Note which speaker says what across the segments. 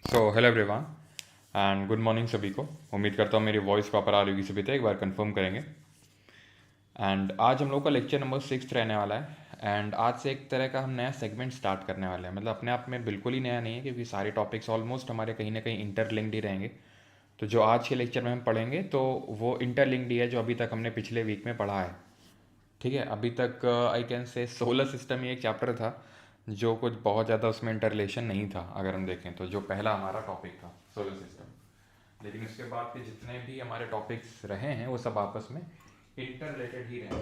Speaker 1: Hello everyone and good morning सभी को। उम्मीद करता हूँ मेरी वॉइस प्रॉपर आ रही होगी सभी तक। एक बार कंफर्म करेंगे। एंड आज हम लोग का लेक्चर नंबर 6 रहने वाला है। एंड आज से एक तरह का हम नया सेगमेंट स्टार्ट करने वाले हैं। मतलब अपने आप में बिल्कुल ही नया नहीं है, क्योंकि सारे टॉपिक्स ऑलमोस्ट हमारे कहीं ना कहीं इंटरलिंक्ड ही रहेंगे। तो जो आज के लेक्चर में हम पढ़ेंगे तो वो इंटरलिंक्ड ही है, जो अभी तक हमने पिछले वीक में पढ़ा है। ठीक है, अभी तक I can say solar system ही एक चैप्टर था जो कुछ बहुत ज़्यादा उसमें इंटरलेशन नहीं था। अगर हम देखें तो जो पहला हमारा टॉपिक था सोलर सिस्टम, लेकिन उसके बाद के जितने भी हमारे टॉपिक्स रहे हैं वो सब आपस में इंटर रिलेटेड ही रहे।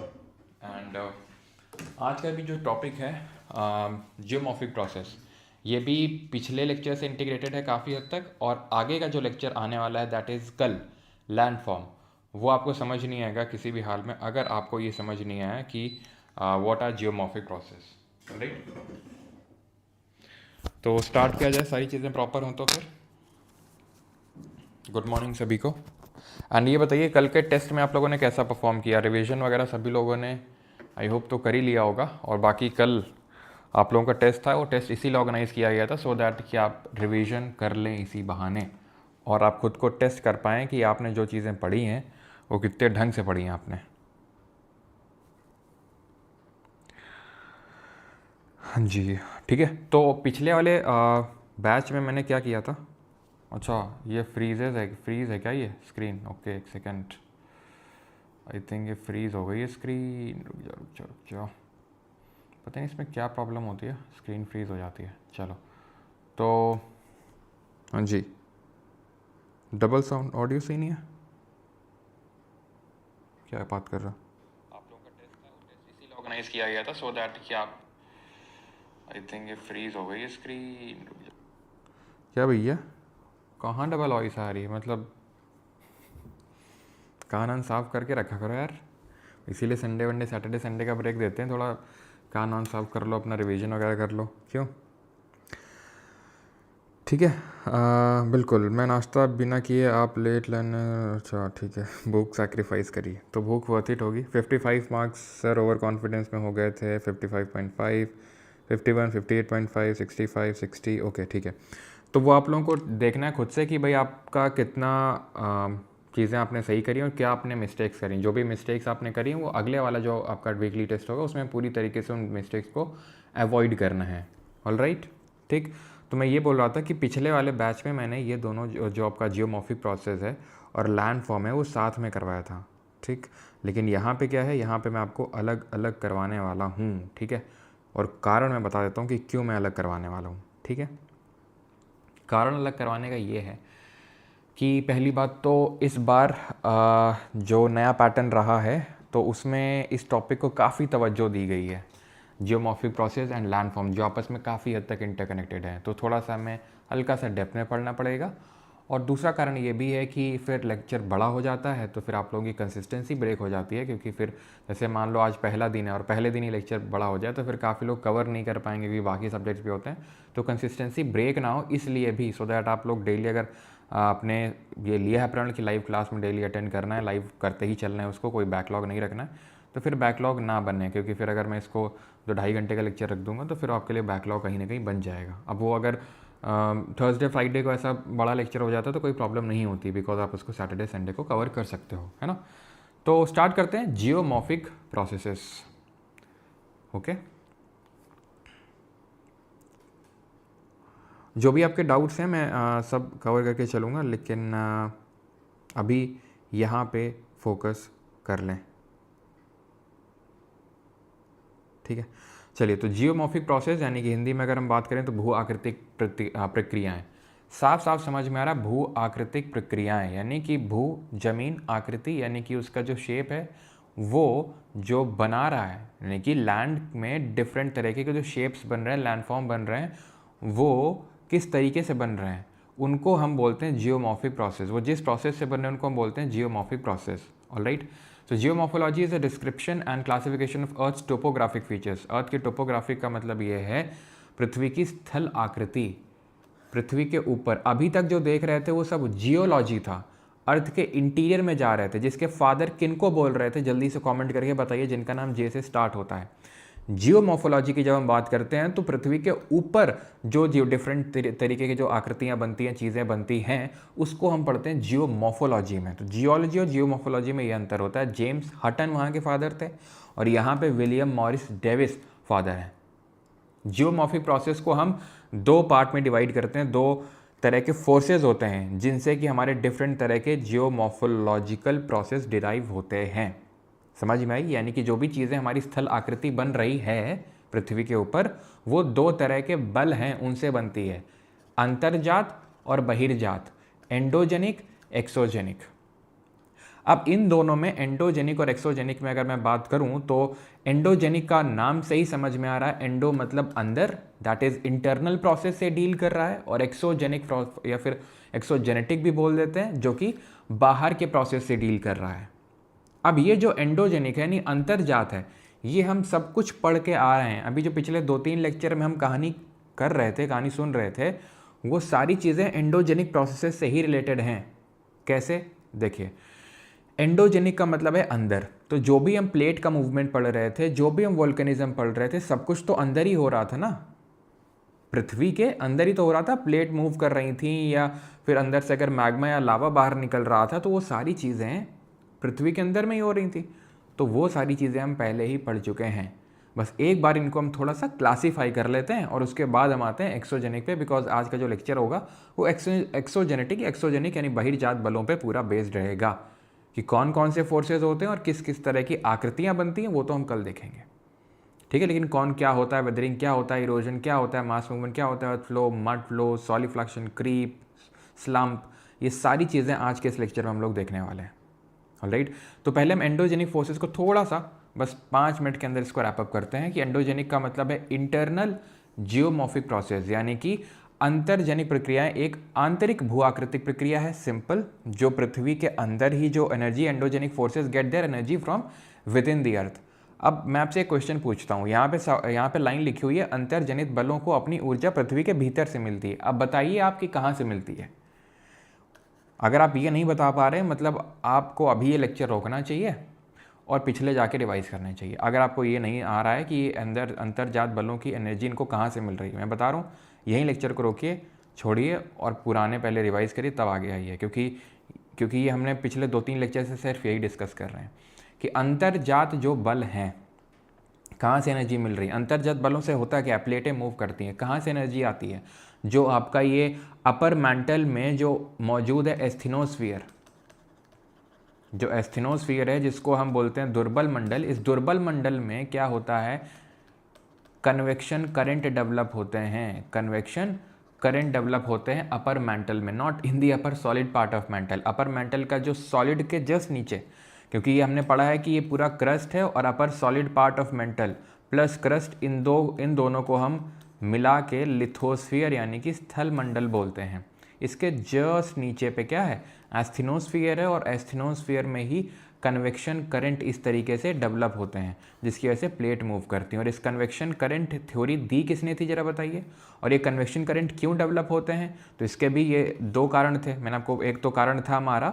Speaker 1: एंड आज का भी जो टॉपिक है जियोमॉर्फिक प्रोसेस, ये भी पिछले लेक्चर से इंटीग्रेटेड है काफ़ी हद तक। और आगे का जो लेक्चर आने वाला है दैट इज़ कल लैंडफॉर्म, वो आपको समझ नहीं आएगा किसी भी हाल में अगर आपको ये समझ नहीं आया कि what are geomorphic process. Right, तो स्टार्ट किया जाए, सारी चीज़ें प्रॉपर हों तो फिर। गुड मॉर्निंग सभी को। एंड ये बताइए कल के टेस्ट में आप लोगों ने कैसा परफॉर्म किया? रिवीजन वगैरह सभी लोगों ने आई होप तो कर ही लिया होगा। और बाकी कल आप लोगों का टेस्ट था, वो टेस्ट इसीलिए ऑर्गेनाइज़ किया गया था सो दैट कि आप रिवीजन कर लें इसी बहाने, और आप खुद को टेस्ट कर पाएँ कि आपने जो चीज़ें पढ़ी हैं वो कितने ढंग से पढ़ी हैं आपने। हाँ जी, ठीक है। तो पिछले वाले बैच में मैंने क्या किया था? अच्छा, ये फ्रीज़ है क्या ये स्क्रीन? ओके, एक सेकेंड। आई थिंक ये फ्रीज़ हो गई है स्क्रीन। रुक जाओ। पता नहीं इसमें क्या प्रॉब्लम होती है, स्क्रीन फ्रीज़ हो जाती है। चलो तो हाँ जी, डबल साउंड ऑडियो सही नहीं है, क्या बात कर रहा? आप लोगों का टेस्ट था, वो टेस्ट इसीलिए ऑर्गेनाइज किया गया था सो दैट कि आप आई थिंक ये फ्रीज़ हो गई है स्क्रीन। क्या भैया, कहाँ डबल वॉइस आ रही है? मतलब कान वान साफ करके रखा करो यार। इसीलिए संडे वनडे सैटरडे संडे का ब्रेक देते हैं, थोड़ा कान वान साफ कर लो, अपना रिवीजन वगैरह कर लो। क्यों? ठीक है, बिल्कुल। मैं नाश्ता बिना किए आप लेट लेने, अच्छा ठीक है। भूख सैक्रिफाइस करी तो भूख वर्थ इट होगी। 55 मार्क्स सर ओवर कॉन्फिडेंस में हो गए थे। 55.5, 51, 58.5, 65, 60। ओके ठीक है। तो वो आप लोगों को देखना है खुद से कि भाई आपका कितना चीज़ें आपने सही करी और क्या आपने मिस्टेक्स करी। जो भी मिस्टेक्स आपने करी वो अगले वाला जो आपका वीकली टेस्ट होगा उसमें पूरी तरीके से उन मिस्टेक्स को अवॉइड करना है। ऑल राइट, ठीक। तो मैं ये बोल रहा था कि पिछले वाले बैच में मैंने ये दोनों जो आपका जियोमॉर्फिक प्रोसेस है और लैंड फॉर्म है वो साथ में करवाया था, ठीक। लेकिन यहाँ पे क्या है, यहाँ पे मैं आपको अलग अलग करवाने वाला हूँ, ठीक है। और कारण मैं बता देता हूँ कि क्यों मैं अलग करवाने वाला हूँ, ठीक है। कारण अलग करवाने का ये है कि पहली बात तो इस बार जो नया पैटर्न रहा है तो उसमें इस टॉपिक को काफ़ी तवज्जो दी गई है। जियोमॉर्फिक प्रोसेस एंड लैंडफॉर्म जो आपस में काफ़ी हद तक इंटरकनेक्टेड है, तो थोड़ा सा हमें हल्का सा डेप्थ में पढ़ना पड़ेगा। और दूसरा कारण ये भी है कि फिर लेक्चर बड़ा हो जाता है तो फिर आप लोगों की कंसिस्टेंसी ब्रेक हो जाती है, क्योंकि फिर जैसे मान लो आज पहला दिन है और पहले दिन ही लेक्चर बड़ा हो जाए तो फिर काफ़ी लोग कवर नहीं कर पाएंगे, क्योंकि बाकी सब्जेक्ट्स भी होते हैं। तो कंसिस्टेंसी ब्रेक ना हो इसलिए भी, सो दैट आप लोग डेली अगर आपने ये लिया है प्रण कि लाइव क्लास में डेली अटेंड करना है, लाइव करते ही चलना है उसको, कोई बैकलॉग नहीं रखना है, तो फिर बैकलॉग ना बने। क्योंकि फिर अगर मैं इसको 2-2.5 घंटे का लेक्चर रख दूंगा तो फिर आपके लिए बैकलॉग कहीं ना कहीं बन जाएगा। अब वो अगर थर्सडे फ्राइडे को ऐसा बड़ा लेक्चर हो जाता है तो कोई प्रॉब्लम नहीं होती, बिकॉज आप उसको सैटरडे संडे को कवर कर सकते हो, है ना। तो स्टार्ट करते हैं जियोमॉर्फिक प्रोसेसेस। ओके, जो भी आपके डाउट्स हैं मैं सब कवर करके चलूँगा, लेकिन अभी यहाँ पे फोकस कर लें, ठीक है। चलिए, तो जियोमॉर्फिक प्रोसेस यानी कि हिंदी में अगर हम बात करें तो भू आकृतिक प्रक्रियाएं। साफ साफ समझ में आ रहा, भू आकृतिक प्रक्रियाएं यानी कि भू जमीन आकृति यानी कि उसका जो शेप है वो जो बना रहा है, यानी कि लैंड में डिफरेंट तरीके के जो शेप्स बन रहे हैं, लैंडफॉर्म बन रहे हैं, वो किस तरीके से बन रहे हैं उनको हम बोलते हैं जियोमॉर्फिक प्रोसेस। वो जिस प्रोसेस से बन रहे हैं उनको हम बोलते हैं geomorphic process. Alright, so geomorphology is a description and classification of earth's topographic features। अर्थ की टोपोग्राफिक का मतलब ये है पृथ्वी की स्थल आकृति, पृथ्वी के ऊपर। अभी तक जो देख रहे थे वो सब जियोलॉजी था, अर्थ के इंटीरियर में जा रहे थे। जिसके फादर किनको बोल रहे थे, जल्दी से कमेंट करके बताइए जिनका नाम जे से स्टार्ट होता है। जियोमॉर्फोलॉजी की जब हम बात करते हैं तो पृथ्वी के ऊपर जो डिफरेंट तरीके की जो आकृतियाँ बनती हैं, चीज़ें बनती हैं, उसको हम पढ़ते हैं जियोमॉर्फोलॉजी में। तो जियोलॉजी और जियोमॉर्फोलॉजी में ये अंतर होता है। जेम्स हटन वहाँ के फादर थे और यहाँ पे विलियम मॉरिस डेविस फादर हैं। जियोमॉर्फिक प्रोसेस को हम दो पार्ट में डिवाइड करते हैं। दो तरह के फोर्सेस होते हैं जिनसे कि हमारे डिफरेंट तरह के जियोमॉर्फोलॉजिकल प्रोसेस डिराइव होते हैं। समझ में आई? यानी कि जो भी चीज़ें हमारी स्थल आकृति बन रही है पृथ्वी के ऊपर, वो दो तरह के बल हैं उनसे बनती है, अंतर्जात और बहिर्जात, एंडोजेनिक, एक्सोजेनिक। अब इन दोनों में एंडोजेनिक और एक्सोजेनिक में अगर मैं बात करूं तो एंडोजेनिक का नाम से ही समझ में आ रहा है, एंडो मतलब अंदर, दैट इज इंटरनल प्रोसेस से डील कर रहा है, और एक्सोजेनिक या फिर एक्सोजेनेटिक भी बोल देते हैं, जो कि बाहर के प्रोसेस से डील कर रहा है। अब ये जो एंडोजेनिक है यानी अंतर्जात है, ये हम सब कुछ पढ़ के आ रहे हैं। अभी जो पिछले 2-3 लेक्चर में हम कहानी कर रहे थे, कहानी सुन रहे थे, वो सारी चीज़ें एंडोजेनिक प्रोसेस से ही रिलेटेड हैं। कैसे? देखिए, एंडोजेनिक का मतलब है अंदर। तो जो भी हम प्लेट का मूवमेंट पढ़ रहे थे, जो भी हम वोल्केनिज्म पढ़ रहे थे, सब कुछ तो अंदर ही हो रहा था ना, पृथ्वी के अंदर ही तो हो रहा था। प्लेट मूव कर रही थी या फिर अंदर से अगर मैग्मा या लावा बाहर निकल रहा था तो वो सारी चीज़ें पृथ्वी के अंदर में ही हो रही थी। तो वो सारी चीज़ें हम पहले ही पढ़ चुके हैं। बस एक बार इनको हम थोड़ा सा क्लासीफाई कर लेते हैं और उसके बाद हम आते हैं एक्सोजेनिक पे, बिकॉज आज का जो लेक्चर होगा वो एक्सोजेनेटिक एक्सोजेनिक यानी बहिर्जात बलों पे पूरा बेस्ड रहेगा कि कौन कौन से फोर्सेज होते हैं और किस किस तरह की आकृतियाँ बनती हैं, वो तो हम कल देखेंगे। ठीक है, लेकिन कौन क्या होता है, वेदरिंग क्या होता है, इरोजन क्या होता है, मास मूवमेंट क्या होता है, flow, mud flow, solifluction, creep, slump, ये सारी चीज़ें आज के इस लेक्चर में हम लोग देखने वाले हैं। ऑलराइट, तो पहले हम एंडोजेनिक फोर्सेस को थोड़ा सा बस 5 मिनट के अंदर इसको रैपअप करते हैं कि एंडोजेनिक का मतलब है इंटरनल जियोमॉर्फिक प्रोसेस, यानी कि अंतर्जनिक प्रक्रियाएं एक आंतरिक भू आकृतिक प्रक्रिया है, सिंपल, जो पृथ्वी के अंदर ही जो energy, endogenic forces get their energy from within the earth. अब मैं आपसे एक क्वेश्चन पूछता हूँ, यहाँ पे लाइन लिखी हुई है, अंतर्जनित बलों को अपनी ऊर्जा पृथ्वी के भीतर से मिलती है। अब बताइए आपकी कहाँ से मिलती है? अगर आप ये नहीं बता पा रहे, मतलब आपको अभी ये लेक्चर रोकना चाहिए और पिछले जाके रिवाइज करने चाहिए। अगर आपको ये नहीं आ रहा है कि ये अंतर्जात बलों की एनर्जी इनको कहाँ से मिल रही है, मैं बता रहा हूँ, यहीं लेक्चर को रोकिए, छोड़िए और पुराने पहले रिवाइज करिए, तब आगे आइए, क्योंकि ये हमने पिछले 2-3 लेक्चर से सिर्फ यही डिस्कस कर रहे हैं कि अंतर्जात जो बल हैं, कहाँ से एनर्जी मिल रही है। अंतर्जात बलों से होता क्या, प्लेटें मूव करती हैं, कहाँ से एनर्जी आती है, जो आपका ये अपर मैंटल में जो मौजूद है एस्थेनोस्फीयर, जो एस्थेनोस्फीयर है जिसको हम बोलते हैं दुर्बल मंडल, इस दुर्बल मंडल में क्या होता है, कन्वेक्शन करंट डेवलप होते हैं, कन्वेक्शन करंट डेवलप होते हैं अपर मैंटल में, not in the upper solid part of mantle. Upper mantle का जो सॉलिड के जस्ट नीचे, क्योंकि ये हमने पढ़ा है कि ये पूरा क्रस्ट है और upper solid part of mantle plus crust, इन दोनों को हम मिला के लिथोस्फीयर यानी कि स्थल मंडल बोलते हैं। इसके जस्ट नीचे पे क्या है, एस्थेनोस्फीयर है, और एस्थेनोस्फीयर में ही कन्वेक्शन करंट इस तरीके से डेवलप होते हैं जिसकी वजह से प्लेट मूव करती हैं। और इस कन्वेक्शन करंट थ्योरी दी किसने थी, जरा बताइए। और ये कन्वेक्शन करंट क्यों डेवलप होते हैं, तो इसके भी ये 2 कारण थे। मैंने आपको, एक तो कारण था हमारा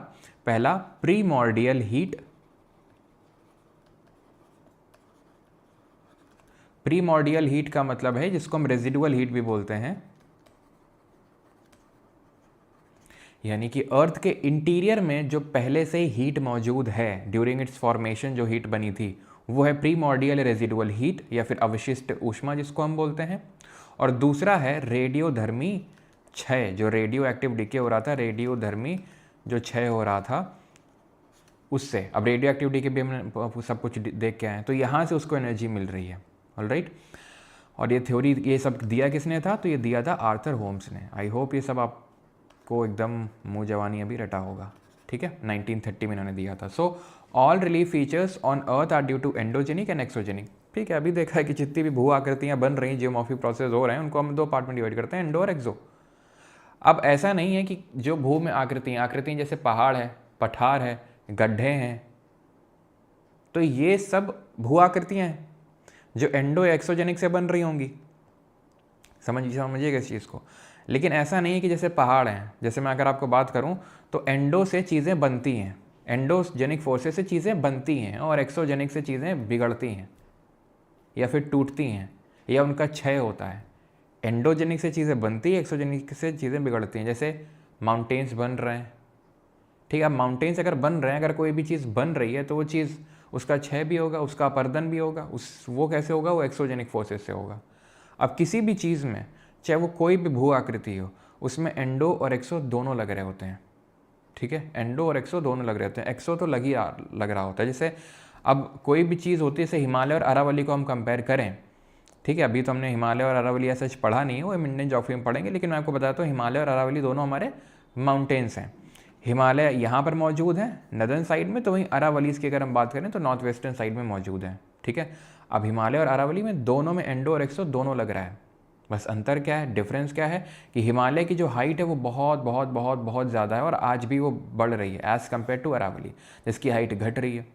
Speaker 1: पहला प्रीमॉर्डियल हीट, प्रीमॉर्डियल हीट का मतलब है जिसको हम रेजिडुअल हीट भी बोलते हैं, यानी कि अर्थ के इंटीरियर में जो पहले से ही हीट मौजूद है, ड्यूरिंग इट्स फॉर्मेशन जो हीट बनी थी, वो है प्रीमॉर्डियल रेजिडुअल हीट या फिर अवशिष्ट ऊष्मा जिसको हम बोलते हैं। और दूसरा है रेडियोधर्मी क्षय, जो रेडियो एक्टिव डिके हो रहा था, रेडियोधर्मी जो क्षय हो रहा था उससे। अब रेडियो एक्टिव डिके भी हमने सब कुछ देख के आए, तो यहाँ से उसको एनर्जी मिल रही है। ऑलराइट, और ये थ्योरी, ये सब दिया किसने था, तो ये दिया था आर्थर होम्स ने। आई होप ये सब आपको एकदम मुँह जवानी अभी रटा होगा। ठीक है, 1930 में इन्होंने दिया था। So all relief features on earth are due to endogenic and exogenic. ठीक है, अभी देखा है कि जितनी भी भू आकृतियाँ बन रही, जियोमॉर्फिक प्रोसेस हो रहे हैं, उनको हम 2 पार्ट में डिवाइड करते हैं, एंडो और एक्सो। अब ऐसा नहीं है कि जो भू में आकृतियाँ जैसे पहाड़ है, पठार है, गड्ढे हैं, तो ये सब भू आकृतियाँ हैं जो एंडो एक्सोजेनिक से बन रही होंगी। समझिएगा इस चीज़ को। लेकिन ऐसा नहीं है कि जैसे पहाड़ हैं, जैसे मैं अगर आपको बात करूं तो एंडो से चीज़ें बनती हैं, एंडोजेनिक फोर्सेस से चीज़ें बनती हैं और एक्सोजेनिक से चीज़ें बिगड़ती हैं। या फिर टूटती हैं या उनका क्षय होता है। एंडोजेनिक से चीज़ें बनती है, एक्सोजेनिक से चीज़ें बिगड़ती हैं। जैसे माउंटेन्स बन रहे हैं, ठीक है, अब माउंटेन्स अगर बन रहे हैं, अगर कोई भी चीज़ बन रही है तो वो चीज़, उसका क्षय भी होगा, उसका अपर्दन भी होगा, वो कैसे होगा, वो एक्सोजेनिक फोर्सेस से होगा। अब किसी भी चीज़ में, चाहे वो कोई भी भू आकृति हो, उसमें एंडो और एक्सो दोनों लग रहे होते हैं, ठीक है, एंडो और एक्सो दोनों लग रहे होते हैं। एक्सो तो लग रहा होता है। जैसे अब कोई भी चीज़ होती है, जैसे हिमालय और अरावली को हम कंपेयर करें, ठीक है, अभी तो हमने हिमालय और अरावली ऐसा पढ़ा नहीं है, वो इंडियन ज्योग्राफी में पढ़ेंगे, लेकिन मैं आपको बताता हूँ हिमालय और अरावली दोनों हमारे माउंटेन्स हैं। हिमालय यहाँ पर मौजूद है नदर्न साइड में, तो वहीं अरावलीज की अगर हम बात करें तो नॉर्थ वेस्टर्न साइड में मौजूद है, ठीक है। अब हिमालय और अरावली में दोनों में एंडो और एक्सो दोनों लग रहा है। बस अंतर क्या है, डिफरेंस क्या है कि हिमालय की जो हाइट है वो बहुत बहुत बहुत बहुत ज़्यादा है और आज भी वो बढ़ रही है एज़ कम्पेयर टू अरावली, जिसकी हाइट घट रही है।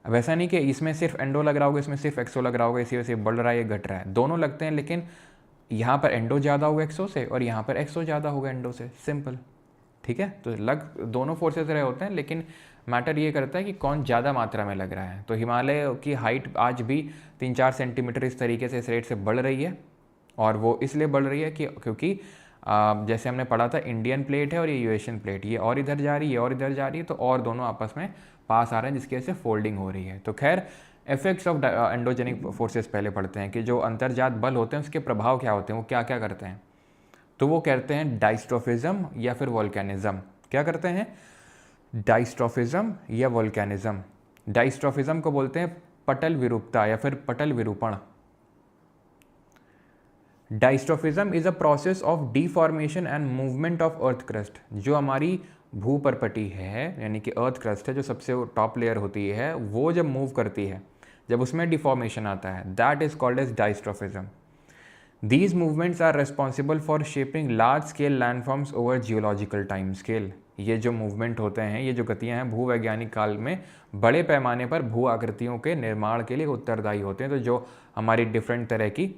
Speaker 1: अब ऐसा नहीं कि इसमें सिर्फ एंडो लग रहा होगा, इसमें सिर्फ एक्सो लग रहा होगा, इसी वजह से बढ़ रहा है या घट रहा है, दोनों लगते हैं, लेकिन यहाँ पर एंडो ज़्यादा होगा एक्सो से और यहाँ पर एक्सो ज़्यादा होगा एंडो से, सिंपल, ठीक है। तो दोनों फोर्सेस रहे होते हैं, लेकिन मैटर ये करता है कि कौन ज़्यादा मात्रा में लग रहा है। तो हिमालय की हाइट आज भी 3-4 सेंटीमीटर इस तरीके से, इस रेट से बढ़ रही है, और वो इसलिए बढ़ रही है कि क्योंकि जैसे हमने पढ़ा था, इंडियन प्लेट है और ये यूएशियन प्लेट, ये और इधर जा रही है और इधर जा रही है, तो और दोनों आपस में पास आ रहे हैं, जिसकी वजह से फोल्डिंग हो रही है। तो खैर, इफेक्ट्स ऑफ एंडोजेनिक फोर्सेस पहले पढ़ते हैं कि जो अंतर्जात बल होते हैं उसके प्रभाव क्या होते हैं, वो क्या क्या करते हैं। तो वो कहते हैं डाइस्ट्रोफिज्म या फिर वोल्केनिज्म। क्या करते हैं, डाइस्ट्रोफिज्म या वोल्केनिज्म। डाइस्ट्रोफिज्म को बोलते हैं पटल विरूपता या फिर पटल विरूपण। Diastrophism is a process of deformation and movement of earth crust. जो हमारी भूपरपटी है, यानी कि अर्थ क्रस्ट है, जो सबसे टॉप लेयर होती है, वो जब मूव करती है, जब उसमें डिफॉर्मेशन आता है, that is called as diastrophism. These movements are responsible for shaping large scale landforms over geological time scale। ये जो मूवमेंट होते हैं, ये जो गतियां हैं, भूवैज्ञानिक काल में बड़े पैमाने पर भू आकृतियों के निर्माण के लिए उत्तरदायी होते हैं। तो जो हमारी डिफरेंट तरह की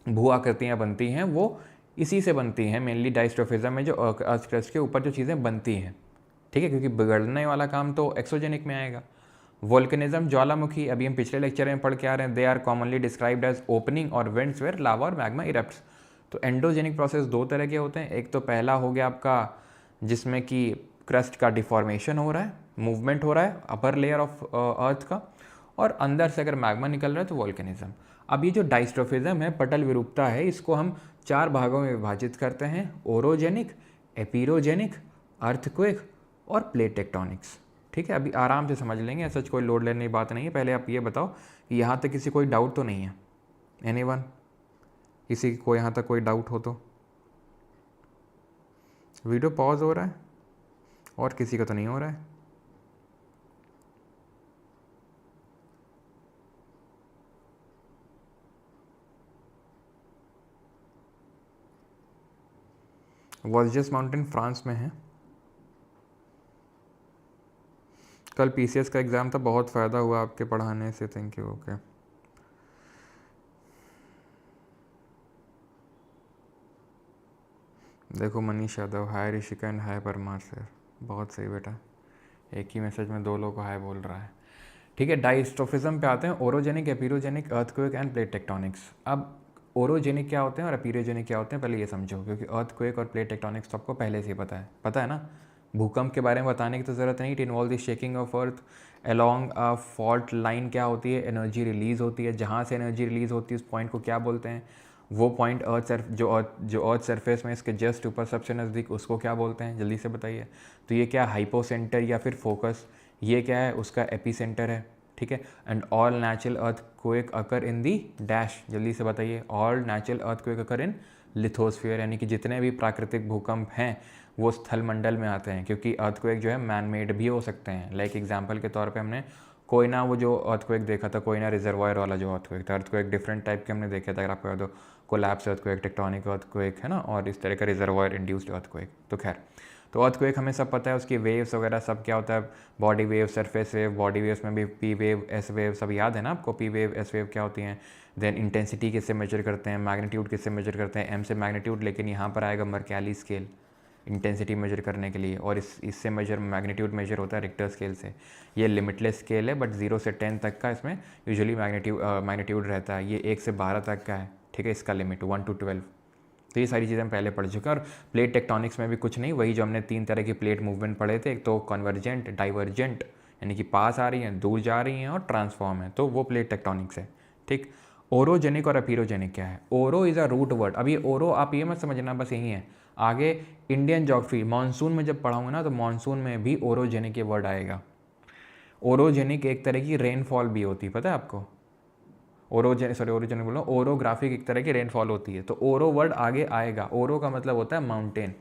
Speaker 1: भू आकृतियाँ बनती हैं वो इसी से बनती हैं, मेनली डाइस्ट्रोफिज्म में जो अर्थ क्रस्ट के ऊपर जो चीज़ें बनती हैं, ठीक है, क्योंकि बिगड़ने वाला काम तो एक्सोजेनिक में आएगा। वोल्केनिज्म, ज्वालामुखी, अभी हम पिछले लेक्चर में पढ़ के आ रहे हैं, they are commonly described as opening और वेंट्स वेयर लावा और मैग्मा इरप्ट्स। तो एंडोजेनिक प्रोसेस दो तरह के होते हैं। एक तो पहला हो गया आपका जिसमें कि क्रस्ट का डिफॉर्मेशन हो रहा है, मूवमेंट हो रहा है अपर लेयर ऑफ अर्थ का, और अंदर से अगर मैग्मा निकल रहा है तो वोल्केनिज्म। अब ये जो डाइस्ट्रोफिज्म है, पटल विरूपता है, इसको हम 4 भागों में विभाजित करते हैं, ओरोजेनिक, एपिरोजेनिक, अर्थक्वेक और प्लेट टेक्टोनिक्स, ठीक है। अभी आराम से समझ लेंगे, ऐसा कोई लोड लेने की बात नहीं है। पहले आप ये बताओ कि यहाँ तक किसी कोई डाउट तो नहीं है, एनीवन, किसी को यहाँ तक कोई डाउट हो तो। वीडियो पॉज हो रहा है और किसी का तो नहीं हो रहा है। वॉल्जेस माउंटेन फ्रांस में है। कल पीसीएस का एग्ज़ाम था, बहुत फ़ायदा हुआ आपके पढ़ाने से, थैंक यू। ओके, देखो Manish Yadav, hi Rishika and hi Parmar sir, बहुत सही बेटा, एक ही मैसेज में 2 लोगों को हाय बोल रहा है, ठीक है। डाइस्ट्रोफिज्म पे आते हैं, orogenic, epeirogenic, earthquake end plate tectonics. अब ओरोजेनिक क्या होते हैं और एपिरोजेनिक क्या होते हैं, पहले ये समझो, क्योंकि अर्थक्वेक और प्लेट टेक्टोनिक्स तो आपको पहले से ही पता है ना। भूकंप के बारे में बताने की तो ज़रूरत नहीं। It involve the shaking of earth along a fault line. क्या होती है, एनर्जी रिलीज़ होती है, जहाँ से एनर्जी रिलीज़ होती है उस पॉइंट को क्या बोलते हैं, वो पॉइंट जो अर्थ सरफेस में इसके जस्ट ऊपर सबसे नज़दीक, उसको क्या बोलते हैं, जल्दी से बताइए। तो ये क्या, हाइपोसेंटर या फिर फोकस, ये क्या है, उसका एपीसेंटर है, ठीक है। And all natural earthquake occur in the dash, जल्दी से बताइए, ऑल नेचुरल अर्थक्वेक अकर इन लिथोस्फीयर, यानी कि जितने भी प्राकृतिक भूकंप हैं वो स्थल मंडल में आते हैं, क्योंकि अर्थक्वेक जो है मैन मेड भी हो सकते हैं। लाइक एग्जांपल के तौर पे हमने कोयना, वो जो अर्थक्वेक देखा था, कोयना रिजर्वायर वाला जो अर्थक्वेक था, अर्थक्वेक डिफरेंट टाइप के हमने देखे थे, अगर आपको याद हो, कोलैप्स अर्थक्वेक, टेक्टोनिक अर्थक्वेक, है ना, और इस तरह का रिजर्वायर इंड्यूस्ड अर्थक्वेक। तो खैर, तो अर्थक्वेक हमें सब पता है, उसकी वेव्स वगैरह सब क्या होता है, body wave, surface wave, body waves में भी पी वेव, एस वेव, सब याद है ना आपको, पी वेव, एस वेव क्या होती हैं। देन इंटेंसिटी किससे मेजर करते हैं, मैग्नीट्यूड किससे मेजर करते हैं, एम से मैग्नीट्यूड, लेकिन यहाँ पर आएगा मर्कैली स्केल, इंटेंसिटी मेजर करने के लिए, और इससे मेजर मैग्नीट्यूड मेजर होता है रिक्टर स्केल से। ये लिमिटलेस स्केल है, बट 0 से 10 तक का इसमें यूजुअली मैग्नीट्यूड रहता है। ये 1 से 12 तक का है, ठीक है, इसका लिमिट 1 to 12। तो ये सारी चीज़ें हम पहले पढ़ चुके हैं। और प्लेट टेक्टोनिक्स में भी कुछ नहीं, वही जो हमने 3 तरह की प्लेट मूवमेंट पढ़े थे, एक तो कन्वर्जेंट, डाइवर्जेंट यानी कि पास आ रही हैं, दूर जा रही हैं, और ट्रांसफॉर्म है, तो वो प्लेट टेक्टोनिक्स है, ठीक। ओरोजेनिक और अपीरोजेनिक क्या है? ओरो इज़ अ रूट वर्ड। अब ये ओरो आप ये मत समझना, बस यही है। आगे इंडियन ज्योग्राफी मानसून में जब पढ़ाऊंगा ना, तो मानसून में भी ओरोजेनिक ये वर्ड आएगा। ओरोजेनिक एक तरह की रेनफॉल भी होती है, पता है आपको? ओरोजेनिक बोलो, ओरोग्राफिक एक तरह की रेनफॉल होती है, तो ओरो वर्ड आगे आएगा। ओरो का मतलब होता है माउंटेन,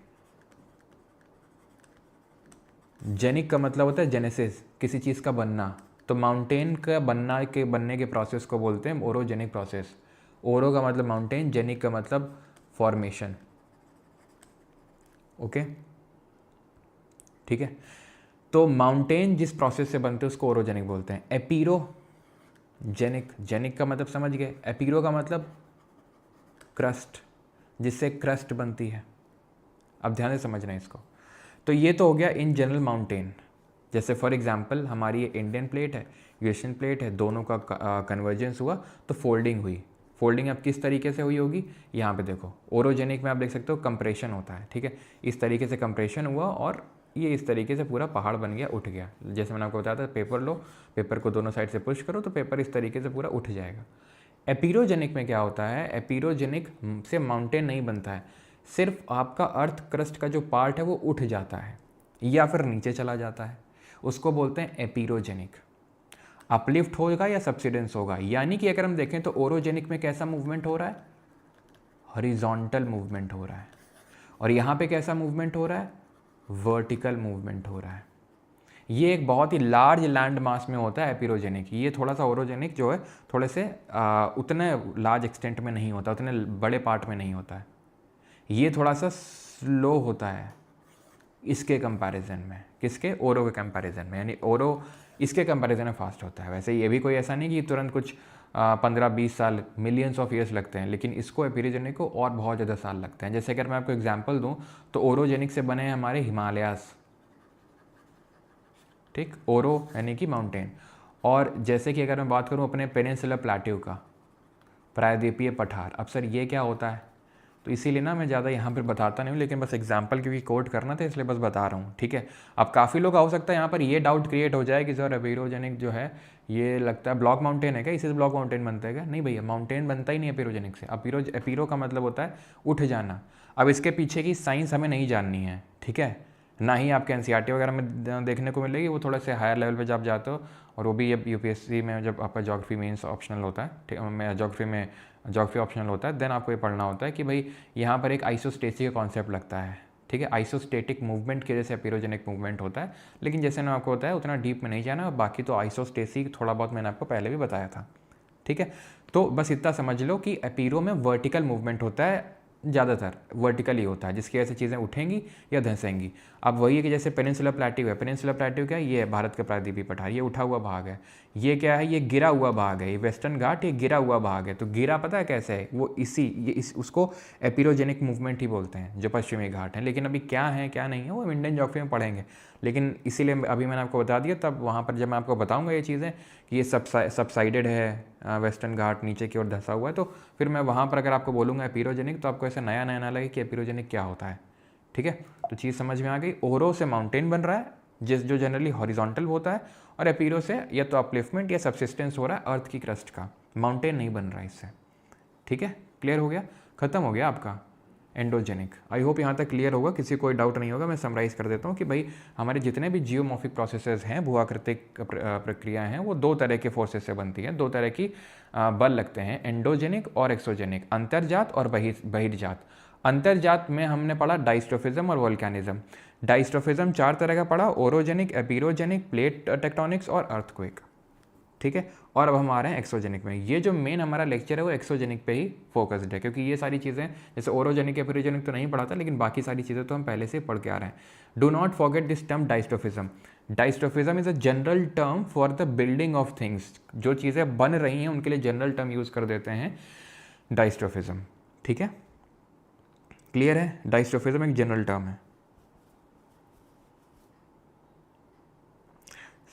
Speaker 1: जेनिक का मतलब होता है जेनेसिस, किसी चीज़ का बनना। तो माउंटेन का बनने के प्रोसेस को बोलते हैं ओरोजेनिक प्रोसेस। ओरो का मतलब माउंटेन, जेनिक का मतलब फॉर्मेशन। ओके, ठीक है। तो माउंटेन जिस प्रोसेस से बनते हैं उसको ओरोजेनिक बोलते हैं। एपीरोजेनिक, जेनिक का मतलब समझ गए, एपीरो का मतलब क्रस्ट, जिससे क्रस्ट बनती है। अब ध्यान से समझना इसको। तो ये तो हो गया इन जनरल माउंटेन। जैसे फॉर एग्जांपल हमारी ये इंडियन प्लेट है, यूएशियन प्लेट है, दोनों का कन्वर्जेंस हुआ तो फोल्डिंग हुई। फोल्डिंग अब किस तरीके से हुई होगी, यहाँ पे देखो। ओरोजेनिक में आप देख सकते हो कंप्रेशन होता है, ठीक है, इस तरीके से कंप्रेशन हुआ और ये इस तरीके से पूरा पहाड़ बन गया, उठ गया। जैसे मैंने आपको बताया था, पेपर लो, पेपर को दोनों साइड से पुश करो तो पेपर इस तरीके से पूरा उठ जाएगा। एपीरोजेनिक में क्या होता है, एपीरोजेनिक से माउंटेन नहीं बनता है, सिर्फ आपका अर्थ क्रस्ट का जो पार्ट है वो उठ जाता है या फिर नीचे चला जाता है, उसको बोलते हैं एपीरोजेनिक। अपलिफ्ट होगा या सब्सिडेंस होगा, यानी कि अगर हम देखें तो ओरोजेनिक में कैसा मूवमेंट हो रहा है, हॉरिजॉन्टल मूवमेंट हो रहा है, और यहाँ पे कैसा मूवमेंट हो रहा है, वर्टिकल मूवमेंट हो रहा है। ये एक बहुत ही लार्ज लैंड मास में होता है एपीरोजेनिक। ये थोड़ा सा ओरोजेनिक जो है थोड़े से उतने लार्ज एक्सटेंट में नहीं होता, उतने बड़े पार्ट में नहीं होता है। ये थोड़ा सा स्लो होता है इसके कंपैरिजन में, किसके, ओरो के कंपैरिजन में, यानी ओरो इसके कंपैरिजन में फास्ट होता है। वैसे ये भी कोई ऐसा नहीं कि तुरंत कुछ 15-20 साल, मिलियंस ऑफ ईयर्स लगते हैं, लेकिन इसको एपीरोजेनिक को और बहुत ज़्यादा साल लगते हैं। जैसे अगर मैं आपको एग्जांपल दूं तो ओरोजेनिक से बने हैं हमारे हिमालयास, ठीक, ओरो यानी कि माउंटेन। और जैसे कि अगर मैं बात करूं अपने पेनिनसुलर प्लेट्यू का, प्रायद्वीपीय पठार। अब सर ये क्या होता है, तो इसीलिए ना मैं ज़्यादा यहाँ पर बताता नहीं हूँ, लेकिन बस एग्जांपल क्योंकि कोट करना था इसलिए बस बता रहा हूँ, ठीक है। अब काफ़ी लोग हो सकता है यहाँ पर ये डाउट क्रिएट हो जाए कि सर एपीरोजेनिक जो है ये लगता है ब्लॉक माउंटेन है क्या, इसी से ब्लॉक माउंटेन बनता है क्या? नहीं भैया, माउंटेन बनता ही नहीं एपीरोजेनिक से। एपीरो का मतलब होता है उठ जाना। अब इसके पीछे की साइंस हमें नहीं जाननी है, ठीक है, ना ही आपके एनसीईआरटी वगैरह में देखने को मिलेगी, वो थोड़ा से हायर लेवल पे जब जाते हो, और वो भी यूपीएससी में जब आपका ज्योग्राफी मेंस ऑप्शनल होता है, ठीक है, ज्योग्राफी ऑप्शनल होता है, देन आपको ये पढ़ना होता है कि भाई यहाँ पर एक आइसोस्टेसी का कॉन्सेप्ट लगता है, ठीक है। आइसोस्टेटिक मूवमेंट की वजह से एपीरोजेनिक मूवमेंट होता है, लेकिन जैसे मैंने आपको बताया उतना डीप में नहीं जाना, बाकी तो आइसोस्टेसी थोड़ा बहुत मैंने आपको पहले भी बताया था, ठीक है। तो बस इतना समझ लो कि एपीरो में वर्टिकल मूवमेंट होता है, ज़्यादातर वर्टिकल ही होता है, जिसकी वजह से चीज़ें उठेंगी या धंसेंगी। अब वही है कि जैसे पेनिनसुलर प्लेट्यू है, पेनिनसुलर प्लेट्यू क्या है, ये है भारत का प्रायद्वीपीय पठार, ये उठा हुआ भाग है। ये क्या है, ये गिरा हुआ भाग है, ये वेस्टर्न घाट, ये गिरा हुआ भाग है। तो गिरा पता है कैसे है, वो उसको एपीरोजेनिक मूवमेंट ही बोलते हैं, जो पश्चिमी घाट है। लेकिन अभी क्या है क्या नहीं है वो इंडियन ज्योग्राफी में पढ़ेंगे, लेकिन इसीलिए अभी मैंने आपको बता दिया। तब वहाँ पर जब मैं आपको बताऊँगा ये चीज़ें कि ये सबसाइडेड है, वेस्टर्न घाट नीचे की ओर धंसा हुआ है, तो फिर मैं वहाँ पर अगर आपको बोलूँगा एपीरोजेनिक, तो आपको ऐसा नया नया ना लगे कि एपीरोजेनिक क्या होता है, ठीक है। तो चीज़ समझ में आ गई। ओरो से माउंटेन बन रहा है, जो जनरली हॉरिजॉन्टल होता है, और एपीरो से या तो अपलिफ्टमेंट या सबसिस्टेंस हो रहा है अर्थ की क्रस्ट का, माउंटेन नहीं बन रहा है इससे, ठीक है। क्लियर हो गया, खत्म हो गया आपका एंडोजेनिक। आई होप यहाँ तक क्लियर होगा, किसी कोई डाउट नहीं होगा। मैं समराइज़ कर देता हूँ कि भाई हमारे जितने भी जियोमॉर्फिक प्रोसेसेस हैं, भूआकृतिक प्रक्रियाएं हैं, वो दो तरह के फोर्सेस से बनती हैं, दो तरह की बल लगते हैं, एंडोजेनिक और एक्सोजेनिक, अंतर्जात और बहिर्जात। अंतर्जात में हमने पढ़ा डाइस्ट्रोफिज्म और वोल्केनिज्म। डाइस्ट्रोफिज्म 4 तरह का पढ़ा, ओरोजेनिक, एपीरोजेनिक, प्लेट टेक्टोनिक्स और अर्थक्वेक, ठीक है। और अब हम आ रहे हैं एक्सोजेनिक में। ये जो मेन हमारा लेक्चर है वो एक्सोजेनिक पे ही फोकस्ड है, क्योंकि ये सारी चीज़ें जैसे ओरोजेनिक एपीरोजेनिक तो नहीं पढ़ा था, लेकिन बाकी सारी चीज़ें तो हम पहले से पढ़ के आ रहे हैं। Do not forget this term diastrophism. Diastrophism is a general term for the building of things. जो चीज़ें बन रही हैं उनके लिए जनरल टर्म यूज़ कर देते हैं डाइस्ट्रोफिज्म, ठीक है। क्लियर है, डाइस्ट्रोफिज्म एक जनरल टर्म है।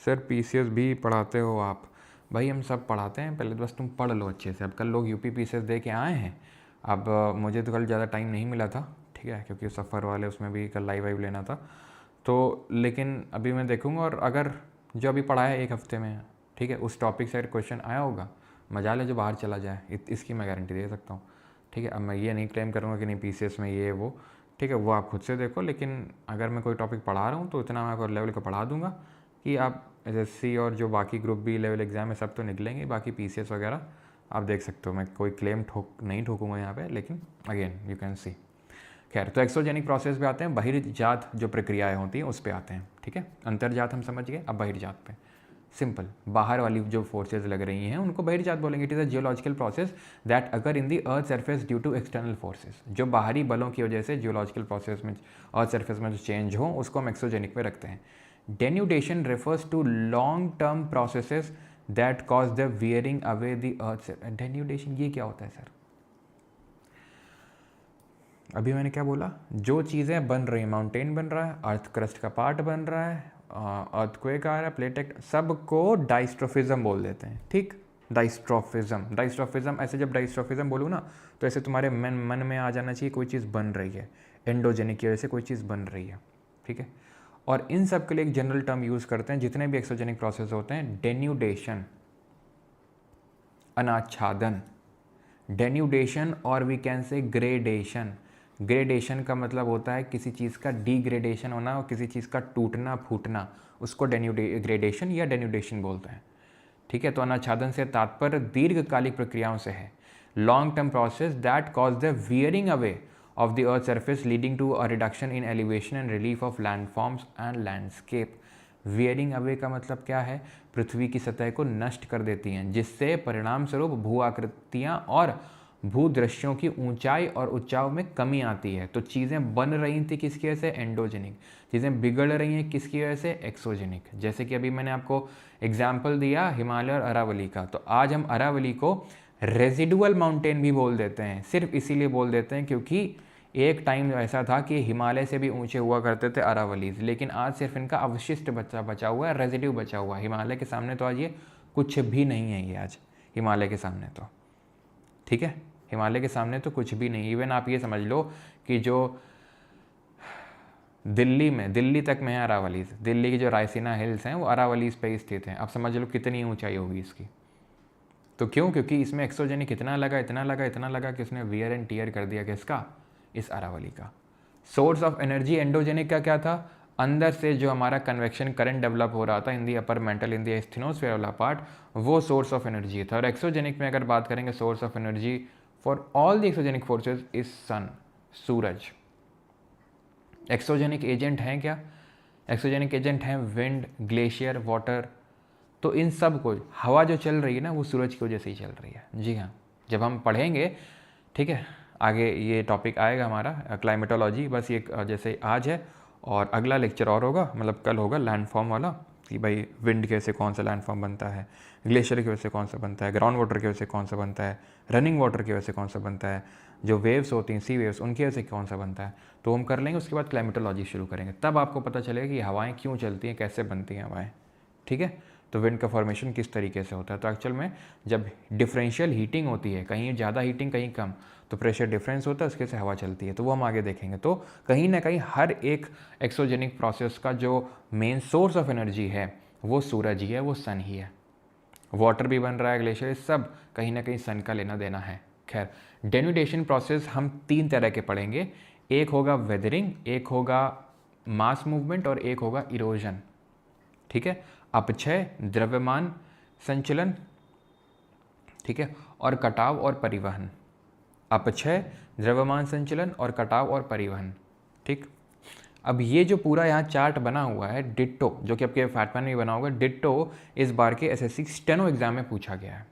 Speaker 1: सर पीसीएस भी पढ़ाते हो आप? भाई हम सब पढ़ाते हैं, पहले तो बस तुम पढ़ लो अच्छे से। अब कल लोग यूपी पीसीएस दे के आए हैं। अब मुझे तो कल ज़्यादा टाइम नहीं मिला था, ठीक है, क्योंकि सफ़र वाले उसमें भी कल लाइव वाइव लेना था। तो लेकिन अभी मैं देखूँगा, और अगर जो अभी पढ़ा है 1 हफ्ते में, ठीक है, उस टॉपिक से अगर क्वेश्चन आया होगा, मजाल है जो बाहर चला जाए, इसकी मैं गारंटी दे सकता हूँ। ठीक है, अब मैं ये नहीं क्लेम करूँगा कि नहीं पीसीएस में ये वो, ठीक है, वो आप खुद से देखो। लेकिन अगर मैं कोई टॉपिक पढ़ा रहा हूँ तो इतना मैं आपको लेवल का पढ़ा दूंगा कि आप एसएससी और जो बाकी ग्रुप बी लेवल एग्ज़ाम है सब तो निकलेंगे, बाकी पीसीएस वगैरह आप देख सकते हो। मैं कोई क्लेम नहीं ठोकूंगा यहाँ पे, लेकिन अगेन यू कैन सी। खैर, तो एक्सोजेनिक प्रोसेस पे आते हैं, बहिर्जात जो प्रक्रियाएं होती हैं उस पे आते हैं। ठीक है, अंतर्जात हम समझ गए, अब बहिर्जात पे सिंपल, बाहर वाली जो फोर्सेज लग रही हैं उनको बहिर्जात बोलेंगे। It is a geological process that occur in the earth surface due to external forces, जो बाहरी बलों की वजह से जियोलॉजिकल प्रोसेस में अर्थ सरफेस में जो चेंज हो उसको हम एक्सोजेनिक में रखते हैं। Denudation refers to long term processes that cause the wearing away the earth. Denudation ये क्या होता है सर? अभी मैंने क्या बोला, जो चीज़ें बन रही हैं, माउंटेन बन रहा है, अर्थ क्रस्ट का पार्ट बन रहा है, अर्थक्वेक आ रहा है, प्लेट, सबको डाइस्ट्रोफिज्म बोल देते हैं। ठीक, डाइस्ट्रोफिज्म ऐसे जब डाइस्ट्रोफिज्म बोलूँ ना, तो ऐसे तुम्हारे मन में आ जाना चाहिए कोई चीज़ बन रही है, एंडोजेनिक की वजह से कोई चीज़ बन रही है। ठीक है, और इन सब के लिए एक जनरल टर्म यूज़ करते हैं जितने भी एक्सोजेनिक प्रोसेस होते हैं, डेन्यूडेशन, अनाच्छादन, डेन्यूडेशन, और we can say gradation. Gradation का मतलब होता है किसी चीज़ का डिग्रेडेशन होना और किसी चीज़ का टूटना फूटना, उसको ग्रेडेशन या डेन्यूडेशन बोलते हैं। ठीक है, तो अनाच्छादन से तात्पर्य दीर्घकालिक प्रक्रियाओं से है। Long term process that cause the wearing away of the earth surface leading to a reduction in elevation and relief of landforms and landscape. Wearing away का मतलब क्या है? पृथ्वी की सतह को नष्ट कर देती हैं, जिससे परिणाम स्वरूप भू आकृतियाँ और भूदृश्यों की ऊंचाई और उच्चाव में कमी आती है। तो चीज़ें बन रही थी किसकी वजह से? एंडोजेनिक। चीज़ें बिगड़ रही हैं किसकी वजह से? एक्सोजेनिक। जैसे कि अभी मैंने आपको एग्जाम्पल दिया हिमालय और अरावली का, तो आज हम अरावली को रेजिडुअल माउंटेन भी बोल देते हैं। सिर्फ इसीलिए बोल देते हैं क्योंकि एक टाइम ऐसा था कि हिमालय से भी ऊंचे हुआ करते थे अरावलीज, लेकिन आज सिर्फ इनका अवशिष्ट बचा हुआ है, रेजिड्यू बचा हुआ है। हिमालय के सामने तो आज ये कुछ भी नहीं है, ये आज हिमालय के सामने तो, ठीक है, हिमालय के सामने तो कुछ भी नहीं। इवन आप ये समझ लो कि जो दिल्ली तक में है अरावलीज, दिल्ली की जो रायसीना हिल्स हैं वो अरावलीज पे ही स्थित हैं। अब समझ लो कितनी ऊंचाई होगी इसकी। तो क्यों? क्योंकि इसमें एक्सोजेनिक इतना लगा कि उसने वियर एंड टियर कर दिया किसका? इस अरावली का। सोर्स ऑफ एनर्जी एंडोजेनिक का क्या था? अंदर से जो हमारा कन्वेक्शन करंट डेवलप हो रहा था in the upper mantle in the asthenosphere वाला पार्ट, वो सोर्स ऑफ एनर्जी था। और एक्सोजेनिक में अगर बात करेंगे, source of energy for all the exogenic forces is sun, सूरज। एक्सोजेनिक एजेंट हैं क्या? एक्सोजेनिक एजेंट हैं विंड, ग्लेशियर, वाटर। तो इन सब को, हवा जो चल रही है ना, वो सूरज की वजह से ही चल रही है। जी हाँ, जब हम पढ़ेंगे, ठीक है, आगे ये टॉपिक आएगा हमारा क्लाइमेटोलॉजी, बस ये जैसे आज है, और अगला लेक्चर और होगा, मतलब कल होगा लैंडफॉर्म वाला, कि भाई विंड की वजह से कौन सा लैंडफॉर्म बनता है, ग्लेशियर की वजह से कौन सा बनता है, ग्राउंड वाटर की वजह से कौन सा बनता है, रनिंग वाटर की वजह से कौन सा बनता है, जो वेव्स होती हैं सी वेव्स, उनकी वजह से कौन सा बनता है। तो हम कर लेंगे, उसके बाद क्लाइमेटोलॉजी शुरू करेंगे, तब आपको पता चलेगा कि हवाएँ क्यों चलती हैं, कैसे बनती हैं हवाएँ। ठीक है, तो विंड का फॉर्मेशन किस तरीके से होता है। तो एक्चुअल में जब डिफरेंशियल हीटिंग होती है, कहीं ज़्यादा हीटिंग कहीं कम, तो प्रेशर डिफरेंस होता है, उसके से हवा चलती है। तो वो हम आगे देखेंगे। तो कहीं ना कहीं हर एक एक्सोजेनिक प्रोसेस का जो मेन सोर्स ऑफ एनर्जी है वो सूरज ही है, वो सन ही है। वाटर भी बन रहा है, ग्लेशियर, सब कहीं ना कहीं सन का लेना देना है। खैर, डेन्यूडेशन प्रोसेस हम 3 तरह के पढ़ेंगे, एक होगा वेदरिंग, एक होगा मास मूवमेंट, और एक होगा इरोजन। ठीक है, अपक्षय, द्रव्यमान संचलन, ठीक है, और कटाव और परिवहन। अपक्षय, द्रव्यमान संचलन और कटाव और परिवहन। ठीक, अब ये जो पूरा यहाँ चार्ट बना हुआ है, डिट्टो, जो कि आपके फैटमैन में बना होगा, डिट्टो इस बार के एसएससी स्टेनो एग्जाम में पूछा गया है।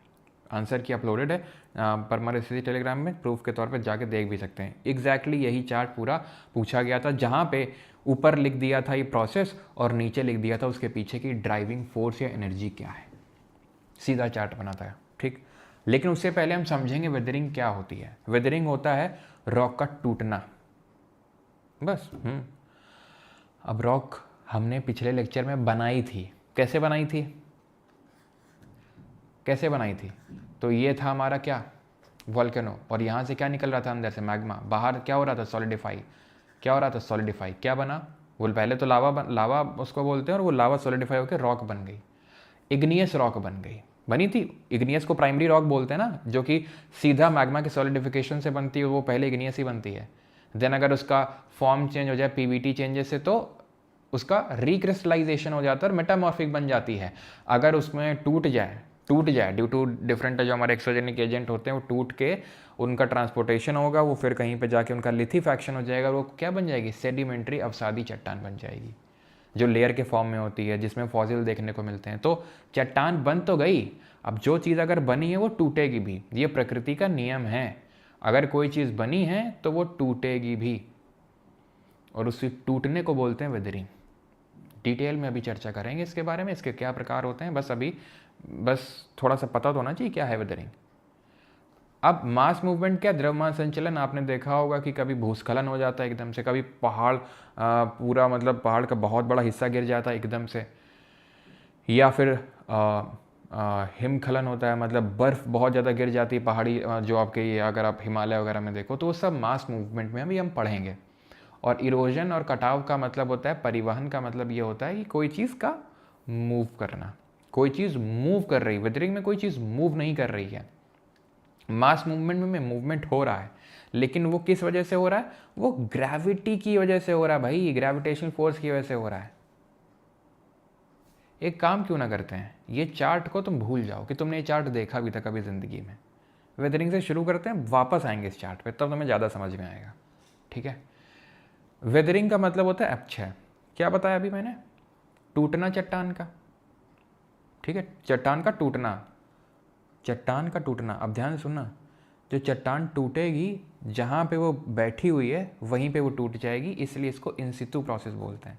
Speaker 1: आंसर की अपलोडेड है परमार एसएससी टेलीग्राम में, प्रूफ के तौर पे जाके देख भी सकते हैं। एग्जैक्टली यही चार्ट पूरा पूछा गया था, जहाँ पे ऊपर लिख दिया था ये प्रोसेस और नीचे लिख दिया था उसके पीछे की ड्राइविंग फोर्स या एनर्जी क्या है। सीधा चार्ट बना था। ठीक, लेकिन उससे पहले हम समझेंगे वेदरिंग क्या होती है। वेदरिंग होता है रॉक का टूटना, बस। अब रॉक हमने पिछले लेक्चर में बनाई थी,
Speaker 2: कैसे बनाई थी, कैसे बनाई थी? तो ये था हमारा क्या, वॉल्केनो, और यहाँ से क्या निकल रहा था अंदर से, मैग्मा। बाहर क्या हो रहा था, सॉलिडिफाई। क्या हो रहा था, सॉलिडिफाई। क्या बना, वो पहले तो लावा उसको बोलते हैं, और वो लावा सॉलिडिफाई होकर रॉक बन गई, इग्नियस रॉक बन गई, बनी थी। इग्नियस को प्राइमरी रॉक बोलते हैं ना, जो कि सीधा मैग्मा के सॉलिडिफिकेशन से बनती है, वो पहले इग्नियस ही बनती है। देन अगर उसका फॉर्म चेंज हो जाए पीवीटी चेंजेस से, तो उसका रिक्रिस्टलाइजेशन हो जाता है और मेटामॉर्फिक बन जाती है। अगर उसमें टूट जाए ड्यू टू डिफरेंट जो हमारे एक्सोजेनिक एजेंट होते हैं, वो टूट के उनका ट्रांसपोर्टेशन होगा, वो फिर कहीं पे जाके उनका लिथिफैक्शन हो जाएगा, वो क्या बन जाएगी, सेडिमेंट्री अवसादी चट्टान बन जाएगी, जो लेयर के फॉर्म में होती है, जिसमें फॉसिल देखने को मिलते हैं। तो चट्टान बन तो गई, अब जो चीज़ अगर बनी है वो टूटेगी भी, ये प्रकृति का नियम है। अगर कोई चीज़ बनी है तो वो टूटेगी भी, और उस टूटने को बोलते हैं वेदरिंग। डिटेल में अभी चर्चा करेंगे इसके बारे में, इसके क्या प्रकार होते हैं, बस थोड़ा सा पता तो होना चाहिए क्या है वेदरिंग। अब मास मूवमेंट क्या, द्रव्यमान संचलन। आपने देखा होगा कि कभी भूस्खलन हो जाता है एकदम से, कभी पहाड़ पूरा मतलब पहाड़ का बहुत बड़ा हिस्सा गिर जाता है एकदम से, या फिर हिमखलन होता है, मतलब बर्फ़ बहुत ज़्यादा गिर जाती है पहाड़ी जो आपके ये अगर आप हिमालय वगैरह में देखो, तो वो सब मास मूवमेंट में अभी हम पढ़ेंगे। और इरोजन और कटाव का मतलब होता है, परिवहन का मतलब ये होता है कि कोई चीज़ का मूव करना, कोई चीज़ मूव कर रही है। वेदरिंग में कोई चीज़ मूव नहीं कर रही है, मास मूवमेंट में मूवमेंट हो रहा है, लेकिन वो किस वजह से हो रहा है, वो ग्रेविटी की वजह से हो रहा है भाई, ग्रेविटेशनल फोर्स की वजह से हो रहा है। एक काम क्यों ना करते हैं, ये चार्ट को तुम भूल जाओ कि तुमने ये चार्ट देखा भी था कभी ज़िंदगी में। वेदरिंग से शुरू करते हैं, वापस आएंगे इस चार्ट पे, तब तुम्हें ज़्यादा समझ में आएगा, ठीक है। वेदरिंग का मतलब होता है अपक्षय। क्या बताया अभी मैंने, टूटना चट्टान का, ठीक है, चट्टान का टूटना, चट्टान का टूटना। अब ध्यान से सुनना, जो चट्टान टूटेगी, जहाँ पे वो बैठी हुई है वहीं पे वो टूट जाएगी, इसलिए इसको इन सितु प्रोसेस बोलते हैं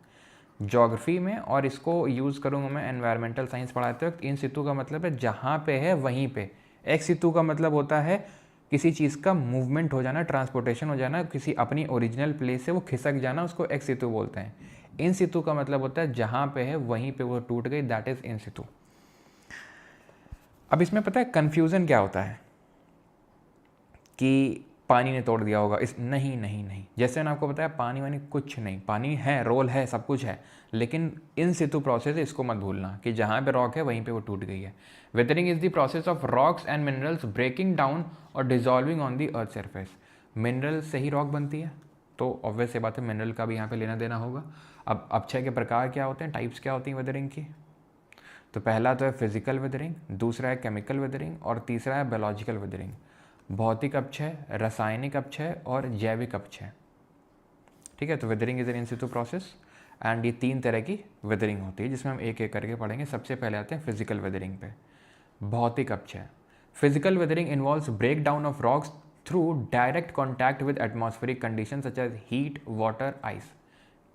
Speaker 2: ज्योग्राफी में। और इसको यूज़ करूँगा मैं एनवायरमेंटल साइंस पढ़ाते वक्त। इन सितु का मतलब है जहाँ पे है वहीं पे। एक्स सितु का मतलब होता है किसी चीज़ का मूवमेंट हो जाना, ट्रांसपोर्टेशन हो जाना, किसी अपनी ओरिजिनल प्लेस से वो खिसक जाना, उसको एक्स सितु बोलते हैं। इन सितु का मतलब होता है जहाँ पे है वहीं पे वो टूट गई, दैट इज़ इन सितु। अब इसमें पता है कन्फ्यूज़न क्या होता है कि पानी ने तोड़ दिया होगा, इस नहीं नहीं नहीं, जैसे मैंने आपको बताया पानी वानी कुछ नहीं, पानी है, रोल है, सब कुछ है, लेकिन इन सितु प्रोसेस इसको मत भूलना कि जहाँ पे रॉक है वहीं पे वो टूट गई है। Weathering is the process of rocks and minerals breaking down or dissolving on the earth surface. Mineral से ही रॉक बनती है, तो ऑब्वियस से बात है मिनरल का भी यहाँ पे लेना देना होगा। अब अपक्षय के प्रकार क्या होते हैं, टाइप्स क्या होती हैं वेदरिंग की, तो पहला तो है फिजिकल वेदरिंग, दूसरा है केमिकल वेदरिंग, और तीसरा है बायोलॉजिकल वेदरिंग। भौतिक अपक्षय, रासायनिक अपक्षय और जैविक अपक्षय, ठीक है। तो weathering is an in situ process, and ये 3 तरह की वेदरिंग होती है जिसमें हम एक एक करके पढ़ेंगे। सबसे पहले आते हैं फिजिकल वेदरिंग पे। भौतिक अपक्षय, physical weathering involves break down of rocks through direct contact with atmospheric condition such as heat, water, ice.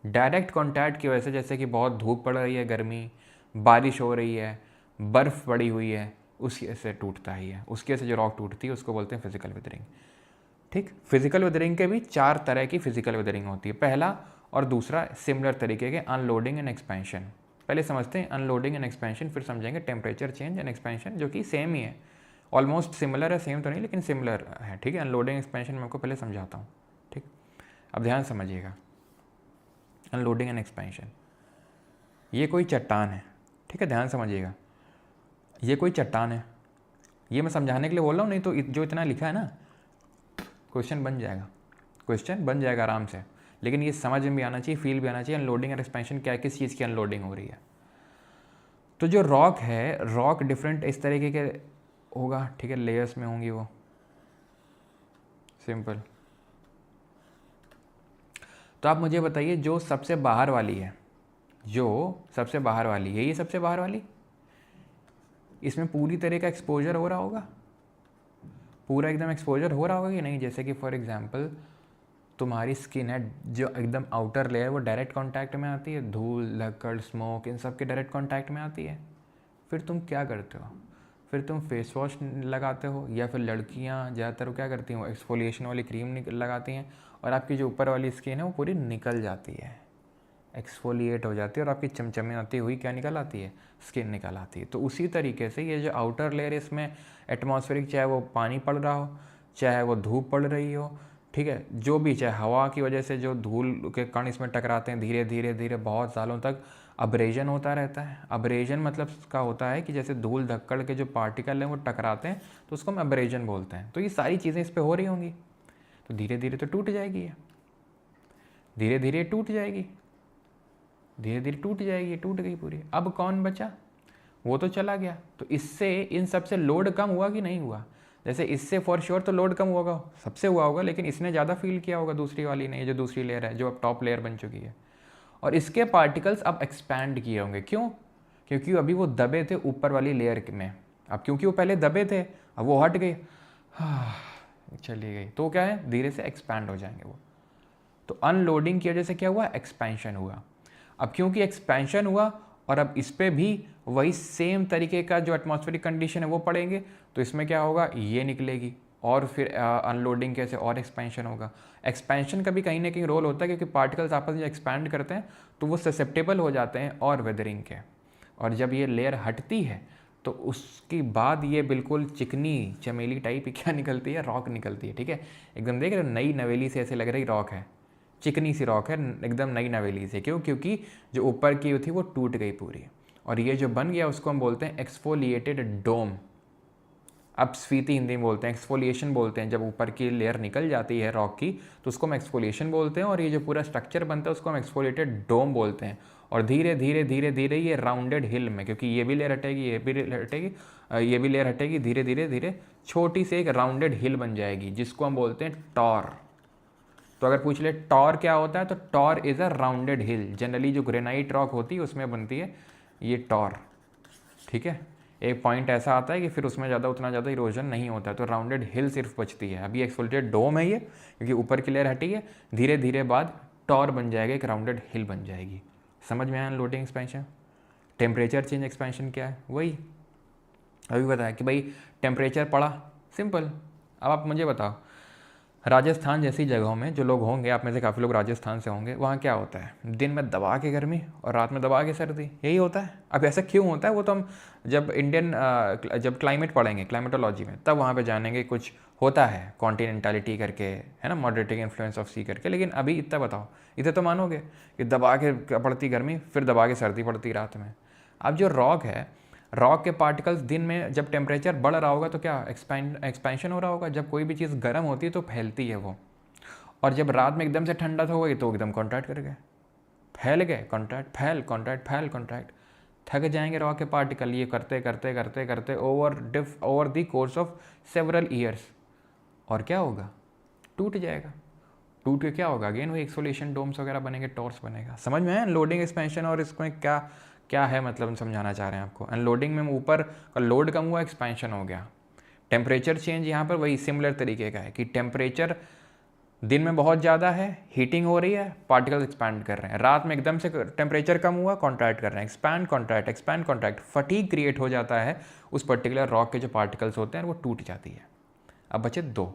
Speaker 2: Direct contact की वजह से, जैसे कि बहुत धूप पड़ रही है, गर्मी, बारिश हो रही है, बर्फ़ पड़ी हुई है, उसकी से टूटता ही है, उसके से जो रॉक टूटती है उसको बोलते हैं फिजिकल वेदरिंग, ठीक। फिजिकल वेदरिंग के भी 4 तरह की फिजिकल वेदरिंग होती है। पहला और दूसरा सिमिलर तरीके के, अनलोडिंग एंड एक्सपेंशन। पहले समझते हैं अनलोडिंग एंड एक्सपेंशन, फिर समझेंगे टेम्परेचर चेंज एंड एक्सपेंशन, जो कि सेम ही है, ऑलमोस्ट सिमिलर है, सेम तो नहीं लेकिन सिमिलर है, ठीक है। अनलोडिंग एक्सपेंशन मैं आपको पहले समझाता हूँ, ठीक। अब ध्यान समझिएगा, अनलोडिंग एंड एक्सपेंशन, ये कोई चट्टान है, ठीक है, ध्यान समझिएगा, ये कोई चट्टान है, ये मैं समझाने के लिए बोल रहा हूँ, नहीं तो जो इतना लिखा है ना, क्वेश्चन बन जाएगा, क्वेश्चन बन जाएगा आराम से, लेकिन ये समझ में भी आना चाहिए, फील भी आना चाहिए अनलोडिंग और एक्सपेंशन क्या, किस चीज़ की अनलोडिंग हो रही है। तो जो रॉक है, रॉक डिफरेंट इस तरीके के होगा, ठीक है, लेयर्स में होंगी वो, सिंपल। तो आप मुझे बताइए जो सबसे बाहर वाली है, जो सबसे बाहर वाली है, ये सबसे बाहर वाली, इसमें पूरी तरह का एक्सपोजर हो रहा होगा, पूरा एकदम एक्सपोजर हो रहा होगा कि नहीं। जैसे कि फॉर एग्जांपल तुम्हारी स्किन है, जो एकदम आउटर लेयर वो डायरेक्ट कांटेक्ट में आती है, धूल, लकड़, स्मोक, इन सब के डायरेक्ट कांटेक्ट में आती है, फिर तुम क्या करते हो, फिर तुम फेस वॉश लगाते हो, या फिर लड़कियां ज़्यादातर क्या करती हैं, एक्सफोलिएशन वाली क्रीम लगाती हैं, और आपकी जो ऊपर वाली स्किन है वो पूरी निकल जाती है, एक्सफोलिएट हो जाती है और आपकी चमचमाती हुई क्या निकल आती है, स्किन निकल आती है। तो उसी तरीके से ये जो आउटर लेयर इसमें एटमॉस्फेरिक, चाहे वो पानी पड़ रहा हो, चाहे वो धूप पड़ रही हो, ठीक है, जो भी, चाहे हवा की वजह से जो धूल के कण इसमें टकराते हैं, धीरे धीरे धीरे बहुत सालों तक अब्रेजन होता रहता है। अब्रेजन मतलब का होता है कि जैसे धूल धक्कड़ के जो पार्टिकल हैं वो टकराते हैं तो उसको हम अब्रेजन बोलते हैं। तो ये सारी चीज़ें इस पर हो रही होंगी, तो धीरे धीरे तो टूट जाएगी ये, धीरे धीरे टूट जाएगी, धीरे धीरे टूट जाएगी, टूट गई पूरी। अब कौन बचा, वो तो चला गया। तो इससे इन सब से लोड कम हुआ कि नहीं हुआ? जैसे इससे फॉर श्योर तो लोड कम होगा, सबसे हुआ होगा, लेकिन इसने ज़्यादा फील किया होगा दूसरी वाली ने, जो दूसरी लेयर है जो अब टॉप लेयर बन चुकी है। और इसके पार्टिकल्स अब एक्सपैंड किए होंगे। क्यों? क्योंकि अभी वो दबे थे ऊपर वाली लेयर में। अब क्योंकि वो पहले दबे थे, अब वो हट गए, चली गई, तो क्या है, धीरे से एक्सपैंड हो जाएंगे वो। तो अनलोडिंग की वजह से क्या हुआ, एक्सपेंशन हुआ। अब क्योंकि एक्सपेंशन हुआ और अब इस पर भी वही सेम तरीके का जो एटमॉस्फेरिक कंडीशन है वो पड़ेंगे, तो इसमें क्या होगा, ये निकलेगी, और फिर अनलोडिंग कैसे और एक्सपेंशन होगा। एक्सपेंशन का भी कहीं ना कहीं रोल होता है, क्योंकि पार्टिकल्स आपस में एक्सपैंड करते हैं तो वो ससेप्टेबल हो जाते हैं और वेदरिंग के। और जब ये लेयर हटती है तो उसके बाद ये बिल्कुल चिकनी चमेली टाइप क्या निकलती है, रॉक निकलती है। ठीक है, एकदम देख रहे हो, नई नवेली से ऐसे लग रही रॉक है, चिकनी सी रॉक है, एकदम नई नवेली से। क्यों? क्योंकि जो ऊपर की थी वो टूट गई पूरी, और ये जो बन गया उसको हम बोलते हैं एक्सफोलिएटेड डोम। अब स्फीति हिंदी में बोलते हैं, एक्सफोलिएशन बोलते हैं। जब ऊपर की लेयर निकल जाती है रॉक की तो उसको हम एक्सफोलिएशन बोलते हैं, और ये जो पूरा स्ट्रक्चर बनता है उसको हम एक्सफोलिएटेड डोम बोलते हैं। और धीरे धीरे धीरे धीरे ये राउंडेड हिल में, क्योंकि ये भी लेयर हटेगी, ये भी लेयर हटेगी, ये भी लेयर हटेगी, धीरे धीरे धीरे छोटी सी एक राउंडेड हिल बन जाएगी, जिसको हम बोलते हैं टॉर। तो अगर पूछ ले टॉर क्या होता है, तो tor is a rounded hill. Generally जो ग्रेनाइट रॉक होती है उसमें बनती है ये टॉर। ठीक है, एक पॉइंट ऐसा आता है कि फिर उसमें उतना ज़्यादा इरोजन नहीं होता है, तो राउंडेड हिल सिर्फ बचती है। अभी एक्सफोलिएटेड डोम है ये, क्योंकि ऊपर की लेयर हटी है, धीरे धीरे बाद टॉर बन जाएगा, एक राउंडेड हिल बन जाएगी। समझ में आया unloading expansion? Temperature change expansion क्या है, वही अभी बताया कि भाई टेम्परेचर पड़ा, सिंपल। अब आप मुझे बताओ, राजस्थान जैसी जगहों में जो लोग होंगे, आप में से काफ़ी लोग राजस्थान से होंगे, वहाँ क्या होता है, दिन में दबा के गर्मी और रात में दबा के सर्दी, यही होता है। अब ऐसा क्यों होता है वो तो हम जब जब क्लाइमेट पढ़ेंगे क्लाइमेटोलॉजी में, तब वहाँ पे जानेंगे। कुछ होता है कॉन्टिनेंटलिटी करके, है ना, मॉडरेटिंग इन्फ्लुएंस ऑफ सी करके। लेकिन अभी इतना बताओ, इतने तो मानोगे कि दबा के पड़ती गर्मी, फिर दबा के सर्दी पड़ती रात में। अब जो रॉक है, रॉक के पार्टिकल्स दिन में जब टेम्परेचर बढ़ रहा होगा तो क्या एक्सपेंशन हो रहा होगा। जब कोई भी चीज़ गर्म होती है तो फैलती है वो, और जब रात में एकदम से ठंडा हो गई तो एकदम कॉन्ट्रैक्ट कर गए, फैल गए, कॉन्ट्रैक्ट, फैल, कॉन्ट्रैक्ट, फैल, कॉन्ट्रैक्ट। थक जाएंगे रॉक के पार्टिकल ये करते करते करते करते over the course of several years, और क्या होगा, टूट जाएगा। टूट के क्या होगा, अगेन वही एक्सफोलिएशन डोम्स वगैरह बनेंगे, टॉर्स बनेगा। समझ में है लोडिंग एक्सपेंशन और इसमें क्या क्या है, मतलब हम समझाना चाह रहे हैं आपको। अनलोडिंग में ऊपर का लोड कम हुआ, एक्सपेंशन हो गया। टेम्परेचर चेंज यहाँ पर वही सिमिलर तरीके का है कि टेम्परेचर दिन में बहुत ज़्यादा है, हीटिंग हो रही है, पार्टिकल्स एक्सपैंड कर रहे हैं। रात में एकदम से टेम्परेचर कम हुआ, कॉन्ट्रैक्ट कर रहे हैं, expand contract, expand contract, fatigue create हो जाता है उस पर्टिकुलर रॉक के जो पार्टिकल्स होते हैं वो टूट जाती है। अब बचे दो,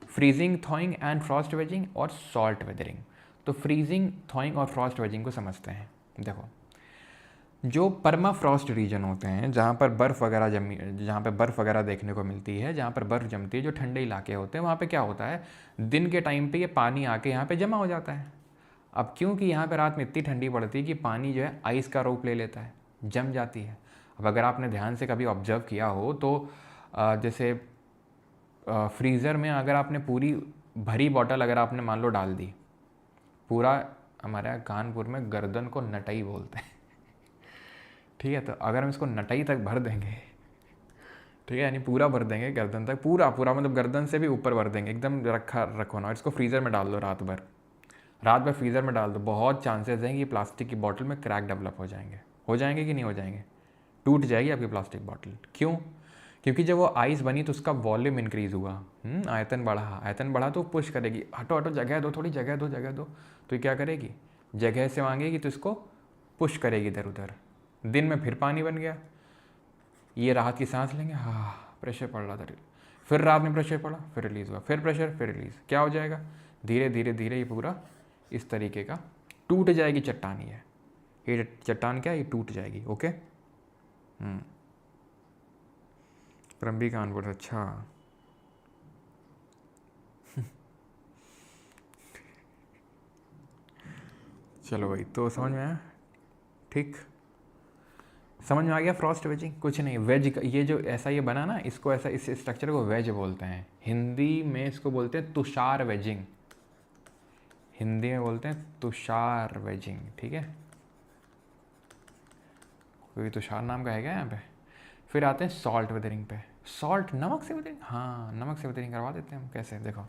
Speaker 2: फ्रीजिंग, थॉइंग एंड फ्रॉस्ट वेजिंग और सॉल्ट वेदरिंग। तो फ्रीजिंग, थॉइंग और फ्रॉस्ट वेजिंग को समझते हैं। देखो, जो परमाफ्रॉस्ट रीजन होते हैं, जहाँ पर बर्फ़ वगैरह देखने को मिलती है, जहाँ पर बर्फ़ जमती है, जो ठंडे इलाके होते हैं, वहाँ पे क्या होता है, दिन के टाइम पे ये पानी आके यहाँ पे जमा हो जाता है। अब क्योंकि यहाँ पे रात में इतनी ठंडी पड़ती है कि पानी जो है आइस का रूप ले लेता है, जम जाती है। अब अगर आपने ध्यान से कभी ऑब्जर्व किया हो तो जैसे फ्रीज़र में अगर आपने पूरी भरी बॉटल अगर आपने मान लो डाल दी, पूरा, हमारे यहाँ कानपुर में गर्दन को नटई बोलते हैं, ठीक है, तो अगर हम इसको नटई तक भर देंगे, ठीक है, यानी पूरा भर देंगे गर्दन तक, पूरा मतलब गर्दन से भी ऊपर भर देंगे, एकदम रखो ना, और इसको फ्रीज़र में डाल दो रात भर फ्रीज़र में डाल दो, बहुत चांसेस हैं कि प्लास्टिक की बॉटल में क्रैक डेवलप हो जाएंगे कि नहीं हो जाएंगे, टूट जाएगी आपकी प्लास्टिक बॉटल। क्यों? क्योंकि जब वो आइस बनी तो उसका वॉल्यूम इंक्रीज़ हुआ, आयतन बढ़ा तो पुश करेगी, हटो जगह दो, थोड़ी जगह दो, तो ये क्या करेगी, जगह से मांगेगी तो इसको पुश करेगी इधर उधर। दिन में फिर पानी बन गया, ये राहत की सांस लेंगे, हाँ प्रेशर पड़ रहा था, फिर रात में प्रेशर पड़ा, फिर रिलीज़ हुआ, फिर प्रेशर, फिर रिलीज़, क्या हो जाएगा, धीरे धीरे धीरे ये पूरा इस तरीके का टूट जाएगी चट्टान ये चट्टान क्या है, ये टूट जाएगी। ओके। प्रम्बी कानपुर, अच्छा। चलो भाई, तो समझ में आया? ठीक, समझ में आ गया। फ्रॉस्ट वेजिंग कुछ नहीं, वेज ये जो ऐसा ये बना ना, इसको ऐसा, इस स्ट्रक्चर को वेज बोलते हैं। हिंदी में इसको बोलते हैं तुषार वेजिंग, हिंदी में बोलते हैं तुषार वेजिंग। ठीक है, कोई तुषार नाम का है क्या यहाँ पे? फिर आते हैं सॉल्ट वेदरिंग पे। सॉल्ट, नमक से वेदरिंग, हाँ नमक से वेदरिंग करवा देते हैं हम। कैसे, देखो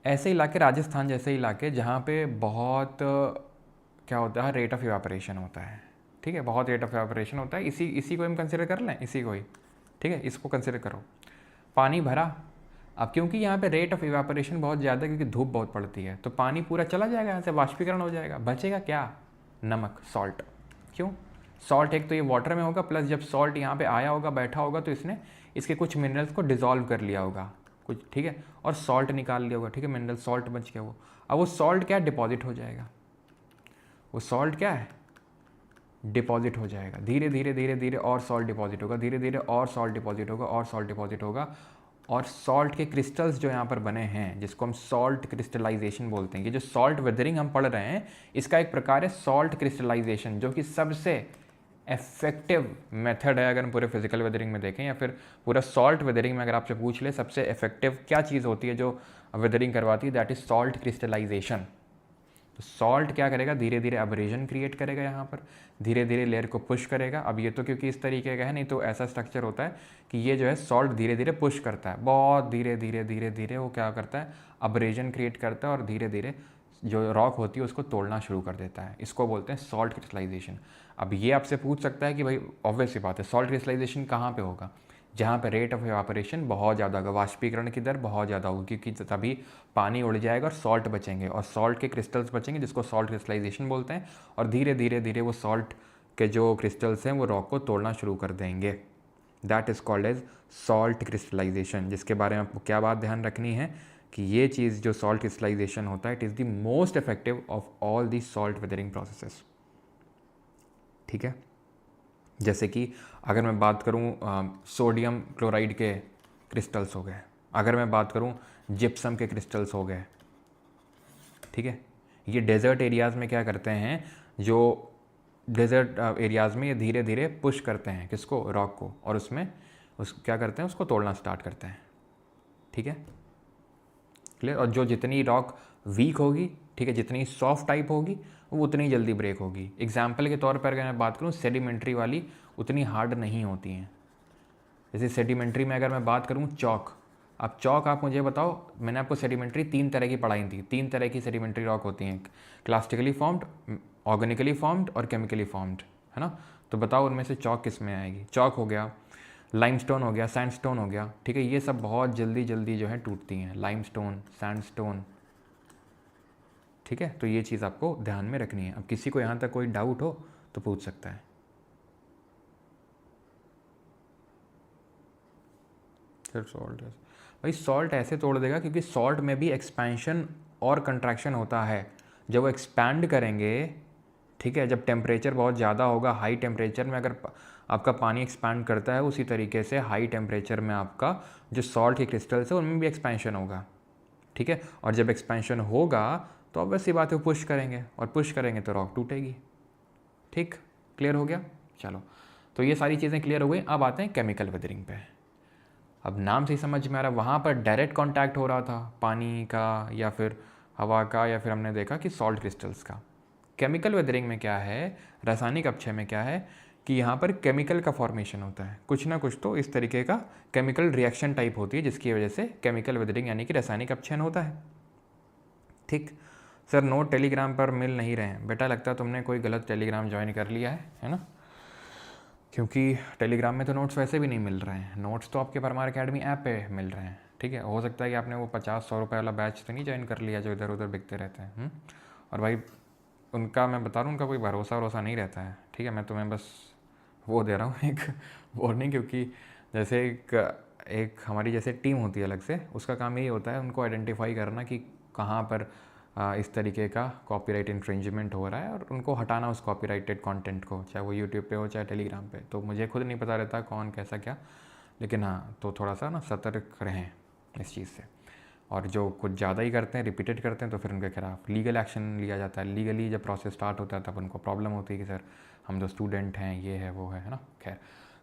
Speaker 2: ऐसे इलाके, राजस्थान जैसे इलाके जहाँ पे बहुत क्या होता है, रेट ऑफ इवापोरेशन होता है। ठीक है, बहुत रेट ऑफ इवापोरेशन होता है। इसी को हम कंसिडर कर लें, इसी को ही। ठीक है, इसको कंसिडर करो। पानी भरा, अब क्योंकि यहाँ पे रेट ऑफ इवापोरेशन बहुत ज़्यादा है, क्योंकि धूप बहुत पड़ती है, तो पानी पूरा चला जाएगा यहाँ से, वाष्पीकरण हो जाएगा। बचेगा क्या? नमक, सॉल्ट। क्यों? सॉल्ट एक तो ये वाटर में होगा, प्लस जब सॉल्ट यहाँ पे आया होगा, बैठा होगा, तो इसने इसके कुछ मिनरल्स को डिजॉल्व कर लिया होगा कुछ। ठीक है, और सॉल्ट निकाल लिया होगा। ठीक है, मिनरल सॉल्ट बच गया वो। अब वो सॉल्ट क्या, डिपॉजिट हो जाएगा। वो सॉल्ट क्या है, डिपॉजिट हो जाएगा। धीरे धीरे धीरे धीरे और सॉल्ट डिपॉजिट होगा, धीरे धीरे और सॉल्ट डिपॉजिट होगा, और सॉल्ट डिपॉजिट होगा। और सॉल्ट के क्रिस्टल्स जो यहाँ पर बने हैं, जिसको हम सॉल्ट क्रिस्टलाइजेशन बोलते हैं, ये जो सॉल्ट वेदरिंग हम पढ़ रहे हैं, इसका एक प्रकार है सॉल्ट क्रिस्टलाइजेशन, जो कि सबसे इफेक्टिव मेथड है। अगर हम पूरे फिजिकल वेदरिंग में देखें या फिर पूरा सॉल्ट वेदरिंग में अगर आपसे पूछ ले, सबसे इफेक्टिव क्या चीज़ होती है जो वेदरिंग करवाती है, दैट इज सॉल्ट क्रिस्टलाइजेशन। तो सॉल्ट क्या करेगा, धीरे धीरे अब्रेजन क्रिएट करेगा, यहाँ पर धीरे धीरे लेयर को पुश करेगा। अब ये तो क्योंकि इस तरीके का है, नहीं तो ऐसा स्ट्रक्चर होता है कि ये जो है सॉल्ट धीरे धीरे पुश करता है, बहुत धीरे धीरे धीरे धीरे वो क्या करता है, अब्रेजन क्रिएट करता है, और धीरे धीरे जो रॉक होती है उसको तोड़ना शुरू कर देता है। इसको बोलते हैं सॉल्ट क्रिस्टलाइजेशन। अब ये आपसे पूछ सकता है कि भाई ऑब्वियस सी बात है, सॉल्ट क्रिस्टलाइजेशन कहाँ पे होगा? जहाँ पे रेट ऑफ इवापोरेशन बहुत ज़्यादा होगा, वाष्पीकरण की दर बहुत ज़्यादा होगी, क्योंकि तभी पानी उड़ जाएगा और सॉल्ट बचेंगे, और सॉल्ट के क्रिस्टल्स बचेंगे, जिसको सॉल्ट क्रिस्टलाइजेशन बोलते हैं। और धीरे धीरे धीरे वो सॉल्ट के जो क्रिस्टल्स हैं वो रॉक को तोड़ना शुरू कर देंगे। That is called as salt crystallization, जिसके बारे में आपको क्या बात ध्यान रखनी है कि ये चीज़ जो सॉल्ट क्रिस्टलाइजेशन होता है, it is the most effective of all the salt weathering processes. ठीक है, जैसे कि अगर मैं बात करूं सोडियम क्लोराइड के क्रिस्टल्स हो गए, अगर मैं बात करूं जिप्सम के क्रिस्टल्स हो गए। ठीक है, ये डेजर्ट एरियाज़ में क्या करते हैं, जो डेजर्ट एरियाज़ में ये धीरे धीरे पुश करते हैं किसको, रॉक को, और उसमें क्या करते हैं, उसको तोड़ना स्टार्ट करते हैं। ठीक है, क्लियर। और जो जितनी रॉक वीक होगी, ठीक है, जितनी सॉफ्ट टाइप होगी, वो उतनी जल्दी ब्रेक होगी। एग्जाम्पल के तौर पर अगर मैं बात करूँ, सेडिमेंट्री वाली उतनी हार्ड नहीं होती हैं। जैसे सेडिमेंट्री में अगर मैं बात करूँ चौक, अब चौक आप मुझे बताओ, मैंने आपको सेडिमेंट्री 3 तरह की पढ़ाई थी, 3 तरह की सेडिमेंट्री रॉक होती हैं, क्लास्टिकली फॉर्म्ड, ऑर्गेनिकली फॉर्म्ड और केमिकली फॉर्म्ड, है ना। तो बताओ उनमें से चौक किस में आएगी? चौक हो गया, लाइमस्टोन हो गया, सैंडस्टोन हो गया। ठीक है, ये सब बहुत जल्दी जल्दी जो है टूटती हैं, लाइमस्टोन, सैंडस्टोन। ठीक है, तो ये चीज़ आपको ध्यान में रखनी है। अब किसी को यहाँ तक कोई डाउट हो तो पूछ सकता है। फिर सॉल्ट, भाई सॉल्ट ऐसे तोड़ देगा क्योंकि सॉल्ट में भी एक्सपेंशन और कंट्रैक्शन होता है। जब वो एक्सपैंड करेंगे, ठीक है, जब टेम्परेचर बहुत ज़्यादा होगा, हाई टेम्परेचर में अगर आपका पानी एक्सपैंड करता है, उसी तरीके से हाई टेम्परेचर में आपका जो सॉल्ट के क्रिस्टल्स है उनमें भी एक्सपेंशन होगा। ठीक है, और जब एक्सपेंशन होगा तो ऑब्वियस सी बात है वो पुश करेंगे, और पुश करेंगे तो रॉक टूटेगी। ठीक, क्लियर हो गया? चलो, तो ये सारी चीज़ें क्लियर हो गई। अब आते हैं केमिकल वेदरिंग पे। अब नाम से ही समझ में आ रहा है, वहाँ पर डायरेक्ट कांटेक्ट हो रहा था पानी का या फिर हवा का, या फिर हमने देखा कि सॉल्ट क्रिस्टल्स का। केमिकल वेदरिंग में क्या है, रासायनिक अपक्षय में क्या है कि यहाँ पर केमिकल का फॉर्मेशन होता है, कुछ ना कुछ तो इस तरीके का केमिकल रिएक्शन टाइप होती है, जिसकी वजह से केमिकल वेदरिंग यानी कि रासायनिक अपक्षयन होता है। ठीक सर, नोट टेलीग्राम पर मिल नहीं रहे हैं। बेटा लगता है तुमने कोई गलत टेलीग्राम ज्वाइन कर लिया है ना, क्योंकि टेलीग्राम में तो नोट्स वैसे भी नहीं मिल रहे हैं। नोट्स तो आपके परमार अकेडमी ऐप पे मिल रहे हैं। ठीक है, हो सकता है कि आपने वो 50-100 रुपये वाला बैच तो नहीं ज्वाइन कर लिया जो इधर उधर बिकते रहते हैं। और भाई उनका मैं बता रहा हूँ, उनका कोई भरोसा नहीं रहता है। ठीक है, मैं तुम्हें बस वो दे रहा हूँ एक वार्निंग, क्योंकि जैसे एक हमारी जैसे टीम होती है अलग से, उसका काम यही होता है उनको आइडेंटिफाई करना कि कहाँ पर इस तरीके का कॉपीराइट इन्फ्रिंजमेंट हो रहा है और उनको हटाना उस कॉपीराइटेड कंटेंट को, चाहे वो यूट्यूब पे हो चाहे टेलीग्राम पे। तो मुझे खुद नहीं पता रहता कौन कैसा क्या, लेकिन हाँ तो थोड़ा सा ना सतर्क रहें इस चीज़ से। और जो कुछ ज़्यादा ही करते हैं, रिपीटेड करते हैं, तो फिर उनके खिलाफ लीगल एक्शन लिया जाता है। लीगली जब प्रोसेस स्टार्ट होता है तब उनको प्रॉब्लम होती है कि सर हम जो स्टूडेंट हैं ये है वो है ना। खैर,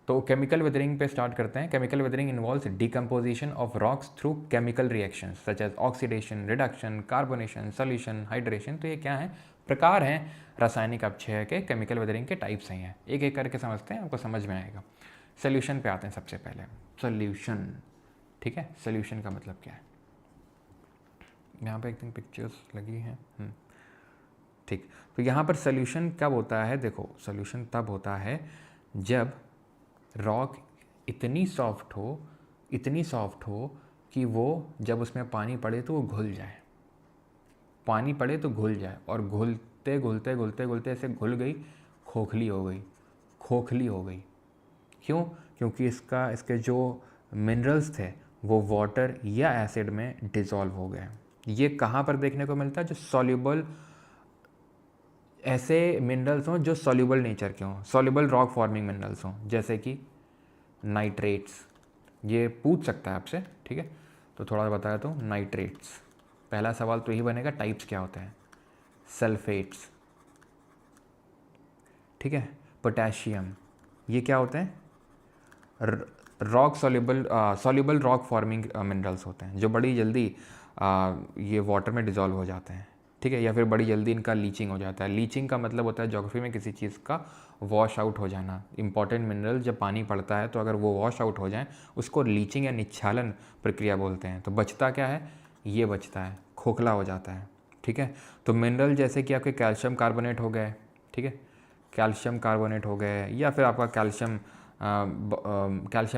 Speaker 2: तो केमिकल वेदरिंग पे स्टार्ट करते हैं। Chemical weathering involves decomposition of rocks through chemical reactions such as oxidation, reduction, carbonation, solution, hydration. तो ये क्या है, प्रकार हैं रासायनिक अपक्षय के, केमिकल वेदरिंग के टाइप्स हैं। एक एक करके समझते हैं, आपको समझ में आएगा। सोल्यूशन पे आते हैं सबसे पहले। सोल्यूशन, ठीक है, सोल्यूशन का मतलब क्या है। यहाँ पे एक दिन पिक्चर्स लगी हैं, ठीक। तो यहाँ पर सोल्यूशन कब होता है, देखो सोल्यूशन तब होता है जब रॉक इतनी सॉफ्ट हो कि वो जब उसमें पानी पड़े तो वो घुल जाए, पानी पड़े तो घुल जाए, और घुलते घुलते घुलते घुलते ऐसे घुल गई, खोखली हो गई। क्यों? क्योंकि इसके जो मिनरल्स थे वो वाटर या एसिड में डिज़ोल्व हो गए। ये कहाँ पर देखने को मिलता है, जो सॉल्युबल ऐसे मिनरल्स हों जो सॉल्युबल नेचर के हों, सॉल्युबल रॉक फॉर्मिंग मिनरल्स हों, जैसे कि नाइट्रेट्स। ये पूछ सकता है आपसे, ठीक है, तो थोड़ा बताया तो नाइट्रेट्स। पहला सवाल तो यही बनेगा, टाइप्स क्या होते हैं। सल्फेट्स, ठीक है, पोटेशियम, ये क्या होते हैं, rock soluble rock forming minerals होते हैं, जो बड़ी जल्दी ये वाटर में डिज़ोल्व हो जाते हैं, ठीक है, या फिर बड़ी जल्दी इनका लीचिंग हो जाता है। लीचिंग का मतलब होता है ज्योग्राफी में किसी चीज़ का वॉश आउट हो जाना। इंपॉर्टेंट मिनरल जब पानी पड़ता है तो अगर वो वॉश आउट हो जाए उसको लीचिंग या निच्छालन प्रक्रिया बोलते हैं। तो बचता क्या है, ये बचता है, खोखला हो जाता है, ठीक है। तो मिनरल जैसे कि आपके कैल्शियम कार्बोनेट हो गए, ठीक है, कैल्शियम कार्बोनेट हो गए, या फिर आपका कैल्शियम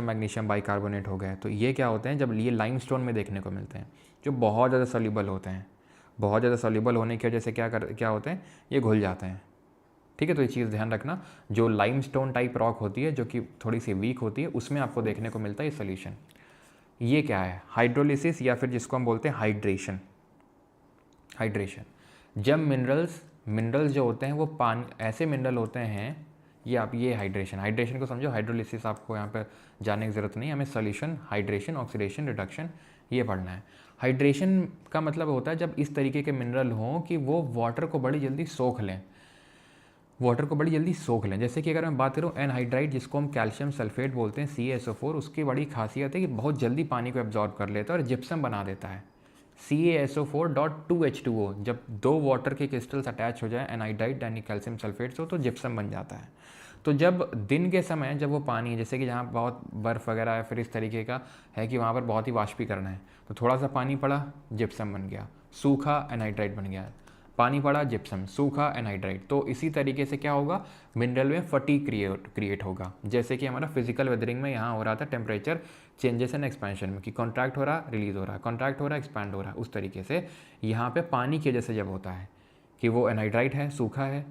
Speaker 2: मैग्नीशियम बाइकार्बोनेट हो गए। तो ये क्या होते हैं, जब ये लाइमस्टोन में देखने को मिलते हैं, जो बहुत ज़्यादा सॉल्युबल होते हैं। बहुत ज़्यादा सॉल्युबल होने की वजह से क्या होते हैं, ये घुल जाते हैं, ठीक है। तो ये चीज़ ध्यान रखना, जो लाइमस्टोन टाइप रॉक होती है जो कि थोड़ी सी वीक होती है, उसमें आपको देखने को मिलता है ये सोल्यूशन। ये क्या है, हाइड्रोलिसिस, या फिर जिसको हम बोलते हैं हाइड्रेशन। जब मिनरल्स जो होते हैं वो पानी, ऐसे मिनरल होते हैं, ये हाइड्रेशन को समझो। हाइड्रोलिसिस आपको यहाँ पर जाने की ज़रूरत नहीं, हमें सोल्यूशन, हाइड्रेशन, ऑक्सीडेशन, रिडक्शन ये पढ़ना है। हाइड्रेशन का मतलब होता है जब इस तरीके के मिनरल हों कि वो वाटर को बड़ी जल्दी सोख लें। जैसे कि अगर मैं बात करूँ एनहाइड्राइड, जिसको हम कैल्शियम सल्फेट बोलते हैं, CaSO4, उसकी बड़ी खासियत है कि बहुत जल्दी पानी को एब्जॉर्ब कर लेता है और जिप्सम बना देता है। CaSO4.2H2O, जब दो वाटर के क्रिस्टल्स अटैच हो जाए एनहाइड्राइड यानी कैल्शियम सल्फेट से, तो जिप्सम बन जाता है। तो जब दिन के समय जब वो पानी, जैसे कि जहाँ बहुत बर्फ़ वगैरह है, फिर इस तरीके का है कि वहाँ पर बहुत ही वाष्पीकरण है, तो थोड़ा सा पानी पड़ा, जिप्सम बन गया, सूखा एनहाइड्राइड बन गया, पानी पड़ा, जिप्सम, सूखा एनहाइड्राइड। तो इसी तरीके से क्या होगा, मिनरल में फटीग क्रिएट होगा। जैसे कि हमारा फिजिकल वेदरिंग में यहाँ हो रहा था टेम्परेचर चेंजेस एंड एक्सपेंशन में, कि कॉन्ट्रैक्ट हो रहा, रिलीज हो रहा, कॉन्ट्रैक्ट हो रहा, एक्सपैंड हो रहा, उस तरीके से यहाँ पे पानी की वजह से जब होता है कि वो एनहाइड्राइड है, सूखा है,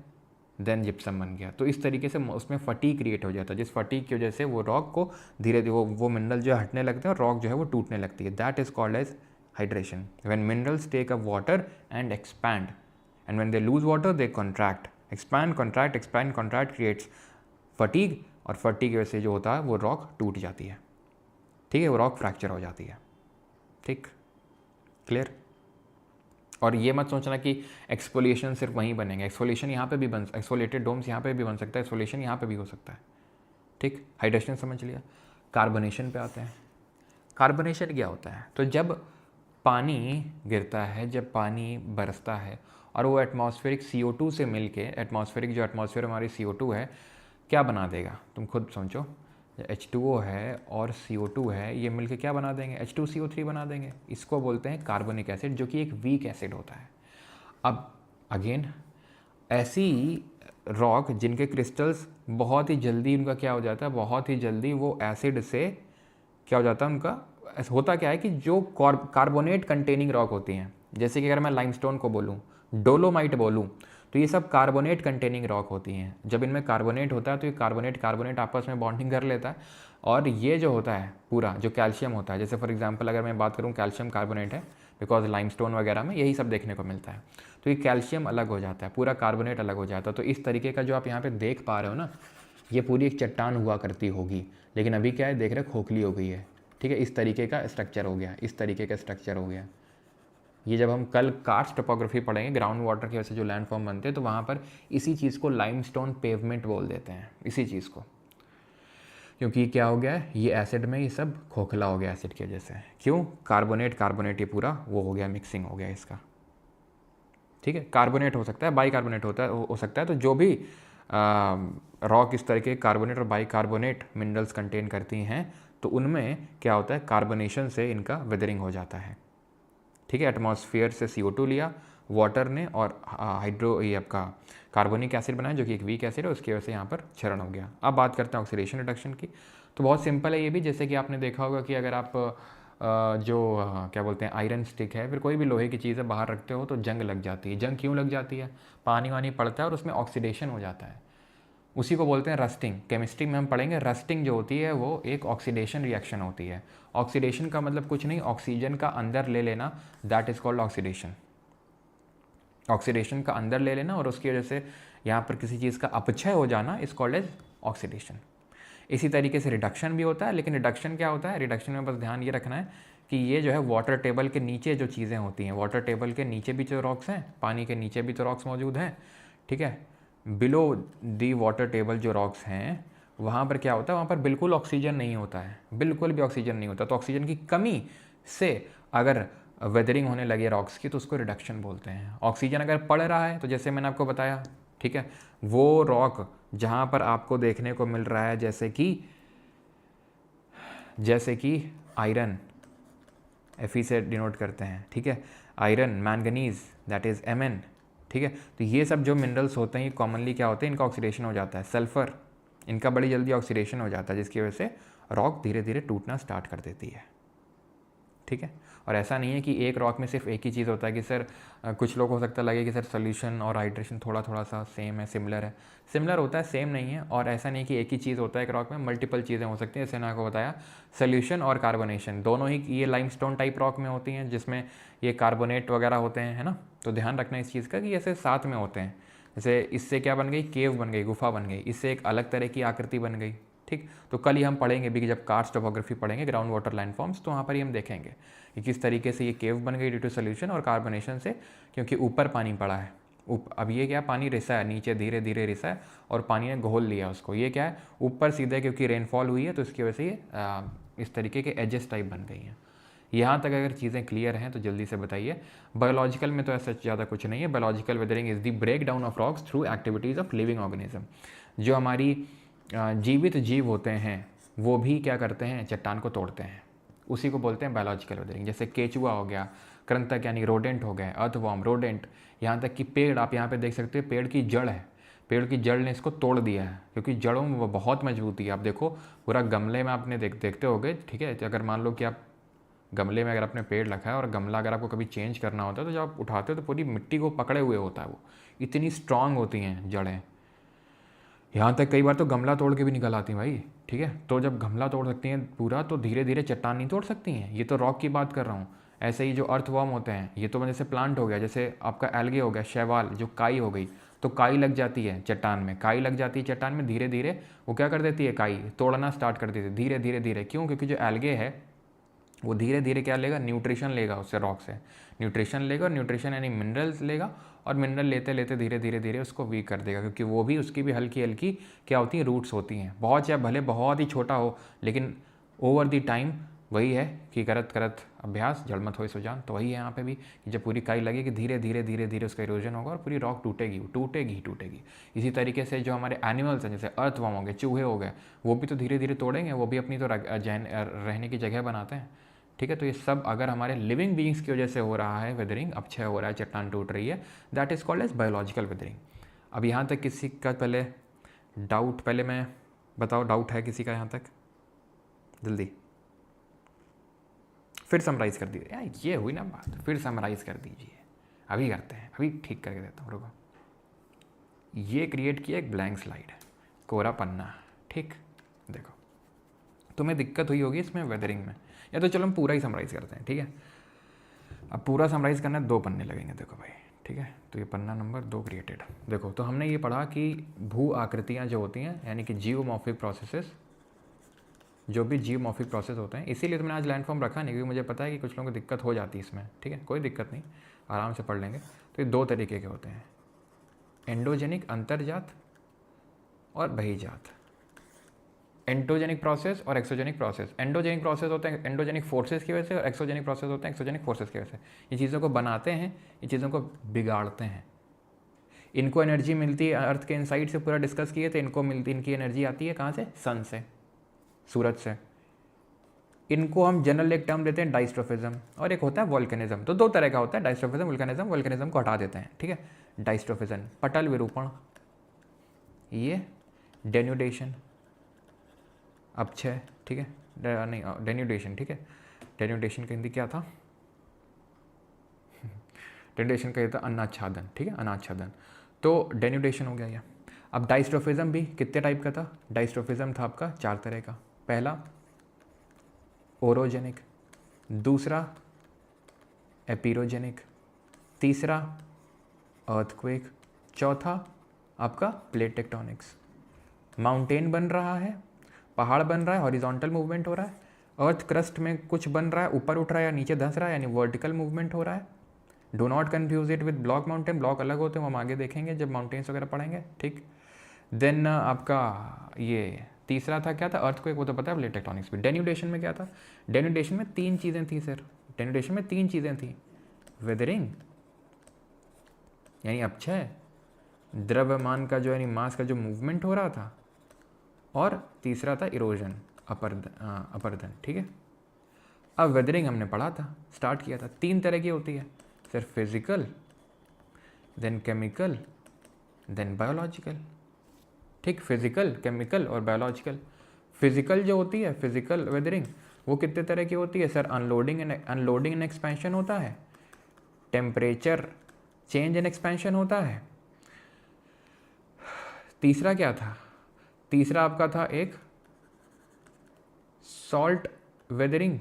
Speaker 2: देन जिप्सम बन गया, तो इस तरीके से उसमें फटीग क्रिएट हो जाता है, जिस फटीग की वजह से वो रॉक को धीरे धीरे वो मिनरल जो है हटने लगते हैं और रॉक जो है वो टूटने लगती है। That is called as hydration. When minerals take up water and expand, and when they lose water they contract, expand, contract creates fatigue, और fatigue की वजह से जो होता है वो रॉक टूट जाती है, ठीक है, वो रॉक फ्रैक्चर हो जाती है, ठीक, क्लियर। और ये मत सोचना कि एक्सफोलिएशन सिर्फ वहीं बनेंगे, एक्सफोलिएशन यहाँ पे भी एक्सफोलिएटेड डोम्स यहाँ पे भी बन सकता है, एक्सफोलिएशन यहाँ पे भी हो सकता है, ठीक। हाइड्रेशन समझ लिया। कार्बोनेशन पे आते हैं। कार्बोनेशन क्या होता है, तो जब पानी गिरता है, जब पानी बरसता है और वो एटमॉस्फेरिक CO2 से मिलके, एटमॉस्फेयर हमारी CO2 है, क्या बना देगा, तुम खुद सोचो। H2O है और CO2 है, ये मिलके क्या बना देंगे, H2CO3 बना देंगे। इसको बोलते हैं कार्बोनिक एसिड, जो कि एक वीक एसिड होता है। अब अगेन ऐसी रॉक जिनके क्रिस्टल्स बहुत ही जल्दी उनका क्या हो जाता है, बहुत ही जल्दी वो एसिड से क्या हो जाता है उनका, होता क्या है कि जो कार्बोनेट कंटेनिंग रॉक होती हैं, जैसे कि अगर मैं लाइमस्टोन को बोलूँ, डोलोमाइट बोलूँ, तो ये सब कार्बोनेट कंटेनिंग रॉक होती हैं। जब इनमें कार्बोनेट होता है तो ये कार्बोनेट आपस में बॉन्डिंग कर लेता है, और ये जो होता है पूरा जो कैल्शियम होता है, जैसे फॉर एग्जांपल अगर मैं बात करूँ कैल्शियम कार्बोनेट है, बिकॉज लाइमस्टोन वगैरह में यही सब देखने को मिलता है। तो ये कैल्शियम अलग हो जाता है, पूरा कार्बोनेट अलग हो जाता है। तो इस तरीके का जो आप यहाँ पे देख पा रहे हो ना, ये पूरी एक चट्टान हुआ करती होगी, लेकिन अभी क्या है देख रहे खोखली हो गई है, ठीक है। इस तरीके का स्ट्रक्चर हो गया, इस तरीके का स्ट्रक्चर हो गया। ये जब हम कल कार्स्ट टोपोग्राफी पढ़ेंगे, ग्राउंड वाटर की वजह से जो लैंड फॉर्म बनते हैं, तो वहाँ पर इसी चीज़ को लाइमस्टोन पेवमेंट बोल देते हैं, इसी चीज़ को। क्योंकि क्या हो गया है, ये एसिड में ये सब खोखला हो गया एसिड की वजह से। क्यों? कार्बोनेट कार्बोनेट ये पूरा वो हो गया, मिक्सिंग हो गया इसका, ठीक है। कार्बोनेट हो सकता है, बाइकार्बोनेट होता है, हो सकता है। तो जो भी रॉक इस तरह के कार्बोनेट और बाइकार्बोनेट मिनरल्स कंटेन करती हैं, तो उनमें क्या होता है, कार्बोनेशन से इनका वेदरिंग हो जाता है, ठीक है। एटमॉस्फेयर से CO2 लिया वाटर ने, और ये आपका कार्बोनिक एसिड बनाया जो कि एक वीक एसिड है, उसकी वजह से यहाँ पर क्षरण हो गया। अब बात करते हैं ऑक्सीडेशन रिडक्शन की। तो बहुत सिंपल है ये भी, जैसे कि आपने देखा होगा कि अगर आप क्या बोलते हैं आयरन स्टिक है, फिर कोई भी लोहे की चीज़ें बाहर रखते हो तो जंग लग जाती है। जंग क्यों लग जाती है? पानी वानी पड़ता है और उसमें ऑक्सीडेशन हो जाता है, उसी को बोलते हैं रस्टिंग। केमिस्ट्री में हम पढ़ेंगे रस्टिंग जो होती है वो एक ऑक्सीडेशन रिएक्शन होती है। ऑक्सीडेशन का मतलब कुछ नहीं, ऑक्सीजन का अंदर ले लेना, that is called oxidation. Oxidation का अंदर ले लेना और उसकी वजह से यहाँ पर किसी चीज़ का अपक्षय हो जाना इज कॉल्ड एज ऑक्सीडेशन। इसी तरीके से रिडक्शन भी होता है, लेकिन रिडक्शन क्या होता है, रिडक्शन में बस ध्यान ये रखना है कि ये जो है वाटर टेबल के नीचे जो चीज़ें होती हैं, वाटर टेबल के नीचे भी जो रॉक्स हैं, पानी के नीचे भी तो रॉक्स मौजूद हैं, ठीक है। बिलो दी वाटर टेबल जो रॉक्स हैं, वहाँ पर क्या होता है, वहाँ पर बिल्कुल ऑक्सीजन नहीं होता है, बिल्कुल भी ऑक्सीजन नहीं होता। तो ऑक्सीजन की कमी से अगर वेदरिंग होने लगे रॉक्स की, तो उसको रिडक्शन बोलते हैं। ऑक्सीजन अगर पड़ रहा है, तो जैसे मैंने आपको बताया, ठीक है, वो रॉक जहाँ पर आपको देखने को मिल रहा है जैसे कि आयरन, Fe से डिनोट करते हैं, ठीक है, iron, manganese, that is Mn, ठीक है। तो ये सब जो मिनरल्स होते हैं, ये कॉमनली क्या होते हैं, इनका ऑक्सीडेशन हो जाता है। सल्फर, इनका बड़ी जल्दी ऑक्सीडेशन हो जाता है, जिसकी वजह से रॉक धीरे धीरे टूटना स्टार्ट कर देती है, ठीक है। और ऐसा नहीं है कि एक रॉक में सिर्फ एक ही चीज़ होता है कि सर कुछ लोग हो सकता लगे कि सर सोल्यूशन और हाइड्रेशन थोड़ा थोड़ा सा सेम है, सिमिलर है। सिमिलर होता है, सेम नहीं है। और ऐसा नहीं कि एक ही चीज़ होता है एक रॉक में, मल्टीपल चीज़ें हो सकती हैं। जैसे मैंने आपको बताया, सोल्यूशन और कार्बोनेशन दोनों ही ये लाइमस्टोन टाइप रॉक में होती हैं, जिसमें ये कार्बोनेट वगैरह होते हैं, है ना। तो ध्यान रखना इस चीज़ का कि ऐसे साथ में होते हैं। जैसे इससे क्या बन गई, केव बन गई, गुफा बन गई, इससे एक अलग तरह की आकृति बन गई, ठीक। तो कल ही हम पढ़ेंगे भी कि जब कार्स्ट टोपोग्राफी पढ़ेंगे, ग्राउंड वाटर लैंडफॉर्म्स, तो वहाँ पर ही हम देखेंगे कि किस तरीके से ये केव बन गई ड्यू टू सोल्यूशन और कार्बोनेशन से, क्योंकि ऊपर पानी पड़ा है। अब ये क्या, पानी रिसा है, नीचे धीरे धीरे रिसा है और पानी ने घोल लिया उसको। ये क्या है, ऊपर सीधे क्योंकि रेनफॉल हुई है, तो इसकी वजह से ये इस तरीके के एजेस टाइप बन गई हैं। यहाँ तक अगर चीज़ें क्लियर हैं तो जल्दी से बताइए। बायोलॉजिकल में तो ऐसा ज़्यादा कुछ नहीं है। Biological weathering is the break down of rocks through activities of living organism. जो हमारी जीवित जीव होते हैं वो भी क्या करते हैं, चट्टान को तोड़ते हैं, उसी को बोलते हैं बायोलॉजिकल वेदरिंग। जैसे केचुआ हो गया, कृंतक यानी रोडेंट हो गए, अर्थवॉर्म, रोडेंट, यहाँ तक कि पेड़, आप यहाँ पे देख सकते हो पेड़ की जड़ है, पेड़ की जड़ ने इसको तोड़ दिया है, क्योंकि जड़ों में वो बहुत मजबूती है। आप देखो पूरा गमले में आपने देखते होगे, ठीक है। तो अगर मान लो कि आप गमले में अगर आपने पेड़ रखा है और गमला अगर आपको कभी चेंज करना होता है, तो जब आप उठाते हो तो पूरी मिट्टी को पकड़े हुए होता है, वो इतनी स्ट्रांग होती हैं जड़ें। यहाँ तक कई बार तो गमला तोड़ के भी निकल आती हैं भाई, ठीक है। तो जब गमला तोड़ सकती हैं पूरा, तो धीरे धीरे चट्टान नहीं तोड़ सकती हैं। ये तो रॉक की बात कर रहा हूँ। ऐसे ही जो अर्थवॉर्म होते हैं, ये तो जैसे प्लांट हो गया, जैसे आपका एल्गे हो गया, शैवाल, जो काई हो गई, तो काई लग जाती है चट्टान में, काई लग जाती है चट्टान में, धीरे धीरे वो क्या कर देती है, काई तोड़ना स्टार्ट कर देती है धीरे धीरे धीरे। क्यों? क्योंकि जो एल्गे है वो धीरे धीरे क्या लेगा, न्यूट्रिशन लेगा उससे, रॉक से न्यूट्रिशन लेगा, और न्यूट्रिशन यानी मिनरल्स लेगा, और मिनरल लेते लेते धीरे धीरे धीरे उसको वीक कर देगा, क्योंकि वो भी, उसकी भी हल्की हल्की क्या होती हैं, रूट्स होती हैं। बहुत, चाहे भले बहुत ही छोटा हो, लेकिन ओवर दी टाइम वही है कि करत करत अभ्यास जड़ मत होए सुजान। तो वही है यहाँ पे भी कि जब पूरी काई लगेगी, धीरे धीरे धीरे धीरे उसका इरोजन होगा और पूरी रॉक टूटेगी, टूटेगी ही टूटेगी। इसी तरीके से जो हमारे एनिमल्स हैं, जैसे अर्थवॉर्म हो गए, चूहे हो गए, वो भी तो धीरे धीरे तोड़ेंगे, वो भी अपनी तो रहने की जगह बनाते हैं, ठीक है। तो ये सब अगर हमारे लिविंग बीइंग्स की वजह से हो रहा है वेदरिंग, अपक्षय हो रहा है, चट्टान टूट रही है, that is called as biological weathering. अब यहाँ तक किसी का पहले डाउट, पहले मैं बताओ, डाउट है किसी का यहाँ तक? जल्दी फिर समराइज़ कर दीजिए यार, ये हुई ना बात, फिर समराइज़ कर दीजिए। अभी करते हैं, अभी ठीक करके देता हूँ, रुको। ये क्रिएट किया एक ब्लैंक स्लाइड, कोरा पन्ना, ठीक। देखो तुम्हें दिक्कत हुई होगी इसमें वेदरिंग में, या तो चलो हम पूरा ही समराइज़ करते हैं, ठीक है। अब पूरा समराइज करना है, 2 पन्ने लगेंगे देखो भाई, ठीक है। तो ये पन्ना नंबर 2 क्रिएटेड। देखो तो हमने ये पढ़ा कि भू आकृतियाँ जो होती हैं यानी कि जियोमॉर्फिक प्रोसेसेस, जो भी जियोमॉर्फिक प्रोसेस होते हैं, इसीलिए तो मैंने आज लैंड फॉर्म रखा नहीं, क्योंकि मुझे पता है कि कुछ लोगों को दिक्कत हो जाती है इसमें, ठीक है। कोई दिक्कत नहीं, आराम से पढ़ लेंगे। तो ये 2 तरीके के होते हैं, एंडोजेनिक अंतर्जात और बहिर्जात। एंडोजेनिक प्रोसेस और एक्सोजेनिक प्रोसेस। एंडोजेनिक प्रोसेस होते हैं एंडोजेनिक फोर्सेस की वजह से, और एक्सोजेनिक प्रोसेस होते हैं एक्सोजेनिक फोर्सेस की वजह से। ये चीज़ों को बनाते हैं, ये चीज़ों को बिगाड़ते हैं। इनको एनर्जी मिलती है अर्थ के इनसाइड से, पूरा डिस्कस किए थे। इनको मिलती, इनकी एनर्जी आती है कहाँ से? सन से, सूरज से। इनको हम जनरल एक टर्म देते हैं डाइस्ट्रोफिज्म, और एक होता है वोल्केनिज्म। तो 2 तरह का होता है, डाइस्ट्रोफिज्म, वोल्केनिज्म। वोल्केनिज्म को हटा देते हैं, ठीक है। डाइस्ट्रोफिज्म पटल विरूपण, ये डेन्यूडेशन अपक्षय, ठीक है। नहीं, डेन्यूडेशन, ठीक है। डेन्यूडेशन का हिंदी क्या था? डेन्यूडेशन का ये था अन्नाच्छादन, ठीक है, अनाच्छादन। तो डेन्यूडेशन हो गया ये। अब डाइस्ट्रोफिज्म भी कितने टाइप का था? डाइस्ट्रोफिज्म था आपका 4 तरह का। पहला ओरोजेनिक, दूसरा एपिरोजेनिक, तीसरा अर्थक्वेक, चौथा आपका प्लेट टेक्टोनिक्स। माउंटेन बन रहा है, पहाड़ बन रहा है, हॉरिजॉन्टल मूवमेंट हो रहा है। अर्थ क्रस्ट में कुछ बन रहा है, ऊपर उठ रहा है या नीचे धंस रहा है, यानी वर्टिकल मूवमेंट हो रहा है। Do not confuse it with block mountain. Block अलग होते हैं, वो हम आगे देखेंगे जब माउंटेन्स वगैरह पढ़ेंगे, ठीक। देन आपका ये तीसरा था, क्या था? अर्थक्वेक, वो तो पता है, प्लेट टेक्टोनिक्स भी। डेन्यूडेशन में क्या था? डेन्यूडेशन में 3 चीज़ें थी सर। डेन्यूडेशन में 3 चीज़ें थी, वेदरिंग यानी अपक्षय, द्रव्यमान का जो यानी मास का जो मूवमेंट हो रहा था, और तीसरा था इरोजन, अपरदन, ठीक है। अब वेदरिंग हमने पढ़ा था, स्टार्ट किया था। 3 तरह की होती है sir, physical, then chemical, then biological, ठीक। फिजिकल, केमिकल और बायोलॉजिकल। फिजिकल जो होती है, फिजिकल वेदरिंग, वो कितने तरह की होती है सर? अनलोडिंग एंड एक्सपेंशन होता है, टेम्परेचर चेंज एंड एक्सपेंशन होता है। तीसरा क्या था? तीसरा आपका था एक सॉल्ट वेदरिंग,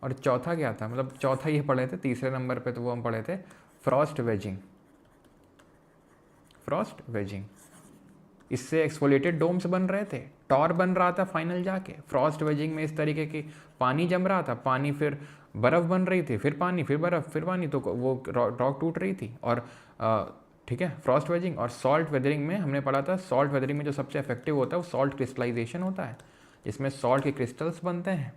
Speaker 2: और चौथा क्या था? मतलब चौथा ये पढ़े थे, तीसरे नंबर पे तो वो हम पढ़े थे फ्रॉस्ट वेजिंग। फ्रॉस्ट वेजिंग, इससे एक्सफोलिएटेड डोम्स बन रहे थे, टॉर बन रहा था फाइनल जाके। फ्रॉस्ट वेजिंग में इस तरीके की पानी जम रहा था, पानी फिर बर्फ़ बन रही थी, फिर पानी, फिर बर्फ़, फिर पानी, तो वो रॉक टूट रही थी। और ठीक है, फ्रॉस्ट वेजिंग। और सॉल्ट वेदरिंग में हमने पढ़ा था, सॉल्ट वेदरिंग में जो सबसे इफेक्टिव होता है वो सॉल्ट क्रिस्टलाइजेशन होता है, जिसमें सॉल्ट के क्रिस्टल्स बनते हैं।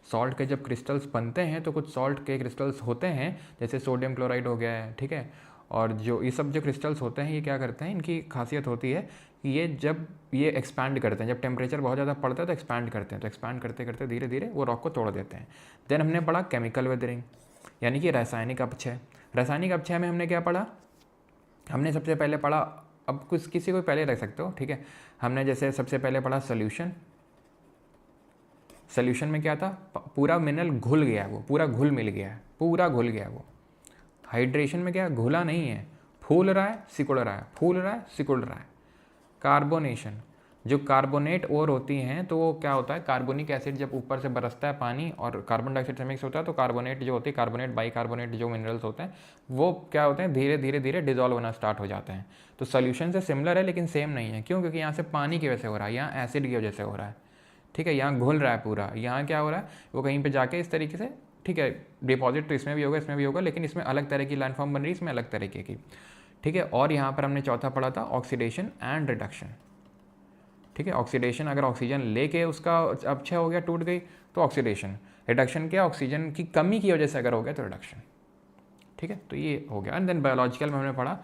Speaker 2: सॉल्ट के जब क्रिस्टल्स बनते हैं तो कुछ सॉल्ट के क्रिस्टल्स होते हैं, जैसे सोडियम क्लोराइड हो गया है, ठीक है। और जो ये सब जो क्रिस्टल्स होते हैं, ये क्या करते हैं, इनकी खासियत होती है कि ये जब ये एक्सपैंड करते हैं, जब टेम्परेचर बहुत ज़्यादा पड़ता है तो एक्सपैंड करते हैं, तो एक्सपैंड करते करते धीरे धीरे वो रॉक को तोड़ देते हैं। देन हमने पढ़ा केमिकल वेदरिंग, यानी कि रासायनिक अपक्षय। रासायनिक अपक्षय में हमने क्या पढ़ा? हमने सबसे पहले पढ़ा, अब कुछ किसी को पहले रख सकते हो, ठीक है। हमने जैसे सबसे पहले पढ़ा सोल्यूशन। सोल्यूशन में क्या था? पूरा मिनरल घुल गया है, वो पूरा घुल मिल गया है, पूरा घुल गया है वो। हाइड्रेशन में क्या? घुला नहीं है, फूल रहा है, सिकुड़ रहा है, फूल रहा है, सिकुड़ रहा है। कार्बोनेशन, जो कार्बोनेट और होती हैं तो वो क्या होता है, कार्बोनिक एसिड जब ऊपर से बरसता है पानी और कार्बन डाइऑक्साइड से मिक्स होता है तो कार्बोनेट जो होती है, कार्बोनेट बाइकार्बोनेट जो मिनरल्स होते हैं वो क्या होते हैं, धीरे धीरे धीरे डिजॉल्व होना स्टार्ट हो जाते हैं। तो सोल्यूशन से सिमिलर है लेकिन सेम नहीं है। क्यों? क्योंकि यहाँ से पानी की वजह से हो रहा है, यहाँ एसिड की वजह से हो रहा है, ठीक है। यहाँ घुल रहा है पूरा, यहाँ क्या हो रहा है, वो कहीं पर जाके इस तरीके से, ठीक है, डिपॉजिट तो इसमें भी होगा, इसमें भी होगा, लेकिन इसमें अलग तरह की लैंडफॉर्म बन रही है, इसमें अलग तरीके की, ठीक है। और यहाँ पर हमने चौथा पढ़ा था ऑक्सीडेशन एंड रिडक्शन, ठीक है। ऑक्सीडेशन, अगर ऑक्सीजन लेके उसका अपक्षय हो गया, टूट गई, तो ऑक्सीडेशन। रिडक्शन क्या? ऑक्सीजन की कमी की वजह से अगर हो गया तो रिडक्शन, ठीक है। तो ये हो गया। एंड देन बायोलॉजिकल में हमने पढ़ा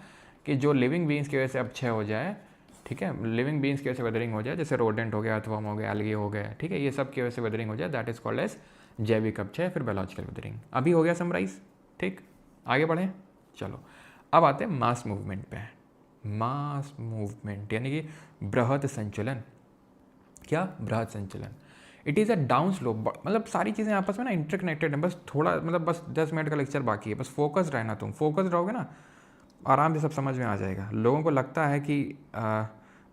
Speaker 2: कि जो लिविंग बींग्स की वजह से अपक्षय हो जाए, ठीक है, लिविंग बींग्स की वजह से वेदरिंग हो जाए, जैसे रोडेंट हो गया, अर्थवर्म हो गया, एल्गी हो गया, ठीक है, ये सब की वजह से वेदरिंग हो जाए, दैट इज कॉल्ड एज जैविक अपक्षय, फिर बायोलॉजिकल वेदरिंग। अभी हो गया समराइज, ठीक। आगे बढ़ें, चलो अब आते हैं मास मूवमेंट पे। मास मूवमेंट यानी कि बृहद संचलन। क्या? बृहद संचलन। It is a down slope, मतलब सारी चीज़ें आपस में ना इंटरकनेक्टेड हैं। बस थोड़ा, मतलब बस 10 मिनट का लेक्चर बाकी है, बस फोकस रहना। तुम फोकस रहोगे ना, आराम से सब समझ में आ जाएगा। लोगों को लगता है कि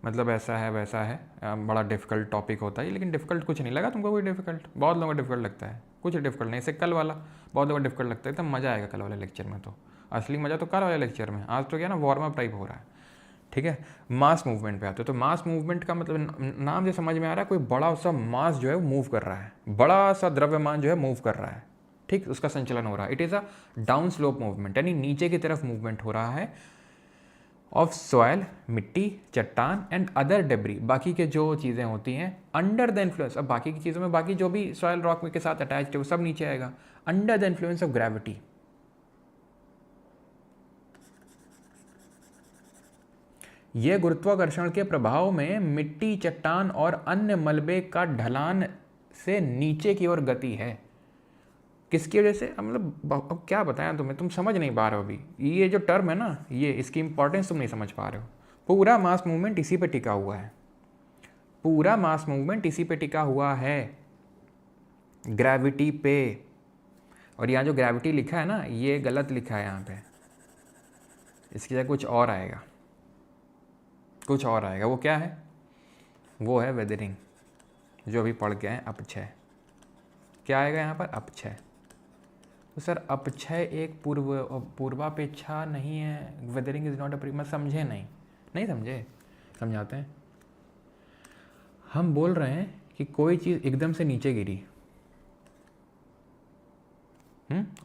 Speaker 2: मतलब ऐसा है वैसा है, बड़ा डिफ़िकल्ट टॉपिक होता है, लेकिन डिफ़िकल्ट कुछ नहीं लगा तुमको कोई डिफ़िकल्ट? बहुत लोगों को डिफ़िकल्ट लगता है, कुछ डिफ़िकल्ट नहीं। जैसे कल वाला बहुत लोगों को डिफ़िकल्ट लगता है, एकदम मज़ा आएगा कल वाले लेक्चर में। तो असली मज़ा तो कल वाले लेक्चर में, आज तो क्या ना वार्म अप टाइप हो रहा है, ठीक है। मास मूवमेंट पे आते हो, तो मास मूवमेंट का मतलब नाम से समझ में आ रहा है, कोई बड़ा सा मास जो है वो मूव कर रहा है, बड़ा सा द्रव्यमान जो है मूव कर रहा है, ठीक, उसका संचलन हो रहा है। It is a down slope movement, यानी नीचे की तरफ मूवमेंट हो रहा है ऑफ सॉयल, मिट्टी, चट्टान एंड अदर डेब्री, बाकी के जो चीज़ें होती हैं अंडर द इन्फ्लुएंस। अब बाकी की चीज़ों में बाकी जो भी सॉयल रॉक के साथ अटैच है वो सब नीचे आएगा, under the influence of gravity. यह गुरुत्वाकर्षण के प्रभाव में मिट्टी, चट्टान और अन्य मलबे का ढलान से नीचे की ओर गति है। किसकी वजह से? मतलब अब क्या बताएं तुम्हें, तुम समझ नहीं पा रहे हो अभी। ये जो टर्म है ना, ये इसकी इंपॉर्टेंस तुम नहीं समझ पा रहे हो। पूरा मास मूवमेंट इसी पे टिका हुआ है, पूरा मास मूवमेंट इसी पे टिका हुआ है, ग्रेविटी पे। और यहाँ जो ग्रेविटी लिखा है ना, ये गलत लिखा है यहाँ पे, इसकी जगह कुछ और आएगा, कुछ और आएगा। वो क्या है? वो है वेदरिंग, जो अभी पढ़ के आए अपक्षय। क्या आएगा यहाँ पर? अपक्षय। तो सर अपक्षय एक पूर्वापेक्षा नहीं है, वेदरिंग इज नॉट अ समझे नहीं समझे, समझाते हैं। हम बोल रहे हैं कि कोई चीज़ एकदम से नीचे गिरी,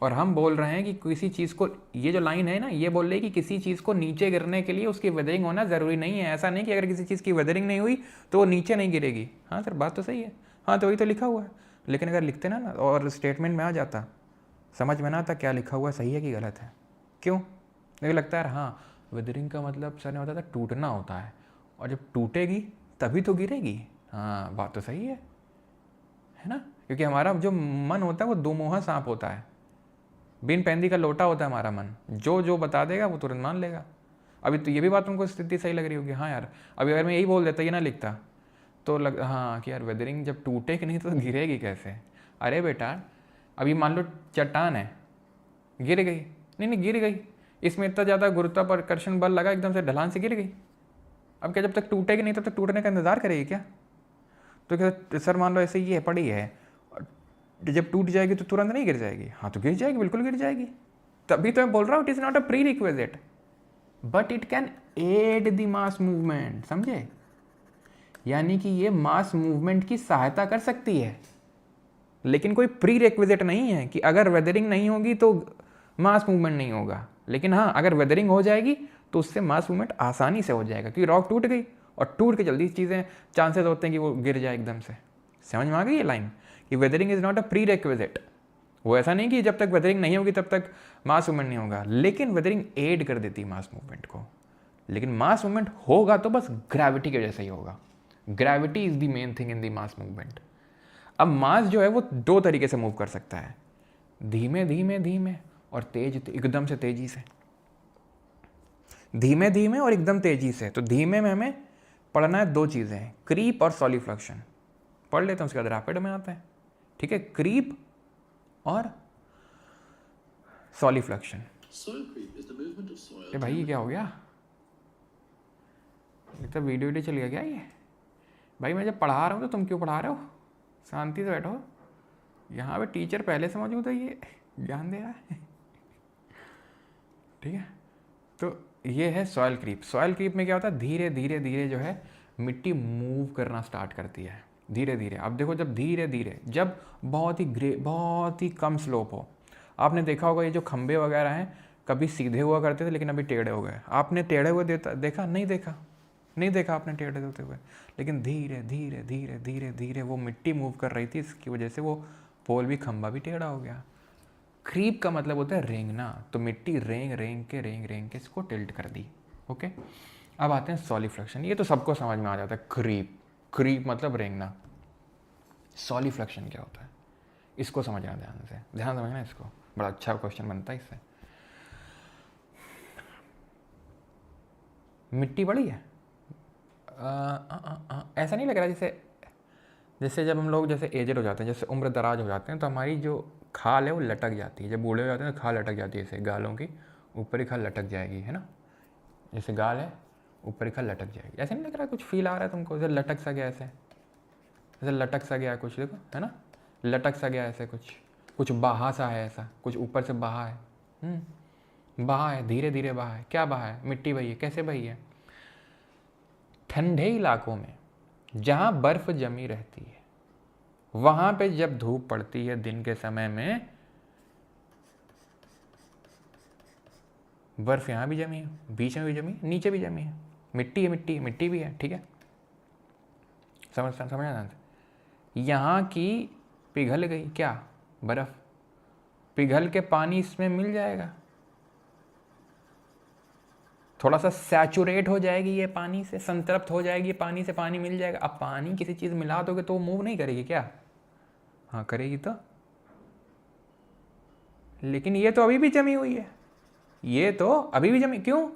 Speaker 2: और हम बोल रहे हैं कि किसी चीज़ को, ये जो लाइन है ना, ये बोल रही है कि किसी चीज़ को नीचे गिरने के लिए उसकी वेदरिंग होना ज़रूरी नहीं है। ऐसा नहीं कि अगर किसी चीज़ की वेदरिंग नहीं हुई तो वो नीचे नहीं गिरेगी। हाँ सर, बात तो सही है, हाँ तो वही तो लिखा हुआ है। लेकिन अगर लिखते ना और स्टेटमेंट में आ जाता, समझ में ना आता क्या लिखा हुआ है, सही है कि गलत है। क्यों? मुझे लगता है हाँ, वेदरिंग का मतलब सर ने बताया था टूटना होता है, और जब टूटेगी तभी तो गिरेगी। हाँ बात तो सही है ना, क्योंकि हमारा जो मन होता है वो दो मुँहा सांप होता है, बिन पैंदी का लोटा होता है हमारा मन, जो जो बता देगा वो तुरंत मान लेगा। अभी तो ये भी बात तुमको स्थिति सही लग रही होगी, हाँ यार अभी अगर मैं यही बोल देता, ये ना लिखता, तो हाँ कि यार वेदरिंग जब टूटेगी नहीं तो गिरेगी कैसे। अरे बेटा अभी मान लो चट्टान है, गिर गई, नहीं गिर गई, इसमें इतना ज़्यादा गुरुत्वाकर्षण बल लगा, एकदम से ढलान से गिर गई। अब क्या जब तक टूटेगी नहीं तब तक टूटने का इंतजार करेगी क्या? तो क्या सर मान लो ऐसे ही है, पड़ी है, जब टूट जाएगी तो तुरंत नहीं गिर जाएगी? हाँ तो गिर जाएगी, बिल्कुल गिर जाएगी। तभी तो मैं बोल रहा हूँ it is not a prerequisite but it can aid the mass movement, समझे? यानी कि ये मास मूवमेंट की सहायता कर सकती है, लेकिन कोई प्री रिक्विजिट नहीं है कि अगर वेदरिंग नहीं होगी तो मास मूवमेंट नहीं होगा। लेकिन हाँ, अगर वेदरिंग हो जाएगी तो उससे मास मूवमेंट आसानी से हो जाएगा, क्योंकि रॉक टूट गई और टूट के जल्दी चीज़ें चांसेस होते हैं कि वो गिर जाए एकदम से। समझ में आ गई ये लाइन कि weathering is not a pre requisite. वो ऐसा नहीं कि जब तक वेदरिंग नहीं होगी तब तक मास मूवमेंट नहीं होगा, लेकिन वेदरिंग एड कर देती है मास मूवमेंट को। लेकिन मास मूवमेंट होगा तो बस ग्रेविटी की वजह से ही होगा। Gravity is the main thing in the mass movement. अब मास जो है वो दो तरीके से मूव कर सकता है, धीमे धीमे धीमे और तेज एकदम से तेजी से। धीमे धीमे और एकदम तेजी से। तो धीमे में हमें पढ़ना है दो चीज़ें, क्रीप और सॉलिफ्लक्शन। पढ़ लेते हैं, उसके बाद रैपिड में आते हैं, ठीक है? क्रीप और सॉलिफ्लक्शन। भाई ये क्या हो गया? ये तो वीडियो चल गया क्या ये? भाई मैं जब पढ़ा रहा हूँ तो तुम क्यों पढ़ा रहे हो? शांति से बैठो, यहाँ पे टीचर पहले से मौजूद है, ये ज्ञान दे रहा है, ठीक है? तो ये है सॉयल क्रीप। सॉयल क्रीप में क्या होता है, धीरे धीरे धीरे जो है मिट्टी मूव करना स्टार्ट करती है, धीरे धीरे। अब देखो जब धीरे धीरे, जब बहुत ही कम स्लोप हो, आपने देखा होगा ये जो खंबे वगैरह हैं कभी सीधे हुआ करते थे लेकिन अभी टेढ़े हो गए। आपने टेढ़े हुए देखा? नहीं देखा आपने टेढ़े होते हुए। लेकिन धीरे धीरे धीरे धीरे धीरे वो मिट्टी मूव कर रही थी, इसकी वजह से वो पोल भी, खंबा भी टेढ़ा हो गया। क्रीप का मतलब होता है रेंगना, तो मिट्टी रेंग के इसको टिल्ट कर दी। ओके, अब आते हैं सॉलिफ्लक्शन। ये तो सबको समझ में आ जाता है, क्रीप मतलब रेंगना। सॉलिफ्लक्शन क्या होता है इसको समझना, ध्यान समझना इसको, बड़ा अच्छा क्वेश्चन बनता है इससे। मिट्टी बड़ी है, ऐसा नहीं लग रहा जैसे जब हम लोग जैसे एजड हो जाते हैं, जैसे उम्र दराज हो जाते हैं, तो हमारी जो खाल है वो लटक जाती है। जब बूढ़े हो जाते हैं तो खाल लटक जाती है, जैसे गालों की ऊपर ही खाल लटक जाएगी, है ना? जैसे गाल है ऊपर का लटक जाएगी। ऐसे नहीं लग रहा, कुछ फील आ रहा है तुमको, ऐसे लटक सा गया, ऐसे लटक सा गया कुछ, देखो है ना, लटक सा गया ऐसे, कुछ कुछ बहा सा है, ऐसा कुछ ऊपर से बहा है, बहा है, धीरे धीरे बहा है। क्या बहा है? मिट्टी बही है। कैसे बही है? ठंडे इलाकों में जहाँ बर्फ जमी रहती है, वहाँ पे जब धूप पड़ती है दिन के समय में, बर्फ यहाँ भी जमी है, बीच में भी जमी है, नीचे भी जमी है, मिट्टी है, मिट्टी मिट्टी भी है, ठीक है, समझना। यहाँ की पिघल गई क्या? बर्फ पिघल के पानी इसमें मिल जाएगा, थोड़ा सा सैचुरेट हो जाएगी ये पानी से, संतृप्त हो जाएगी पानी से, पानी मिल जाएगा। अब पानी किसी चीज़ मिला दोगे तो वो मूव नहीं करेगी क्या? हाँ करेगी तो, लेकिन ये तो अभी भी जमी हुई है, ये तो अभी भी जमी, क्यों?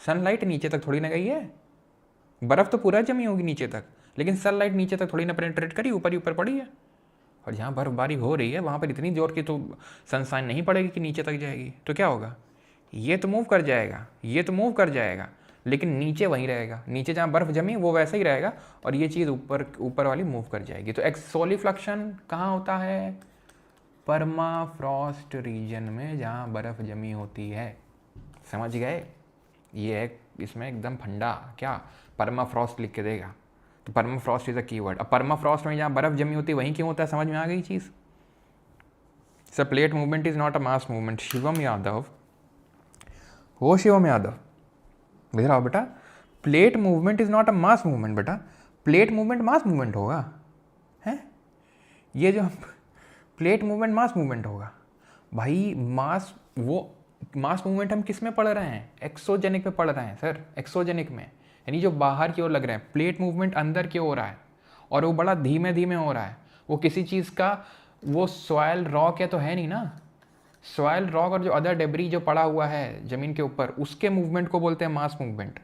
Speaker 2: सनलाइट नीचे तक थोड़ी ना गई है, बर्फ तो पूरा जमी होगी नीचे तक, लेकिन सनलाइट नीचे तक थोड़ी ना पेनिट्रेट करी, ऊपर ही ऊपर पड़ी है। और जहाँ बर्फबारी हो रही है वहाँ पर इतनी जोर की तो सनशाइन नहीं पड़ेगी कि नीचे तक जाएगी, तो क्या होगा? ये तो मूव कर जाएगा, ये तो मूव कर जाएगा, लेकिन नीचे वहीं रहेगा, नीचे जहाँ बर्फ जमी वो वैसे ही रहेगा, और ये चीज़ ऊपर ऊपर वाली मूव कर जाएगी। तो सोलिफ्लक्शन कहाँ होता है? परमाफ्रॉस्ट रीजन में, जहाँ बर्फ़ जमी होती है। समझ गए? ये है इसमें एकदम फंडा, क्या परमाफ्रॉस्ट लिख के देगा, तो परमाफ्रॉस्ट इज अ कीवर्ड। अब परमाफ्रॉस्ट में जहाँ बर्फ़ जमी होती है वहीं क्यों होता है? समझ में आ गई चीज़? Sir plate movement is not a mass movement. Shivam Yadav, वो शिवम यादव भेज रहा हो बेटा, plate movement is not a mass movement बेटा, प्लेट मूवमेंट मास मूवमेंट होगा, है ये जो प्लेट मूवमेंट मास मूवमेंट होगा भाई। मास, वो मास मूवमेंट हम किस में पढ़ रहे हैं? एक्सोजेनिक में पढ़ रहे हैं सर, एक्सोजेनिक में, यानी जो बाहर की ओर लग रहे हैं। प्लेट मूवमेंट अंदर की ओर हो रहा है, और वो बड़ा धीमे धीमे हो रहा है। वो किसी चीज़ का, वो सॉयल रॉक या तो है नहीं ना, सॉयल रॉक और जो अदर डेब्री जो पड़ा हुआ है ज़मीन के ऊपर, उसके मूवमेंट को बोलते हैं मास मूवमेंट,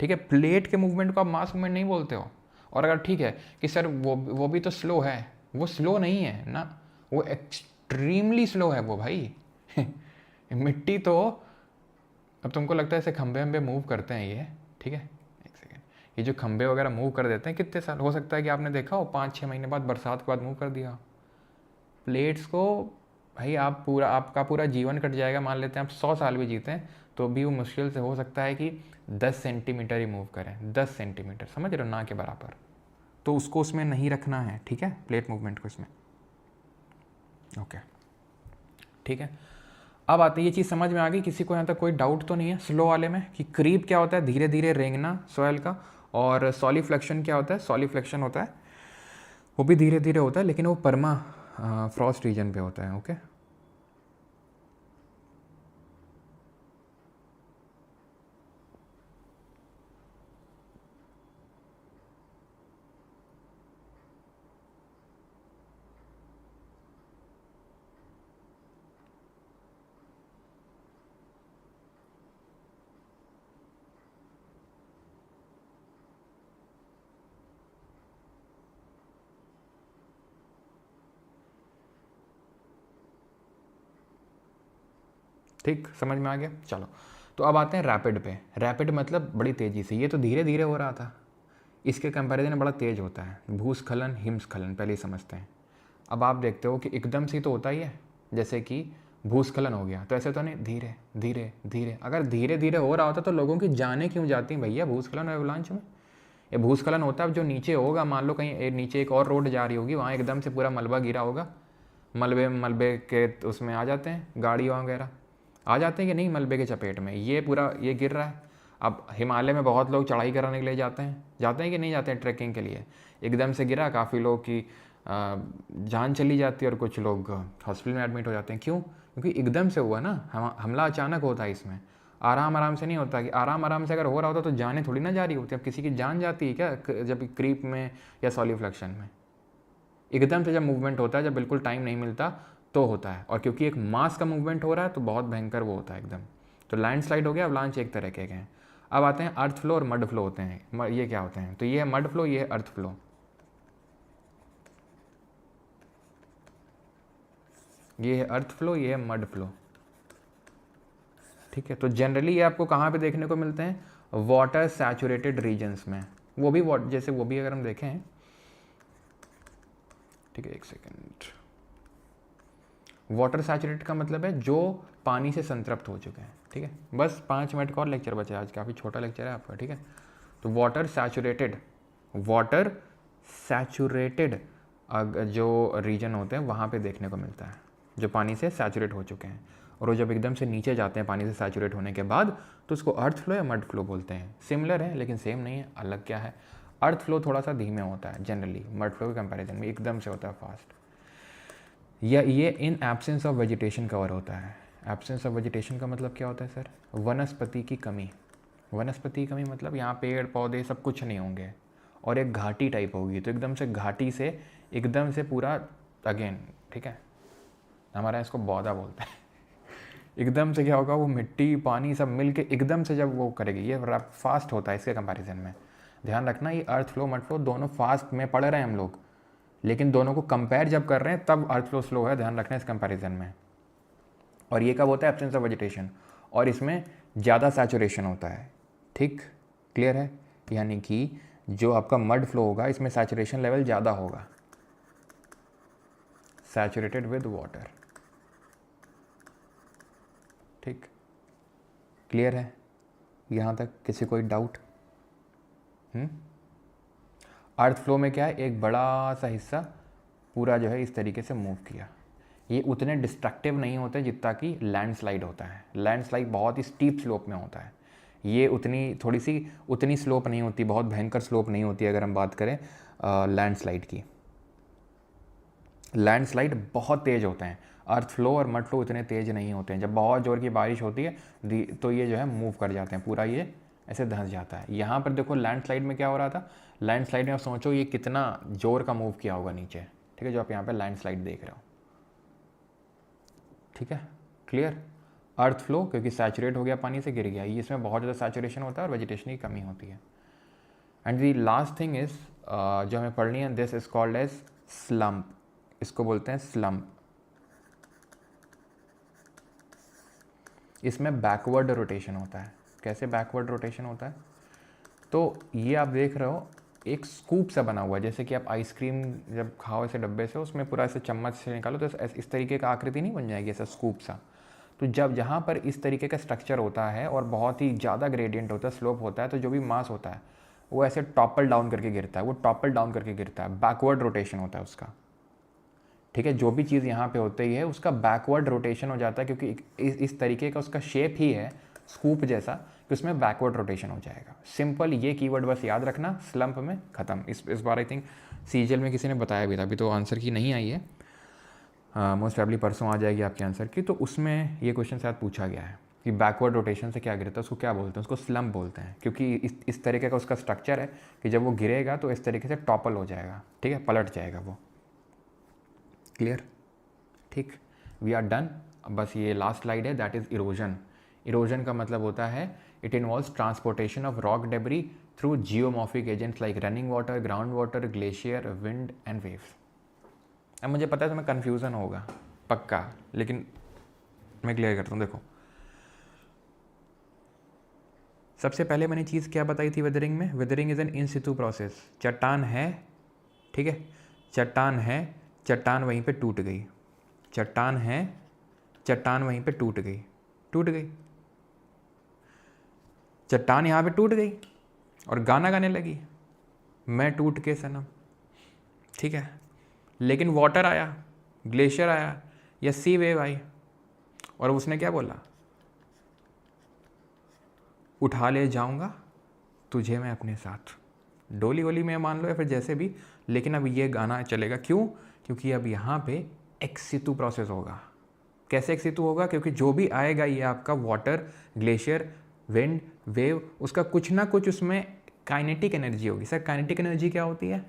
Speaker 2: ठीक है। प्लेट के मूवमेंट को आप मास मूवमेंट नहीं बोलते हो। और अगर ठीक है कि सर वो भी तो स्लो है, वो स्लो नहीं है ना, वो एक्सट्रीमली स्लो है वो भाई। मिट्टी तो, अब तुमको लगता है ऐसे खंबे वंबे मूव करते हैं ये, ठीक है, एक सेकेंड, ये जो खंबे वगैरह मूव कर देते हैं, कितने साल हो सकता है कि आपने देखा हो, 5-6 महीने बाद, बरसात के बाद मूव कर दिया। प्लेट्स को भाई आप पूरा, आपका पूरा जीवन कट जाएगा, मान लेते हैं आप 100 साल भी जीते हैं, तो भी वो मुश्किल से हो सकता है कि 10 सेंटीमीटर ही मूव करें, 10 सेंटीमीटर, समझ रहे हो, ना के बराबर। तो उसको उसमें नहीं रखना है, ठीक है, प्लेट मूवमेंट को इसमें, ओके ठीक है। अब आते हैं, ये चीज़ समझ में आ गई किसी को? यहाँ तक कोई डाउट तो नहीं है स्लो वाले में कि क्रीप क्या होता है? धीरे धीरे रेंगना सॉइल का। और सॉलिफ्लेक्शन क्या होता है? सॉलिफ्लेक्शन होता है, वो भी धीरे धीरे होता है, लेकिन वो परमा फ्रॉस्ट रीजन पे होता है, ओके। ठीक, समझ में आ गया। चलो, तो अब आते हैं रैपिड पे। रैपिड मतलब बड़ी तेज़ी से, ये तो धीरे धीरे हो रहा था, इसके कंपैरिजन में बड़ा तेज़ होता है। भूस्खलन, हिमस्खलन पहले ही समझते हैं। अब आप देखते हो कि एकदम से तो होता ही है, जैसे कि भूस्खलन हो गया, तो ऐसे तो नहीं, धीरे धीरे धीरे। अगर धीरे धीरे हो रहा होता तो लोगों की जानें क्यों जाती भैया भूस्खलन और एवलांच में? ये भूस्खलन होता है जो नीचे होगा, मान लो कहीं नीचे एक और रोड जा रही होगी, वहाँ एकदम से पूरा मलबा गिरा होगा, मलबे के उसमें आ जाते हैं, गाड़ी वगैरह आ जाते हैं कि नहीं मलबे के चपेट में, ये पूरा ये गिर रहा है। अब हिमालय में बहुत लोग चढ़ाई करने के लिए जाते हैं कि नहीं जाते हैं ट्रैकिंग के लिए, एकदम से गिरा, काफ़ी लोग की जान चली जाती है और कुछ लोग हॉस्पिटल में एडमिट हो जाते हैं। क्यों? क्योंकि एकदम से हुआ ना, हमला अचानक होता है, इसमें आराम आराम से नहीं होता। कि आराम आराम से अगर हो रहा होता तो जानें थोड़ी ना जा रही होती। अब किसी की जान जाती है क्या जब क्रीप में या सॉलिफ्लेक्शन में? एकदम से जब मूवमेंट होता है, जब बिल्कुल टाइम नहीं मिलता तो होता है। और क्योंकि एक मास का मूवमेंट हो रहा है तो बहुत भयंकर वो होता है एकदम। तो लैंडस्लाइड हो गया, अवलांच एक तरह के हैं। अब आते हैं अर्थ फ्लो और मड फ्लो होते हैं। ये क्या होते हैं? तो ये है मड फ्लो, ये है अर्थ फ्लो। ये है अर्थ फ्लो, ये है मड फ्लो, ठीक है। तो जनरली ये आपको कहाँ पे देखने को मिलते हैं? वाटर सैचुरेटेड रीजन्स में, वो भी जैसे वो भी अगर हम देखें, ठीक है एक सेकेंड, वाटर सैचुरेटेड का मतलब है जो पानी से संतृप्त हो चुके हैं, ठीक है। बस 5 मिनट का और लेक्चर बचा है, आज काफ़ी छोटा लेक्चर है आपका, ठीक है। तो वाटर सैचुरेटेड जो रीजन होते हैं वहाँ पे देखने को मिलता है, जो पानी से सैचुरेट हो चुके हैं। और वो जब एकदम से नीचे जाते हैं पानी से सैचुरेट होने के बाद, तो उसको अर्थ फ्लो या मड फ्लो बोलते हैं। सिमिलर है लेकिन सेम नहीं है, अलग क्या है, अर्थ फ्लो थोड़ा सा धीमे होता है जनरली, मड फ्लो के कंपैरिजन में एकदम से होता है फास्ट। या ये in absence of vegetation cover होता है। एब्सेंस ऑफ वेजिटेशन का मतलब क्या होता है सर? वनस्पति की कमी। वनस्पति की कमी मतलब यहाँ पेड़ पौधे सब कुछ नहीं होंगे और एक घाटी टाइप होगी, तो एकदम से घाटी से एकदम से पूरा अगेन, ठीक है, हमारा इसको बौदा बोलते हैं एकदम से क्या होगा, वो मिट्टी पानी सब मिल के एकदम से जब वो करेगी, ये फास्ट होता है इसके कंपैरिजन में। ध्यान रखना, ये अर्थ फ्लो मड फ्लो दोनों फास्ट में पढ़ रहे हैं हम लोग, लेकिन दोनों को कंपेयर जब कर रहे हैं तब अर्थ फ्लो स्लो है, ध्यान रखना इस कंपैरिजन में। और ये कब होता है? एब्सेंस ऑफ वेजिटेशन, और इसमें ज़्यादा सैचुरेशन होता है, ठीक, क्लियर है। यानी कि जो आपका मड फ्लो होगा इसमें सैचुरेशन लेवल ज़्यादा होगा, सैचुरेटेड विद वाटर, ठीक, क्लियर है यहाँ तक? किसी कोई डाउट? अर्थ फ्लो में क्या है, एक बड़ा सा हिस्सा पूरा जो है इस तरीके से मूव किया। ये उतने डिस्ट्रक्टिव नहीं होते जितना कि लैंडस्लाइड होता है। लैंडस्लाइड बहुत ही स्टीप स्लोप में होता है, ये थोड़ी सी उतनी स्लोप नहीं होती, बहुत भयंकर स्लोप नहीं होती अगर हम बात करें लैंडस्लाइड की। लैंडस्लाइड बहुत तेज़ होते हैं, अर्थ फ्लो और मड फ्लो इतने तेज़ नहीं होते हैं। जब बहुत ज़ोर की बारिश होती है तो ये जो है मूव कर जाते हैं, पूरा ये ऐसे धंस जाता है। यहाँ पर देखो लैंडस्लाइड में क्या हो रहा था, लैंडस्लाइड में आप सोचो ये कितना जोर का मूव किया होगा नीचे, ठीक है, जो आप यहाँ पे लैंडस्लाइड देख रहे हो, ठीक है, क्लियर। अर्थ फ्लो क्योंकि सैचुरेट हो गया, पानी से गिर गया, ये इसमें बहुत ज़्यादा सैचुरेशन होता है और वेजिटेशन की कमी होती है। And the last thing is जो हमें पढ़नी है, this is called as slump, इसको बोलते हैं स्लम्प। इसमें बैकवर्ड रोटेशन होता है। कैसे बैकवर्ड रोटेशन होता है? तो ये आप देख रहे हो एक स्कूप सा बना हुआ है, जैसे कि आप आइसक्रीम जब खाओ ऐसे डब्बे से, उसमें पूरा ऐसे चम्मच से निकालो तो इस तरीके का आकृति नहीं बन जाएगी, ऐसा स्कूप सा। तो जब जहाँ पर इस तरीके का स्ट्रक्चर होता है और बहुत ही ज़्यादा ग्रेडियंट होता है, स्लोप होता है, तो जो भी मास होता है वो ऐसे टॉपल डाउन करके गिरता है, वो टॉपल डाउन करके गिरता है, बैकवर्ड रोटेशन होता है उसका, ठीक है। जो भी चीज़ यहाँ पे होती है उसका बैकवर्ड रोटेशन हो जाता है, क्योंकि इस तरीके का उसका शेप ही है स्कूप जैसा कि उसमें बैकवर्ड रोटेशन हो जाएगा। सिंपल ये कीवर्ड बस याद रखना, स्लम्प में ख़त्म। इस बार आई थिंक सीजीएल में किसी ने बताया भी था, अभी तो आंसर की नहीं आई है, मोस्ट प्रोबेबली परसों आ जाएगी आपके आंसर की। तो उसमें ये क्वेश्चन शायद पूछा गया है कि बैकवर्ड रोटेशन से क्या गिरता है, उसको क्या बोलते हैं? उसको स्लम्प बोलते हैं, क्योंकि इस तरीके का उसका स्ट्रक्चर है कि जब वो गिरेगा तो इस तरीके से टॉपल हो जाएगा, ठीक है, पलट जाएगा वो, क्लियर, ठीक। We are done. बस ये लास्ट स्लाइड है, दैट इज़ इरोजन। इरोजन का मतलब होता है it involves transportation of rock debris through geomorphic agents like running water, ground water, glacier, wind and waves. अब मुझे पता है तुम्हें कन्फ्यूज़न होगा पक्का, लेकिन मैं क्लियर करता हूँ। देखो, सबसे पहले मैंने चीज़ क्या बताई थी वेदरिंग में? Weathering is an in situ process. चट्टान है, ठीक है, चट्टान है, चट्टान वहीं पे टूट गई, चट्टान है, चट्टान वहीं पे टूट गई, टूट गई, चट्टान यहाँ पे टूट गई और गाना गाने लगी, मैं टूट के सनम, ठीक है। लेकिन वाटर आया, ग्लेशियर आया या सी वेव आई, और उसने क्या बोला? उठा ले जाऊंगा तुझे मैं अपने साथ, डोली वोली में मान लो या फिर जैसे भी, लेकिन अब ये गाना चलेगा। क्यों? क्योंकि अब यहाँ पे एक्स सितु प्रोसेस होगा। कैसे एक्स सितु होगा? क्योंकि जो भी आएगा ये आपका वाटर, ग्लेशियर, विंड, वेव, उसका कुछ ना कुछ उसमें काइनेटिक एनर्जी होगी। सर काइनेटिक एनर्जी क्या होती है?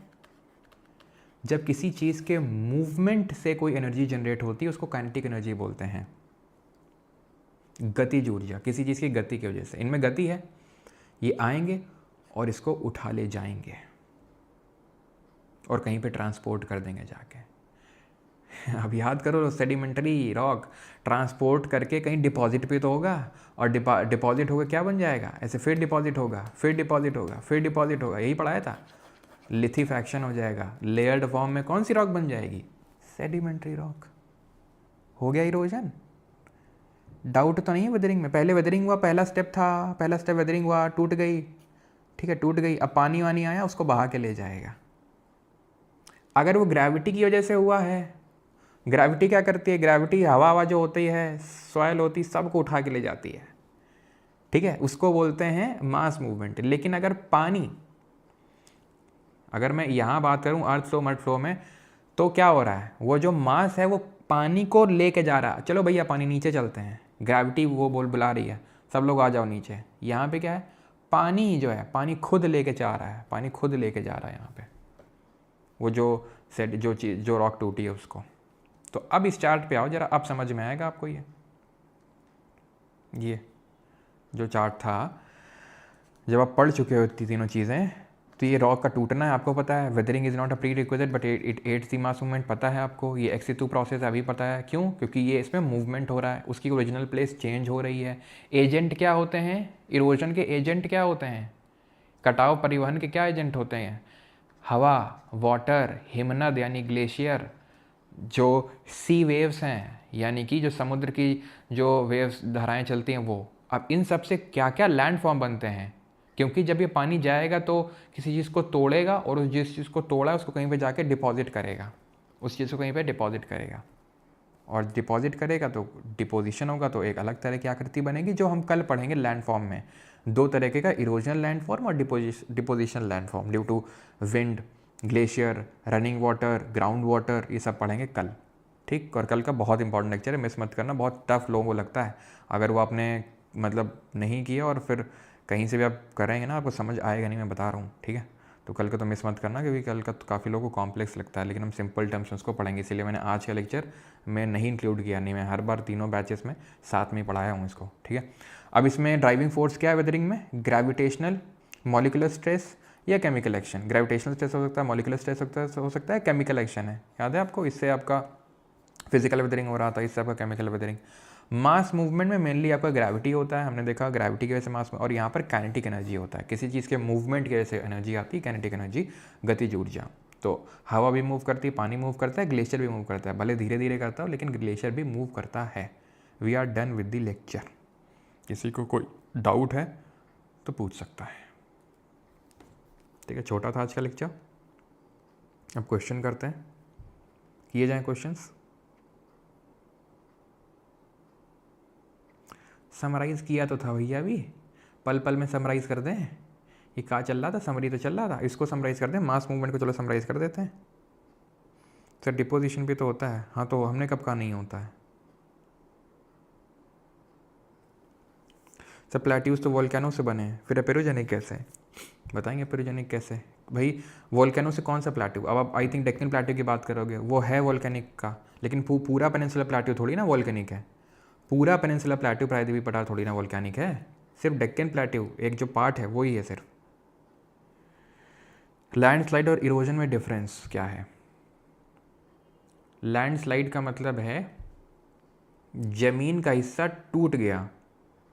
Speaker 2: जब किसी चीज़ के मूवमेंट से कोई एनर्जी जनरेट होती है उसको काइनेटिक एनर्जी बोलते हैं। गतिज ऊर्जा, किसी चीज़ की गति की वजह से, इनमें गति है, ये आएंगे और इसको उठा ले जाएंगे और कहीं पे ट्रांसपोर्ट कर देंगे जाके। अब याद करो, सेडिमेंटरी रॉक ट्रांसपोर्ट करके कहीं डिपॉजिट पे तो होगा, और डिपॉजिट होगा क्या बन जाएगा, ऐसे फिर डिपॉजिट होगा, फिर डिपॉजिट होगा, फिर डिपॉजिट होगा, यही पढ़ाया था। लिथिफैक्शन हो जाएगा, लेयर्ड फॉर्म में कौन सी रॉक बन जाएगी, सेडिमेंटरी रॉक। हो गया इरोजन। डाउट तो नहीं है वेदरिंग में? पहले वेदरिंग हुआ, पहला स्टेप था, पहला स्टेप वेदरिंग हुआ, टूट गई, ठीक है, टूट गई। अब पानी वानी आया, उसको बहा के ले जाएगा। अगर वो ग्रेविटी की वजह से हुआ है, ग्रेविटी क्या करती है, ग्रेविटी हवा जो होती है, सॉयल होती है, सबको उठा के ले जाती है, ठीक है, उसको बोलते हैं मास मूवमेंट। लेकिन अगर पानी, अगर मैं यहाँ बात करूँ अर्थ फ्लो मड फ्लो में, तो क्या हो रहा है, वो जो मास है वो पानी को लेके जा रहा है। चलो भैया पानी नीचे चलते हैं, ग्रेविटी वो बुला रही है, सब लोग आ जाओ नीचे। यहाँ पे क्या है, पानी जो है, पानी खुद लेके जा रहा है, पानी खुद लेके जा रहा है यहाँ पे, वो जो सेट जो चीज़ जो रॉक टूटी है उसको। तो अब इस चार्ट पे आओ जरा, अब समझ में आएगा आपको। ये जो चार्ट था, जब आप पढ़ चुके हो तीनों चीज़ें, तो ये रॉक का टूटना है आपको पता है, weathering is not a prerequisite but it adds the mass movement पता है आपको, ये ex situ प्रोसेस अभी पता है। क्यों? क्योंकि ये इसमें मूवमेंट हो रहा है, उसकी ओरिजिनल प्लेस चेंज हो रही है। एजेंट क्या होते हैं, इरोजन के एजेंट क्या होते हैं, कटाव परिवहन के क्या एजेंट होते हैं, हवा, वाटर, हिमनद यानी ग्लेशियर, जो सी वेव्स हैं यानी कि जो समुद्र की जो वेव्स धाराएं चलती हैं वो। अब इन सब से क्या क्या लैंड फॉर्म बनते हैं, क्योंकि जब ये पानी जाएगा तो किसी चीज़ को तोड़ेगा, और उस जिस चीज़ को तोड़ा है उसको कहीं पे जाके डिपॉजिट करेगा, उस चीज़ को कहीं पे डिपॉजिट करेगा, और डिपॉजिट करेगा तो डिपोजिशन होगा, तो एक अलग तरह की आकृति बनेगी, जो हम कल पढ़ेंगे लैंड फॉर्म में। दो तरीके का, इरोजनल लैंड फॉर्म और deposition land form, due to wind, glacier, running water, ground water, ये सब पढ़ेंगे कल, ठीक। और कल का बहुत इंपॉर्टेंट लेक्चर है, मिस मत करना, बहुत टफ लोगों को लगता है। अगर वो आपने मतलब नहीं किया और फिर कहीं से भी आप करेंगे ना, आपको समझ आएगा नहीं, मैं बता रहा हूँ, ठीक है। तो कल का तो मिस मत करना, क्योंकि कल का तो काफ़ी लोगों को कॉम्प्लेक्स लगता है, लेकिन हम सिंपल टर्म्स में उसको पढ़ेंगे, इसीलिए मैंने आज का लेक्चर में नहीं इंक्लूड किया। नहीं, मैं हर बार तीनों बैचेस में साथ में पढ़ाया हूँ इसको, ठीक है। अब इसमें ड्राइविंग फोर्स क्या है वेदरिंग में, ग्रेविटेशनल, मॉलिकुलर स्ट्रेस या केमिकल एक्शन। ग्रेविटेशनल स्ट्रेस हो सकता है, मॉलिकुलर स्ट्रेस हो सकता है, केमिकल एक्शन है, याद है आपको, इससे आपका फिजिकल वेदरिंग हो रहा था, इससे आपका केमिकल वेदरिंग। मास मूवमेंट में मेनली आपका ग्रेविटी होता है, हमने देखा ग्रेविटी की वजह से मास, और यहाँ पर काइनेटिक एनर्जी होता है, किसी चीज़ के मूवमेंट की वजह से एनर्जी आती है, काइनेटिक एनर्जी, गतिज ऊर्जा। तो हवा भी मूव करती है, पानी मूव करता है, ग्लेशियर भी मूव करता है, भले धीरे धीरे करता हो लेकिन ग्लेशियर भी मूव करता है। We are done with the lecture. किसी को कोई डाउट है तो पूछ सकता है, ठीक है। छोटा था आज का लेक्चर, अब क्वेश्चन करते हैं, किए जाएँ क्वेश्चंस। समराइज़ किया तो था भैया, अभी पल पल में समराइज़ कर दें, ये कहाँ चल रहा था, समरी तो चल रहा था, इसको समराइज़ कर दें, मास मूवमेंट को चलो समराइज़ कर देते हैं। सर डिपोजिशन भी तो होता है, हाँ तो हमने कब कहा नहीं होता है। सर प्लेट्यूज तो वोल्केनो से बने हैं, फिर एपेरोजेनिक कैसे, बताएंगे एपेरोजेनिक कैसे। भाई वोल्केनो से कौन सा प्लेट्यू, अब आप आई थिंक डेक्कन प्लेट्यू की बात करोगे, वो है वोल्केनिक का, लेकिन पूरा पेनिनसुलर प्लेट्यू थोड़ी ना वोल्केनिक है, पूरा पेनिनसुलर प्लेट्यू प्रायद्वीपीय पठार थोड़ी ना वोल्केनिक है, सिर्फ डेक्कन प्लेट्यू एक जो पार्ट है वही है सिर्फ। लैंडस्लाइड और इरोजन में डिफरेंस क्या है, लैंडस्लाइड का मतलब है जमीन का हिस्सा टूट गया,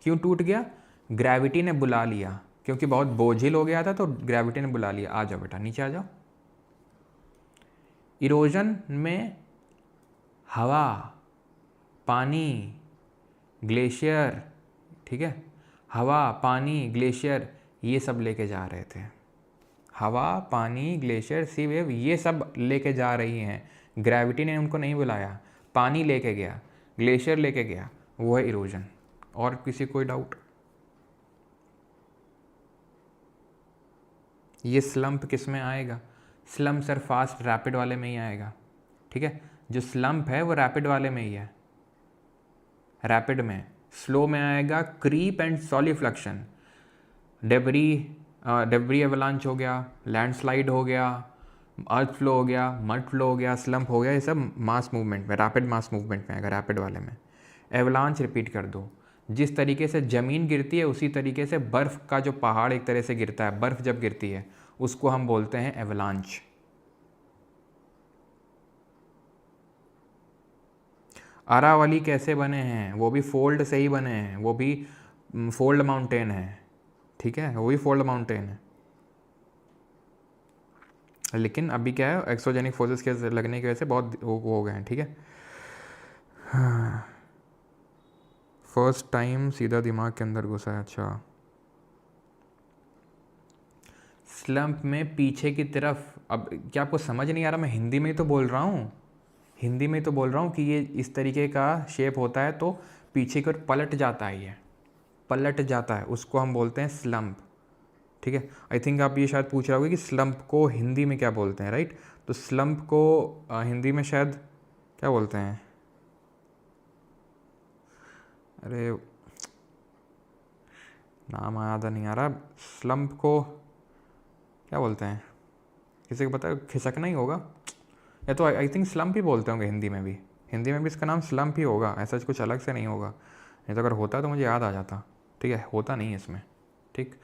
Speaker 2: क्यों टूट गया, ग्रेविटी ने बुला लिया, क्योंकि बहुत बोझिल हो गया था तो ग्रेविटी ने बुला लिया, आ जाओ बेटा नीचे आ जाओ। इरोजन में हवा, पानी, ग्लेशियर, ठीक है, हवा, पानी, ग्लेशियर, ये सब लेके जा रहे थे, हवा, पानी, ग्लेशियर, सी वेव, ये सब लेके जा रही हैं, ग्रेविटी ने उनको नहीं बुलाया। पानी लेके गया, ग्लेशियर लेके गया, वो है इरोजन। और किसी कोई डाउट? ये स्लम्प किस में आएगा, स्लम्प सर फास्ट रैपिड वाले में ही आएगा, ठीक है। जो स्लम्प है वो रैपिड वाले में ही है, रैपिड में। स्लो में आएगा क्रीप एंड सॉलिफ्लक्शन, डेब्री एवलांच हो गया, लैंडस्लाइड हो गया, अर्थ फ्लो हो गया, मड फ्लो हो गया, स्लम्प हो गया, ये सब मास मूवमेंट में, रैपिड मास मूवमेंट में आएगा, रैपिड वाले में। एवलांच रिपीट कर दो, जिस तरीके से ज़मीन गिरती है उसी तरीके से बर्फ़ का जो पहाड़ एक तरह से गिरता है, बर्फ़ जब गिरती है उसको हम बोलते हैं एवलांच। अरावली कैसे बने हैं, वो भी फोल्ड से ही बने हैं, वो भी फोल्ड माउंटेन है, ठीक है, वो भी फोल्ड माउंटेन है। लेकिन अभी क्या है, एक्सोजेनिक फोर्सेस के लगने की वजह से बहुत वो हो गए हैं, ठीक है। फर्स्ट टाइम सीधा दिमाग के अंदर घुसा है, अच्छा। स्लम्प में पीछे की तरफ, अब क्या आपको समझ नहीं आ रहा, मैं हिंदी में ही तो बोल रहा हूँ, हिंदी में तो बोल रहा हूँ कि ये इस तरीके का शेप होता है तो पीछे की ओर पलट जाता है, ये पलट जाता है, उसको हम बोलते हैं स्लम्प, ठीक है। आई थिंक आप ये शायद पूछ रहे होगे कि स्लम्प को हिंदी में क्या बोलते हैं, राइट। तो स्लम्प को हिंदी में शायद क्या बोलते हैं, अरे नाम याद नहीं आ रहा, स्लम्प को क्या बोलते हैं, किसी को पता है, खिसकना ही होगा, या तो आई थिंक स्लम्प ही बोलते होंगे हिंदी में भी, हिंदी में भी इसका नाम स्लम्प ही होगा, ऐसा कुछ अलग से नहीं होगा, नहीं तो अगर होता तो मुझे याद आ जाता, ठीक है, होता नहीं है इसमें, ठीक।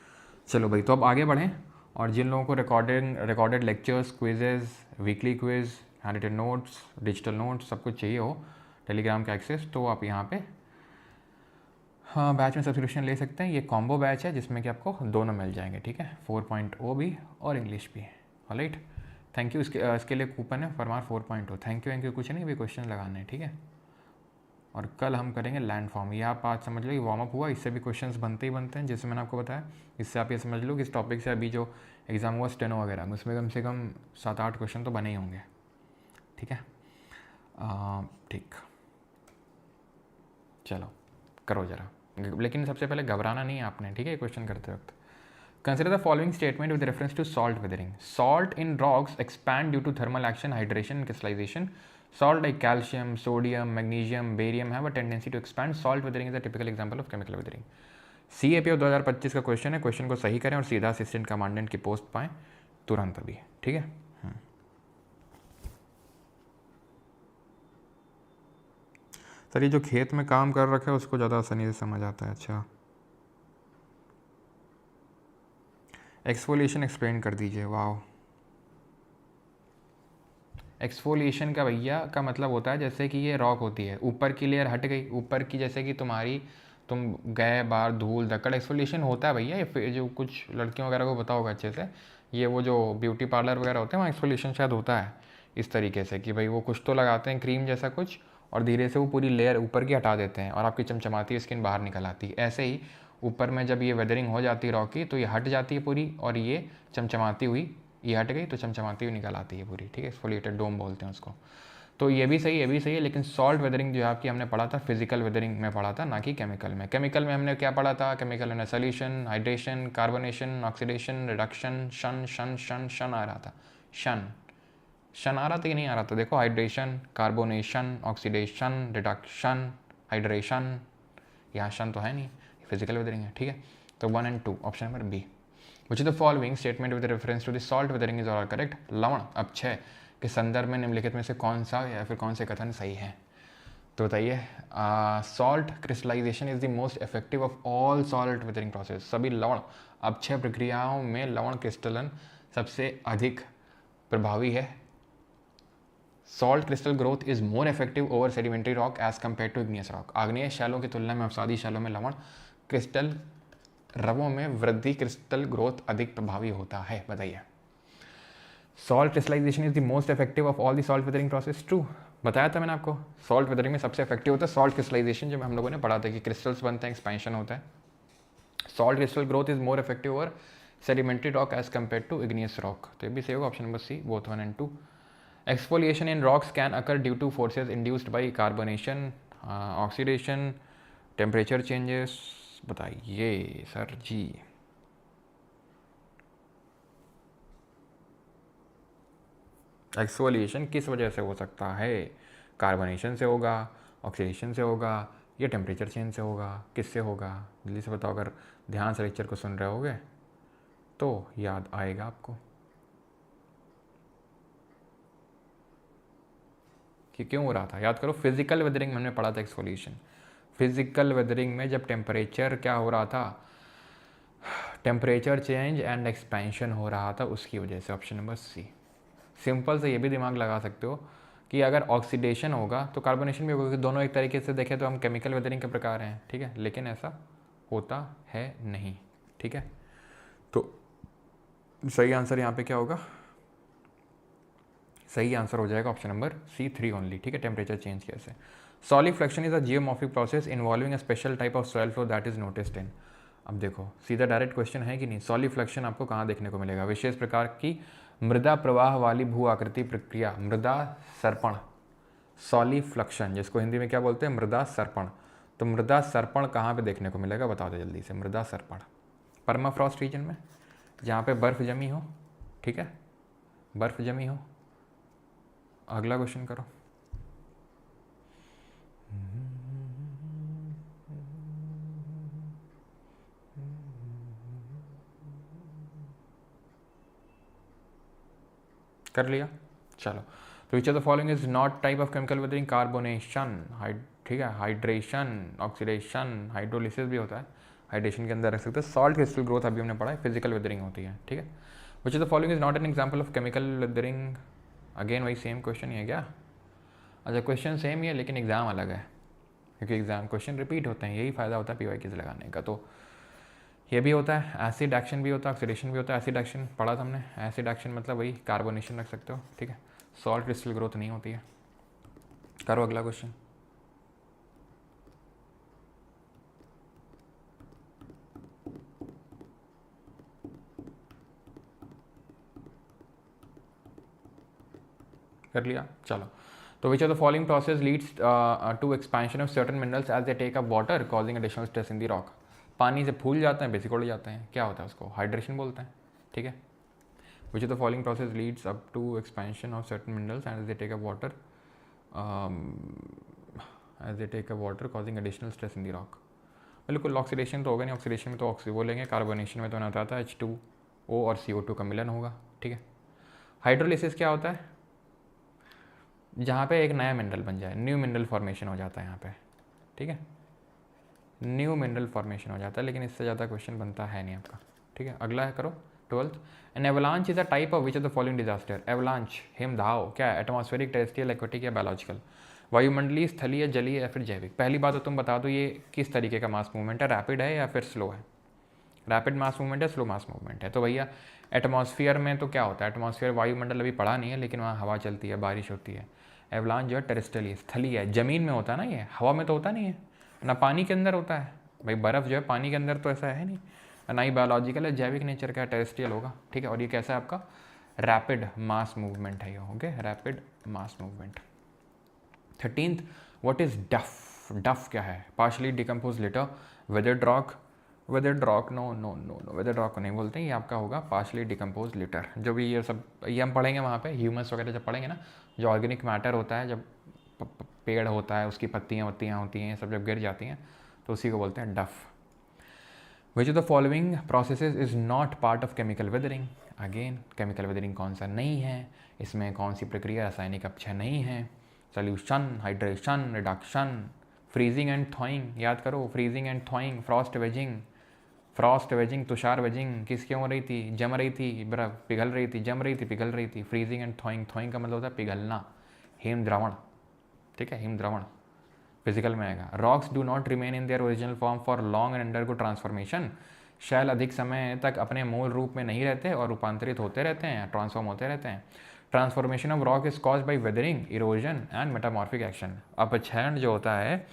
Speaker 2: चलो भाई, तो अब आगे बढ़ें, और जिन लोगों को recorded lectures, quizzes, weekly quiz, hand written notes, digital notes, सब कुछ चाहिए हो टेलीग्राम का एक्सेस, तो आप यहाँ पे हाँ बैच में सब्सक्रिप्शन ले सकते हैं। ये कॉम्बो बैच है जिसमें कि आपको दोनों मिल जाएंगे, ठीक है, 4.0 भी और इंग्लिश भी, ऑलराइट। Thank you. इसके लिए कूपन है फरमार 4.0। थैंक यू कुछ नहीं, भी क्वेश्चन लगाने हैं, ठीक है। और कल हम करेंगे लैंड फॉर्म, ये आप आज समझ लो कि वार्म अप हुआ, इससे भी क्वेश्चंस बनते ही बनते हैं, जैसे मैंने आपको बताया। इससे आप ये समझ लो कि इस टॉपिक से अभी जो एग्ज़ाम हुआ स्टेनो वगैरह, उसमें कम से कम 7-8 क्वेश्चन तो बने ही होंगे, ठीक है। ठीक, चलो करो ज़रा, लेकिन सबसे पहले घबराना नहीं है आपने, ठीक है, क्वेश्चन करते वक्त। Consider the following statement with reference to salt weathering. Salt in rocks expand due to thermal action, hydration, and crystallization. Salt like calcium, sodium, magnesium, barium have a tendency to expand. Salt weathering is a typical example of chemical weathering. CAPO 2025 का question है, question को सही करें और सीधा assistant commandant की post पाएं तुरंत अभी, ठीक है। सर ये जो खेत में काम कर रखा है उसको ज़्यादा आसानी से समझ आता है, अच्छा। एक्सफोलिएशन एक्सप्लेन कर दीजिए, वाह। एक्सफोलिएशन का भैया का मतलब होता है जैसे कि ये रॉक होती है, ऊपर की लेयर हट गई, ऊपर की, जैसे कि तुम गए बाहर धूल धक्कड़, एक्सफोलिएशन होता है भैया। ये जो कुछ लड़कियों वगैरह को पता होगा अच्छे से, ये वो जो ब्यूटी पार्लर वगैरह होते हैं वहाँ एक्सफोलिएशन शायद होता है इस तरीके से कि भाई वो कुछ तो लगाते हैं क्रीम जैसा कुछ, और धीरे से वो पूरी लेयर ऊपर की हटा देते हैं और आपकी चमचमाती हुई स्किन बाहर निकल आती है। ऐसे ही ऊपर में जब ये वेदरिंग हो जाती है रॉक की, तो ये हट जाती है पूरी, और ये चमचमाती हुई, ये हट गई तो चमचमाती हुई निकल आती है पूरी, ठीक है, एक्सफोलिएटेड डोम बोलते हैं उसको। तो ये भी सही, ये भी सही है, लेकिन सॉल्ट वेदरिंग जो है आपकी हमने पढ़ा था फिजिकल वेदरिंग में पढ़ा था, ना कि केमिकल में। केमिकल में हमने क्या पढ़ा था, केमिकल में solution, hydration, carbonation, oxidation, reduction, शन शन शन शन आ रहा था, शन आ रहा था कि नहीं आ रहा था, देखो, hydration, carbonation, oxidation, reduction, hydration, यहाँ शन तो है नहीं, फिजिकल वेदरिंग है, ठीक है। तो 1 और 2 option number B. Which the following statement with reference to the salt weathering is all correct. लवण अब 6 के संदर्भ में निम्नलिखित में से कौन सा या फिर कौन से कथन सही है, तो बताइए। Salt crystallization is the most effective of all salt weathering process. सभी लवण अब 6 प्रक्रियाओं में लवण क्रिस्टलन सबसे अधिक प्रभावी है। Salt crystal growth is more effective over sedimentary rock as compare to igneous rock. आग्नेय शैलों की तुलना में अवसादी शैलों में लवण क्रिस्टल रवों में वृद्धि क्रिस्टल ग्रोथ अधिक प्रभावी होता है, बताइए। Salt crystallization is the most effective of all the salt weathering process, true. बताया था मैंने आपको, सॉल्ट वेदरिंग में सबसे इफेक्टिव होता है सॉल्ट क्रिस्टलाइजेशन, जब हम लोगों ने पढ़ा था कि क्रिस्टल्स बनते हैं, एक्सपेंशन होता है। Salt crystal growth is more effective over sedimentary rock as compare to igneous rock, तो ये भी सही होगा, ऑप्शन नंबर सी, बोथ 1 और 2। Exfoliation in rocks can occur due to forces induced by carbonation, oxidation, temperature changes, बताइए sir जी। Exfoliation किस वजह से हो सकता है, कार्बोनेशन से होगा, ऑक्सीडेशन से होगा, या टेम्परेचर चेंज से होगा, किससे होगा, जल्दी से बताओ। अगर ध्यान से लेक्चर को सुन रहे होगे तो याद आएगा आपको कि क्यों हो रहा था, याद करो। फिजिकल वेदरिंग में हमने पढ़ा था एक्सफोलिएशन। फिजिकल वेदरिंग में जब टेम्परेचर क्या हो रहा था, टेम्परेचर चेंज एंड एक्सपेंशन हो रहा था, उसकी वजह से, ऑप्शन नंबर सी। सिंपल से ये भी दिमाग लगा सकते हो कि अगर ऑक्सीडेशन होगा तो कार्बोनेशन भी होगा, क्योंकि दोनों एक तरीके से देखें तो हम केमिकल वेदरिंग के प्रकार हैं, ठीक है, लेकिन ऐसा होता है नहीं, ठीक है। तो सही आंसर यहाँ पे क्या होगा, सही आंसर हो जाएगा ऑप्शन नंबर C3 ओनली, ठीक है, टेम्परेचर चेंज कैसे। Solifluction is a geomorphic process involving a special type of soil flow that is noticed in. अब देखो सीधा डायरेक्ट क्वेश्चन है कि नहीं, सॉलिफ्लेक्शन आपको कहाँ देखने को मिलेगा, विशेष प्रकार की मृदा प्रवाह वाली भू आकृति प्रक्रिया, मृदा सर्पण, सॉलिफ्लेक्शन जिसको हिंदी में क्या बोलते हैं, मृदा सर्पण। तो मृदा सर्पण कहाँ पे देखने को मिलेगा, बता दो जल्दी से। मृदा सर्पण परमाफ्रॉस्ट रीजन में, जहाँ पे बर्फ़ जमी हो, ठीक है, बर्फ़ जमी हो। अगला क्वेश्चन करो। कर लिया, चलो। तो which of the following is not type of chemical weathering, carbonation, ठीक है, हाइड्रेशन, ऑक्सीडेशन, हाइड्रोलिसिस भी होता है, हाइड्रेशन के अंदर रख सकते हैं, सॉल्ट क्रिस्टल ग्रोथ अभी हमने पढ़ा है, फिजिकल वेदरिंग होती है, ठीक है। Which of the following is not an example of chemical weathering, again वही सेम क्वेश्चन ही है क्या, अच्छा क्वेश्चन सेम ही है लेकिन एग्जाम अलग है, क्योंकि एग्जाम क्वेश्चन रिपीट होते हैं, यही फ़ायदा होता है PYQs लगाने का। तो ये भी होता है, एसिड एक्शन भी होता है, ऑक्सीडेशन भी होता है। एसिड एक्शन पढ़ा था हमने, एसिड एक्शन मतलब वही कार्बोनेशन रख सकते हो, ठीक है, सॉल्ट क्रिस्टल ग्रोथ नहीं होती है। करो अगला क्वेश्चन। कर लिया, चलो। तो which of the following process leads to expansion of certain minerals as they take up water causing additional stress in the rock. पानी से फूल जाते हैं, बेसिक उड़ जाते हैं, क्या होता है उसको, हाइड्रेशन बोलते हैं, ठीक है। Which of the following process leads up to expansion of certain minerals as they take up water as they take up water causing additional stress in the rock. बिल्कुल ऑक्सीडेशन तो होगा नहीं, ऑक्सीडेशन में तो ऑक्सी बोलेंगे, carbonation में तो ना आता है H2O और CO2 का मिलन होगा, ठीक है। हाइड्रोलिसिस क्या होता है, जहाँ पे एक नया मिनरल बन जाए, न्यू मिनरल फॉर्मेशन हो जाता है यहाँ पे, ठीक है, न्यू मिनरल फॉर्मेशन हो जाता है, लेकिन इससे ज़्यादा क्वेश्चन बनता है नहीं आपका, ठीक है। अगला है करो 12th। An avalanche is a type of which of the following disaster. Avalanche हिमदाव क्या है, एटमॉस्फेरिक, टेरेस्ट्रियल, एक्वेटिक या बायोलॉजिकल, वायुमंडलीय, स्थलीय, जलीय या फिर जैविक। पहली बात तो तुम बता दो ये किस तरीके का मास मूवमेंट है, रैपिड है या फिर स्लो है, रैपिड मास मूवमेंट है, स्लो मास मूवमेंट है। तो भैया एटमॉस्फेयर में तो क्या होता है, एटमॉस्फेयर वायुमंडल अभी पढ़ा नहीं है, लेकिन वहाँ हवा चलती है, बारिश होती है। एवलांच जो है टेरेस्ट्रियल, स्थलीय है, ज़मीन में होता है ना, ये हवा में तो होता नहीं है ना, पानी के अंदर होता है, भाई बर्फ़ जो है पानी के अंदर तो ऐसा है नहीं, ना ही बायोलॉजिकल है, जैविक नेचर का है, टेरेस्ट्रियल होगा, ठीक है। और ये कैसा है आपका, रैपिड मास मूवमेंट है ये, okay, rapid mass movement. 13th, what is duff, duff क्या है, partially decompose litter, weathered rock, weathered rock no no no no, weathered rock को नहीं बोलते हैं, ये आपका होगा पार्शली डिकम्पोज लिटर। जो भी ये सब ये हम पढ़ेंगे वहाँ पे, ह्यूमस वगैरह जब पढ़ेंगे ना, जो ऑर्गेनिक मैटर होता है, जब पेड़ होता है उसकी पत्तियाँ वत्तियाँ होती हैं, सब जब गिर जाती हैं तो उसी को बोलते हैं डफ। विच of the following processes is not part of chemical weathering. Again chemical weathering कौन सा नहीं है, इसमें कौन सी प्रक्रिया रासायनिक अपक्षय नहीं है, solution, hydration, reduction, freezing and थॉइंग, याद करो, freezing and थॉइंग, Frost waging, Frost waging, Tushar waging, किसकी हो रही थी, जम रही थी, बर्फ पिघल रही थी, जम रही थी, पिघल रही थी। फ्रीजिंग एंड थॉइंग, थॉइंग का मतलब होता है पिघलना, हिम द्रवण, ठीक है, हिम द्रवण फिजिकल में आएगा। Rocks do not remain in their original form for long and undergo transformation, शैल अधिक समय तक अपने मूल रूप में नहीं रहते और रूपांतरित होते रहते हैं, ट्रांसफॉर्म होते रहते हैं। Transformation of rock is caused by weathering, erosion and metamorphic action. अपक्षयन जो होता है,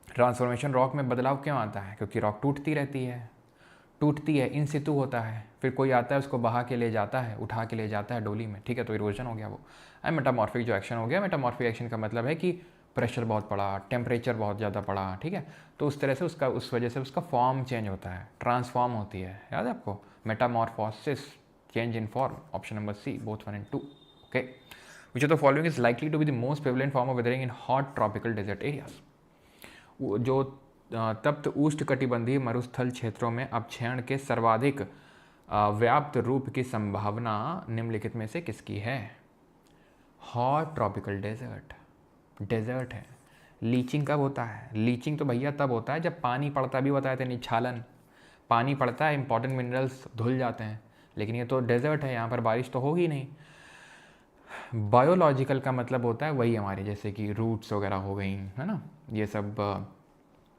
Speaker 2: ट्रांसफॉर्मेशन रॉक में बदलाव क्यों आता है, क्योंकि रॉक टूटती रहती है, टूटती है, इन सितु होता है, फिर कोई आता है उसको बहा के ले जाता है, उठा के ले जाता है डोली में, ठीक है, तो इरोजन हो गया वो। एंड मेटामॉर्फिक जो एक्शन हो गया, मेटामॉर्फिक एक्शन का मतलब है कि प्रेशर बहुत पड़ा, टेम्परेचर बहुत ज़्यादा पड़ा, ठीक है, तो उस तरह से उसका, उस वजह से उसका फॉर्म चेंज होता है, ट्रांसफॉर्म होती है, याद है आपको, metamorphosis, change in form, option number C, both 1 and 2, okay. Which of the following is likely to be the most prevalent form of weathering in hot tropical desert areas. जो तप्त उष्णकटिबंधीय मरुस्थल क्षेत्रों में अपक्षयण के सर्वाधिक व्याप्त रूप की संभावना निम्नलिखित में से किसकी है। हॉट ट्रॉपिकल डेजर्ट, डेजर्ट है। लीचिंग कब होता है, लीचिंग तो भैया तब होता है जब पानी पड़ता, भी बताए थे निछालन, पानी पड़ता है, इंपॉर्टेंट मिनरल्स धुल जाते हैं, लेकिन ये तो डेजर्ट है, यहाँ पर बारिश तो होगी नहीं। बायोलॉजिकल का मतलब होता है वही हमारे जैसे कि रूट्स वगैरह हो गई, है ना, ये सब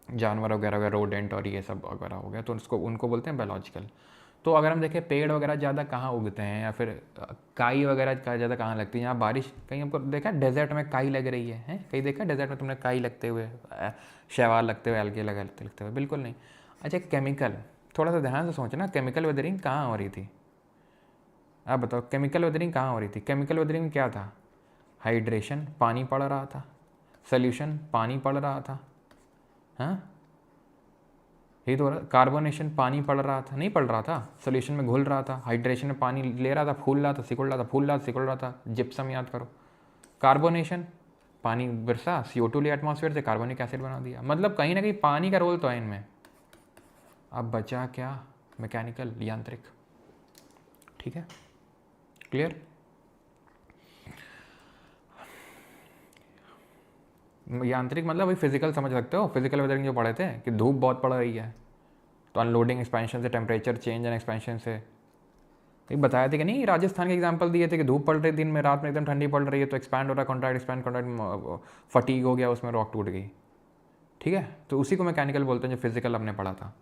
Speaker 2: जानवर वगैरह वगैरह, रोडेंट और ये सब वगैरह हो गया, तो उसको उनको बोलते हैं बायोलॉजिकल। तो अगर हम देखें पेड़ वगैरह ज़्यादा कहाँ उगते हैं या फिर काई वगैरह ज़्यादा कहाँ लगती है, यहाँ बारिश, कहीं हमको देखा डेजर्ट में काई लग रही है कहीं देखा डेजर्ट में तुमने काई लगते हुए, शैवाल लगते हुए, अलगे लगते हुए? बिल्कुल नहीं। अच्छा केमिकल, थोड़ा सा ध्यान से सोचना, केमिकल वेदरिंग कहाँ हो रही थी? आप बताओ केमिकल वेदरिंग कहाँ हो रही थी? केमिकल वेदरिंग में क्या था? हाइड्रेशन, पानी पड़ रहा था, सोल्यूशन, पानी पड़ रहा था, हाँ यही तो हो रहा। कार्बोनेशन, पानी पड़ रहा था, नहीं पड़ रहा था, सोल्यूशन में घुल रहा था। हाइड्रेशन में पानी ले रहा था, फूल रहा था, सिकुड़ रहा था, फूल रहा था, सिकुड़ रहा था। जिप्सम याद करो। कार्बोनेशन, पानी बरसा, CO2 लिया एटमॉस्फेयर से, कार्बोनिक एसिड बना दिया। मतलब कहीं ना कहीं पानी का रोल तो है इनमें। अब बचा क्या? मैकेनिकल, यांत्रिक। ठीक है, क्लियर? यांत्रिक मतलब वही फिजिकल समझ सकते हो, फिजिकल वेदरिंग जो पढ़े थे कि धूप बहुत पड़ रही है तो अनलोडिंग एक्सपेंशन से, टेम्परेचर चेंज एंड एक्सपेंशन से, ये बताया था कि नहीं? राजस्थान के एग्जांपल दिए थे कि धूप पड़ रही दिन में, रात में एकदम ठंडी पड़ रही है तो एक्सपैंड हो रहा है कॉन्ट्रैक्ट, एक्सपैंड कॉन्ट्रैक्ट, फटीग हो गया, उसमें रॉक टूट गई। ठीक है, तो उसी को मैकेनिकल बोलते हैं जो फिजिकल हमने पढ़ा था।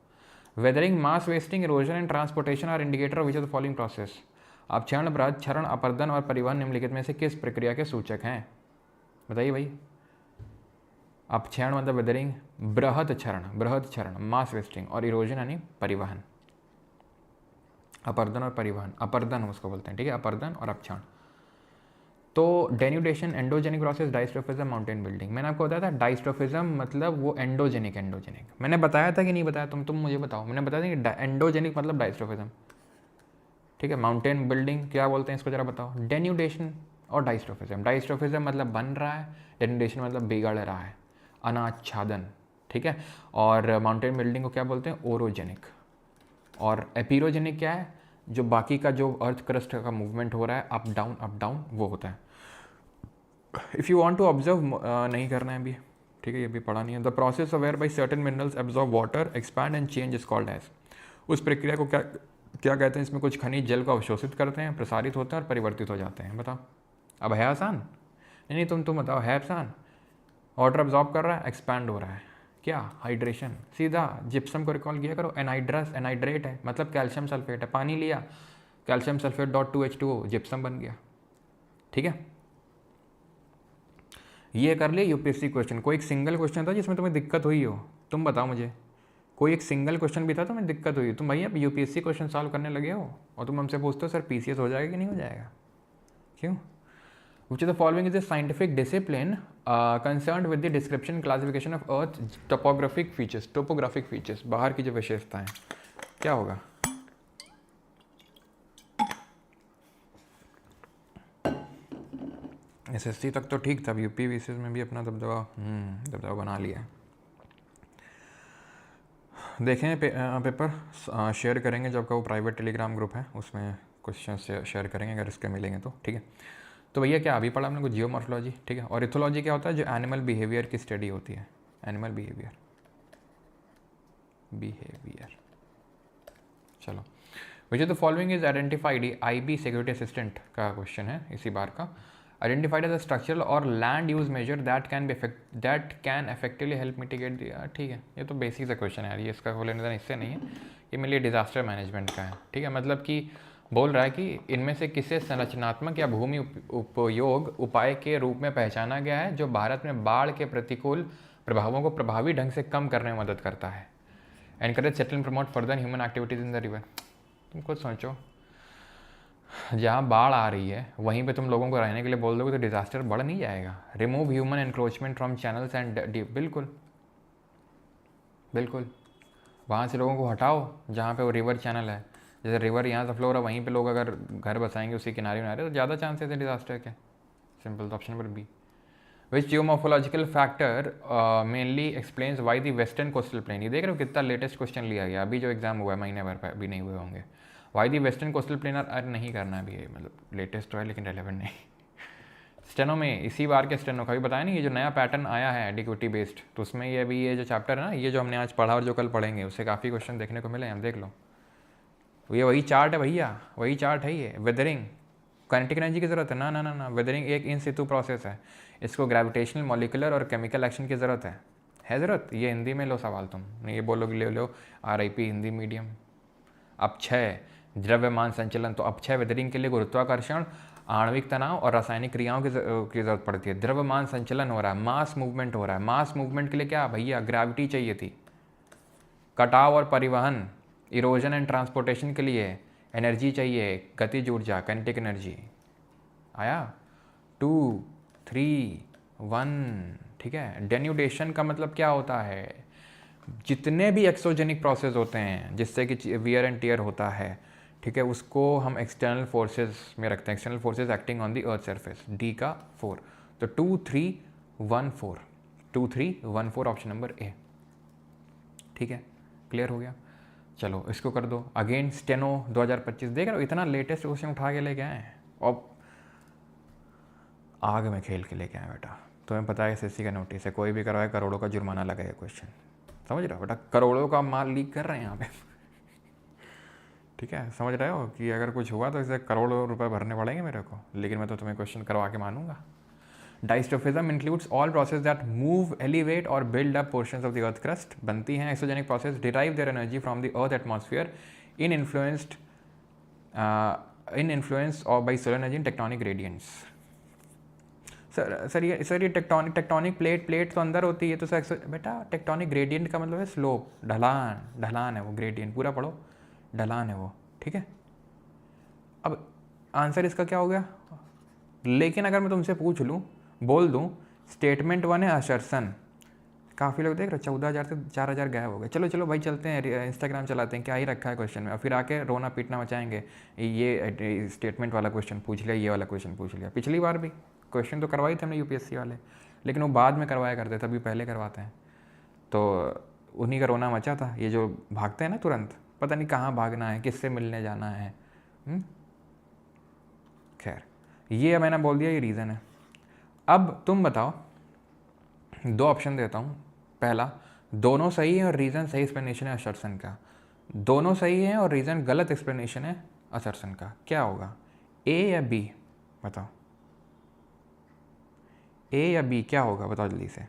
Speaker 2: Weathering, mass wasting, erosion and transportation are indicator of which of the following process? अब क्षण, ब्रज, क्षरण, अपर्दन और परिवहन निम्नलिखित में से किस प्रक्रिया के सूचक हैं? बताइए भाई। अपक्षरण मतलब वेदरिंग, बृहद क्षरण मास वेस्टिंग, और इरोजन यानी परिवहन, अपर्दन और परिवहन, अपर्दन उसको बोलते हैं। ठीक है, अपर्दन और अपक्षरण। तो denudation, endogenic process, diastrophism, mountain building. मैंने आपको बताया था डाइस्ट्रोफिज्म मतलब वो एंडोजेनिक, मैंने बताया था कि नहीं बताया? तुम मुझे बताओ। मैंने बताया था कि एंडोजेनिक मतलब डाइस्ट्रोफिज्म। ठीक है, माउंटेन बिल्डिंग क्या बोलते हैं इसको जरा बताओ? डेन्यूडेशन और डाइस्ट्रोफिज्म। डाइस्ट्रोफिज्म मतलब बन रहा है, डेन्यूडेशन मतलब बिगड़ रहा है, अनाच्छादन। ठीक है, और माउंटेन बिल्डिंग को क्या बोलते हैं? ओरोजेनिक। और एपीरोजेनिक क्या है? जो बाकी का जो अर्थ क्रस्ट का मूवमेंट हो रहा है अप डाउन, वो होता है। If you want to observe, नहीं करना है अभी, ठीक है, ये भी पढ़ा नहीं है। The process of whereby certain minerals absorb water, expand and change is called as. उस प्रक्रिया को क्या क्या कहते हैं? इसमें कुछ खनिज जल को अवशोषित करते हैं, प्रसारित होते हैं और परिवर्तित हो जाते हैं। बताओ, अब है आसान? नहीं, तुम बताओ, है आसान? वाटर अब्जॉर्ब कर रहा है, एक्सपैंड हो रहा है, क्या? हाइड्रेशन। सीधा जिप्सम को रिकॉल किया करो, एनहाइड्रेट है मतलब कैल्शियम सल्फेट है, पानी लिया, calcium sulphate dot 2H2O, gypsum बन गया। ठीक है, ये कर लिया यूपीएससी क्वेश्चन। कोई एक सिंगल क्वेश्चन था जिसमें तुम्हें दिक्कत हुई हो? तुम बताओ मुझे, कोई एक सिंगल क्वेश्चन भी था तुम्हें दिक्कत हुई? तुम भैया यूपीएससी क्वेश्चन सॉल्व करने लगे हो और तुम हमसे पूछते हो सर पीसीएस हो जाएगा कि नहीं हो जाएगा? क्यों? Which of the following is a scientific discipline concerned with the description classification of Earth's topographic features? बाहर की जो विशेषताएं, क्या होगा? एसएससी तक तो ठीक था, यूपी बीसीएस में भी अपना दबदबा बना लिया है। देखें पेपर शेयर करेंगे जब का वो प्राइवेट टेलीग्राम ग्रुप है, उसमें क्वेश्चन शेयर करेंगे अगर इसके मिलेंगे तो। ठीक है, तो भैया क्या अभी पढ़ा हमने को? जियोमॉर्फोलॉजी। ठीक है, और इथोलॉजी क्या होता है? जो एनिमल बिहेवियर की स्टडी होती है, एनिमल बिहेवियर। चलो, विच of the following is identified, IB security assistant का क्वेश्चन है इसी बार का। आइडेंटिफाइड एज अ स्ट्रक्चरल और land use major that can effectively help mitigate दिया। ठीक है, ये तो बेसिक सा क्वेश्चन है यार, ये इसका कोई लेना देना इससे नहीं है, ये मेरे लिए डिजास्टर मैनेजमेंट का है। ठीक है, मतलब कि बोल रहा है कि इनमें से किसे संरचनात्मक या भूमि उपयोग उपाय के रूप में पहचाना गया है जो भारत में बाढ़ के प्रतिकूल प्रभावों को प्रभावी ढंग से कम करने में मदद करता है। Encourage, settle, promote further human activities in the river. तुम खुद सोचो, जहाँ बाढ़ आ रही है वहीं पे तुम लोगों को रहने के लिए बोल दोगे तो डिजास्टर बढ़ नहीं जाएगा। Remove human encroachment from channels and बिल्कुल बिल्कुल, वहाँ से लोगों को हटाओ जहाँ पे वो रिवर चैनल है। जैसे रिवर यहाँ से फ्लो हो रहा है, वहीं पे लोग अगर घर बसाएंगे उसी किनारे तो ज़्यादा चांसेस है डिजास्टर के। सिंपल, तो option number B. Which geomorphological factor mainly explains why the western coastal plain. ये देख रहे हो कितना लेटेस्ट क्वेश्चन लिया गया, अभी जो एग्जाम हुआ है महीने भर पर अभी नहीं हुए होंगे। Why the western coastal plain are नहीं करना अभी, ये मतलब लेटेस्ट तो है लेकिन रेलेवेंट नहीं। स्टेनो में इसी बार के स्टेनो का भी बताया नहीं, ये जो नया पैटर्न आया है एडिक्विटी बेस्ड, तो उसमें ये अभी ये जो चैप्टर है ना, ये जो हमने आज पढ़ा और जो कल पढ़ेंगे उससे काफ़ी क्वेश्चन देखने को मिले हैं, देख लो। ये वही चार्ट है भैया, वही चार्ट है ये। वेदरिंग काइनेटिक एनर्जी की ज़रूरत है? ना ना ना ना, वेदरिंग एक इन सितु प्रोसेस है, इसको ग्रेविटेशनल, मॉलिकुलर और केमिकल एक्शन की ज़रूरत है ज़रूरत? ये हिंदी में लो सवाल, तुम ये बोलोगे ले लो RIP हिंदी मीडियम। अपक्षय, द्रव्यमान संचलन, तो अपक्षय वेदरिंग के लिए गुरुत्वाकर्षण, आणविक तनाव और रासायनिक क्रियाओं की ज़रूरत पड़ती है। द्रव्यमान संचलन हो रहा है, मास मूवमेंट हो रहा है, मास मूवमेंट के लिए क्या भैया, ग्रेविटी चाहिए थी। कटाव और परिवहन, इरोजन एंड ट्रांसपोर्टेशन के लिए एनर्जी चाहिए, गतिज ऊर्जा, काइनेटिक एनर्जी। आया 2 3 1, ठीक है। डेन्यूडेशन का मतलब क्या होता है? जितने भी एक्सोजेनिक प्रोसेस होते हैं जिससे कि वियर एंड टियर होता है, ठीक है, उसको हम एक्सटर्नल फोर्सेस में रखते हैं, external forces acting on the earth surface, D का 4, तो 2 3 1 4, 2 3 1 4 ऑप्शन नंबर A, ठीक है, क्लियर हो गया। चलो इसको कर दो अगेन, स्टेनो 2025, देख रहे हो इतना लेटेस्ट क्वेश्चन उठा के लेके आए हैं और आग में खेल के लेके आए बेटा। तुम्हें पता है SSC का नोटिस है, कोई भी करवाए करोड़ों का जुर्माना लगेगा क्वेश्चन, समझ रहे हो बेटा, करोड़ों का माल लीक कर रहे हैं यहाँ पे ठीक है, समझ रहे हो कि अगर कुछ हुआ तो इसे करोड़ों रुपए भरने पड़ेंगे मेरे को, लेकिन मैं तो तुम्हें क्वेश्चन करवा के मानूंगा। Diastrophism includes all process that move, elevate और build up portions of the earth crust. बनती हैं exogenic process, derive their energy from the earth atmosphere in influence और by solar energy in tectonic gradients. Sir ये tectonic plate तो अंदर होती है, तो सर बेटा टेक्टोनिक ग्रेडियंट का मतलब है स्लोप, ढलान है वो, ग्रेडियंट पूरा पढ़ो, ढलान है वो, ठीक है। अब आंसर इसका क्या हो गया? लेकिन अगर मैं तुमसे पूछ लूँ, बोल दूँ स्टेटमेंट 1 है असर्शन, काफ़ी लोग देख रहे 14,000 से 4,000 गायब हो गए। चलो भाई चलते हैं इंस्टाग्राम चलाते हैं, क्या ही रखा है क्वेश्चन में, और फिर आके रोना पीटना मचाएंगे, ये स्टेटमेंट वाला क्वेश्चन पूछ लिया, ये वाला क्वेश्चन पूछ लिया। पिछली बार भी क्वेश्चन तो करवाई थे हमने UPSC वाले, लेकिन वो बाद में करवाया करते थे, अभी पहले करवाते हैं, तो उन्हीं का रोना मचा था। ये जो भागते हैं ना तुरंत, पता नहीं कहाँ भागना है, किससे मिलने जाना है, खैर ये मैंने बोल दिया, ये रीज़न है। अब तुम बताओ, 2 ऑप्शन देता हूँ, पहला दोनों सही है और रीज़न सही एक्सप्लेनेशन है असर्शन का, दोनों सही है और रीज़न गलत एक्सप्लेनेशन है असर्शन का, क्या होगा, A या B? बताओ A या B क्या होगा, बताओ जल्दी से।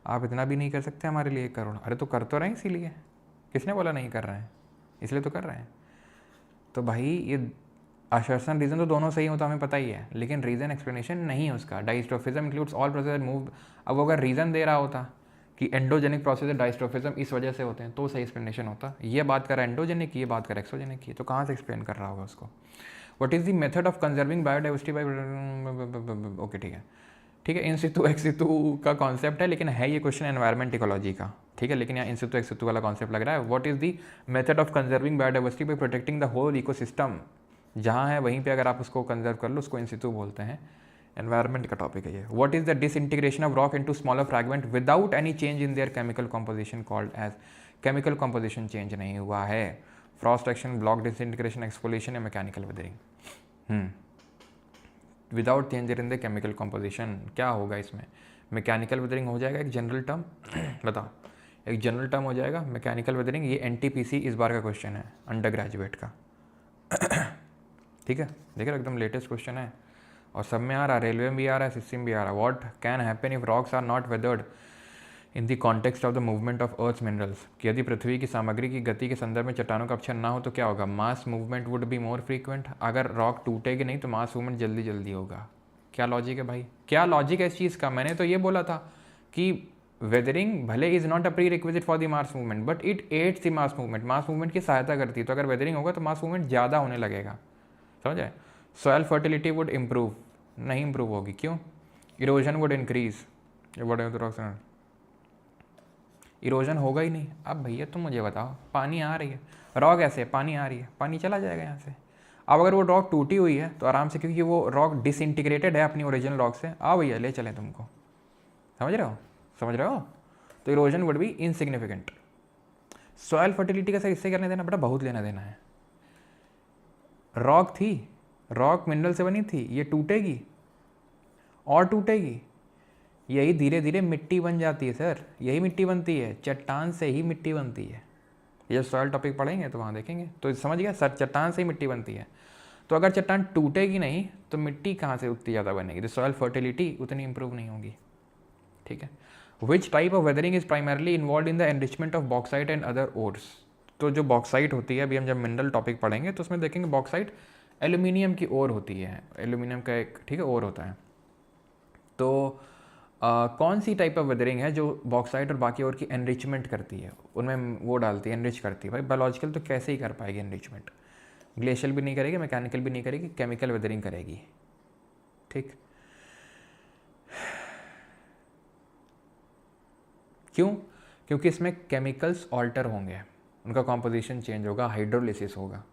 Speaker 2: आप इतना भी नहीं कर सकते हमारे लिए 1 करोड़? अरे तो कर तो रहे हैं, इसीलिए, किसने बोला नहीं कर रहे हैं, इसलिए तो कर रहे हैं। तो भाई ये असर्शन रीज़न तो दोनों सही हो तो हमें पता ही है, लेकिन रीज़न एक्सप्लेनेशन नहीं है उसका। डाइस्ट्रोफिज्म इंक्लूड्स ऑल प्रोसेस मूव, अब वो अगर रीज़न दे रहा होता कि एंडोजेनिक प्रोसेस डाइस्ट्रोफिज्म इस वजह से होते हैं, तो सही एक्सप्लेनेशन होता। ये बात कर रहा है एंडोजेनिक की, ये बात कर रहा है एक्सोजेनिक की, तो कहाँ से एक्सप्लेन कर रहा होगा उसको। What is the method of conserving biodiversity by, okay ठीक है, इन सितु एक्स सितु का कॉन्सेप्ट है, लेकिन है ये क्वेश्चन एनवायरमेंट इकोलॉजी का, ठीक है, लेकिन यहाँ इन सितु एक्स सितु वाला कॉन्सेप्ट लग रहा है। What is the method of conserving biodiversity by protecting the whole ecosystem, जहाँ है वहीं पे अगर आप उसको कंजर्व कर लो, उसको इन सितु बोलते हैं, एनवायरमेंट का टॉपिक है ये। What is the disintegration of rock into smaller fragment without any change in their chemical composition called as, chemical composition change नहीं हुआ है, frost action, block disintegration, exfoliation या mechanical weathering. Without change in the chemical composition क्या होगा इसमें, mechanical weathering हो जाएगा, एक जनरल टर्म बताओ, एक जनरल टर्म हो जाएगा मैकेनिकल वेदरिंग। ये NTPC इस बार का क्वेश्चन है, अंडर ग्रेजुएट का ठीक है, देखिए एकदम लेटेस्ट क्वेश्चन है और सब में आ रहा है, रेलवे में भी आ रहा है, SSC में भी आ रहा है। What can happen if rocks are not weathered in the context of the movement of earth minerals, कि यदि पृथ्वी की सामग्री की गति के संदर्भ में चट्टानों का अपक्षय ना हो तो क्या होगा, mass movement would be more frequent, अगर रॉक टूटेगी नहीं तो मास मूवमेंट जल्दी जल्दी होगा। क्या लॉजिक है भाई, क्या लॉजिक है इस चीज़ का। मैंने तो ये बोला था कि वेदरिंग भले is not a pre requisite for the mass movement but it adds the mass movement, mass movement की सहायता करती है, तो अगर वेदरिंग होगा तो मास मूवमेंट ज़्यादा होने लगेगा, समझ आए। सॉयल फर्टिलिटी वुड इम्प्रूव, नहीं इम्प्रूव होगी, क्यों, इरोजन वुड इंक्रीज, इरोजन होगा ही नहीं। अब भैया तुम मुझे बताओ, पानी आ रही है, रॉक ऐसे पानी आ रही है, पानी चला जाएगा यहाँ से। अब अगर वो रॉक टूटी हुई है तो आराम से, क्योंकि वो रॉक डिसइंटीग्रेटेड है अपनी ओरिजिनल रॉक से, आओ भैया ले चलें तुमको, समझ रहे हो, तो erosion would be insignificant. Soil fertility का सर इससे करने देना बेटा, बहुत लेना देना है। रॉक थी, रॉक मिनरल से बनी थी, ये टूटेगी और टूटेगी, यही धीरे धीरे मिट्टी बन जाती है सर, यही मिट्टी बनती है, चट्टान से ही मिट्टी बनती है। ये सॉयल टॉपिक पढ़ेंगे तो वहाँ देखेंगे, तो समझ गया सर, चट्टान से ही मिट्टी बनती है। तो अगर चट्टान टूटेगी नहीं तो मिट्टी कहाँ से उतनी ज़्यादा बनेगी, तो सॉइल फर्टिलिटी उतनी इंप्रूव नहीं होगी, ठीक है। Which type of weathering is primarily involve in the enrichment of bauxite and other ores. तो जो बॉक्साइट होती है, अभी हम जब मिनरल टॉपिक पढ़ेंगे तो उसमें देखेंगे बॉक्साइट एल्यूमिनियम की ओर होती है, एल्यूमिनियम का एक, ठीक है, ओर होता है। तो कौन सी टाइप ऑफ वेदरिंग है जो बॉक्साइट और बाकी और की एनरिचमेंट करती है, उनमें वो डालती है, एनरिच करती है। भाई बायोलॉजिकल तो कैसे ही कर पाएगी एनरिचमेंट, ग्लेशियल भी नहीं करेगी, मैकेनिकल भी नहीं करेगी, केमिकल वेदरिंग करेगी, ठीक। क्यों? क्योंकि इसमें केमिकल्स ऑल्टर होंगे, उनका कॉम्पोजिशन चेंज होगा, हाइड्रोलिसिस होगा,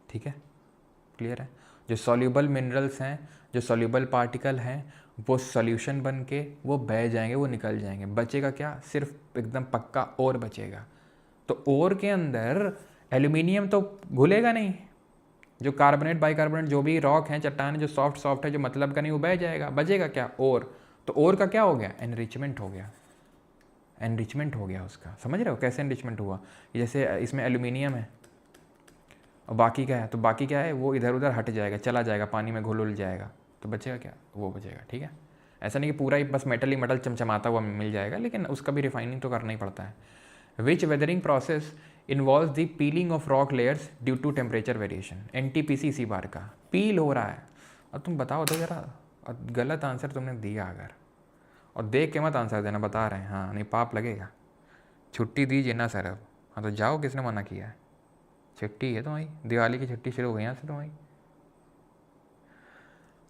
Speaker 2: ठीक है, क्लियर है। जो सॉल्यूबल मिनरल्स हैं, जो सॉल्यूबल पार्टिकल हैं, वो सॉल्यूशन बन के वो बह जाएंगे, वो निकल जाएंगे, बचेगा क्या, सिर्फ एकदम पक्का ओर बचेगा। तो ओर के अंदर एल्यूमिनियम तो घुलेगा नहीं, जो कार्बोनेट बाइकार्बोनेट जो भी रॉक है, चट्टान जो सॉफ्ट है, जो मतलब का नहीं, वो बह जाएगा, बचेगा क्या, ओर। तो ओर का क्या हो गया, एनरिचमेंट हो गया, एनरिचमेंट हो गया उसका। समझ रहे हो कैसे एनरिचमेंट हुआ? जैसे इसमें एल्यूमिनियम है और बाकी क्या है, तो बाकी क्या है, वो इधर उधर हट जाएगा, चला जाएगा, पानी में घुल जाएगा, तो बचेगा क्या, वो बचेगा, ठीक है। ऐसा नहीं कि पूरा ही बस मेटल ही मेटल चमचमाता हुआ मिल जाएगा, लेकिन उसका भी रिफाइनिंग तो करना ही पड़ता है। Which weathering process involve the peeling of rock layers due to temperature variation. NTPC इसी बार का पील हो रहा है। और तुम बताओ तो जरा, गलत आंसर तुमने दिया अगर, और देख के मत आंसर देना, बता रहे हैं, हाँ नहीं पाप लगेगा। छुट्टी दीजिए ना सर अब, हाँ तो जाओ, किसने मना किया है, छुट्टी है तुम्हारी, दिवाली की छुट्टी शुरू हो गई यहाँ से तुम्हारी।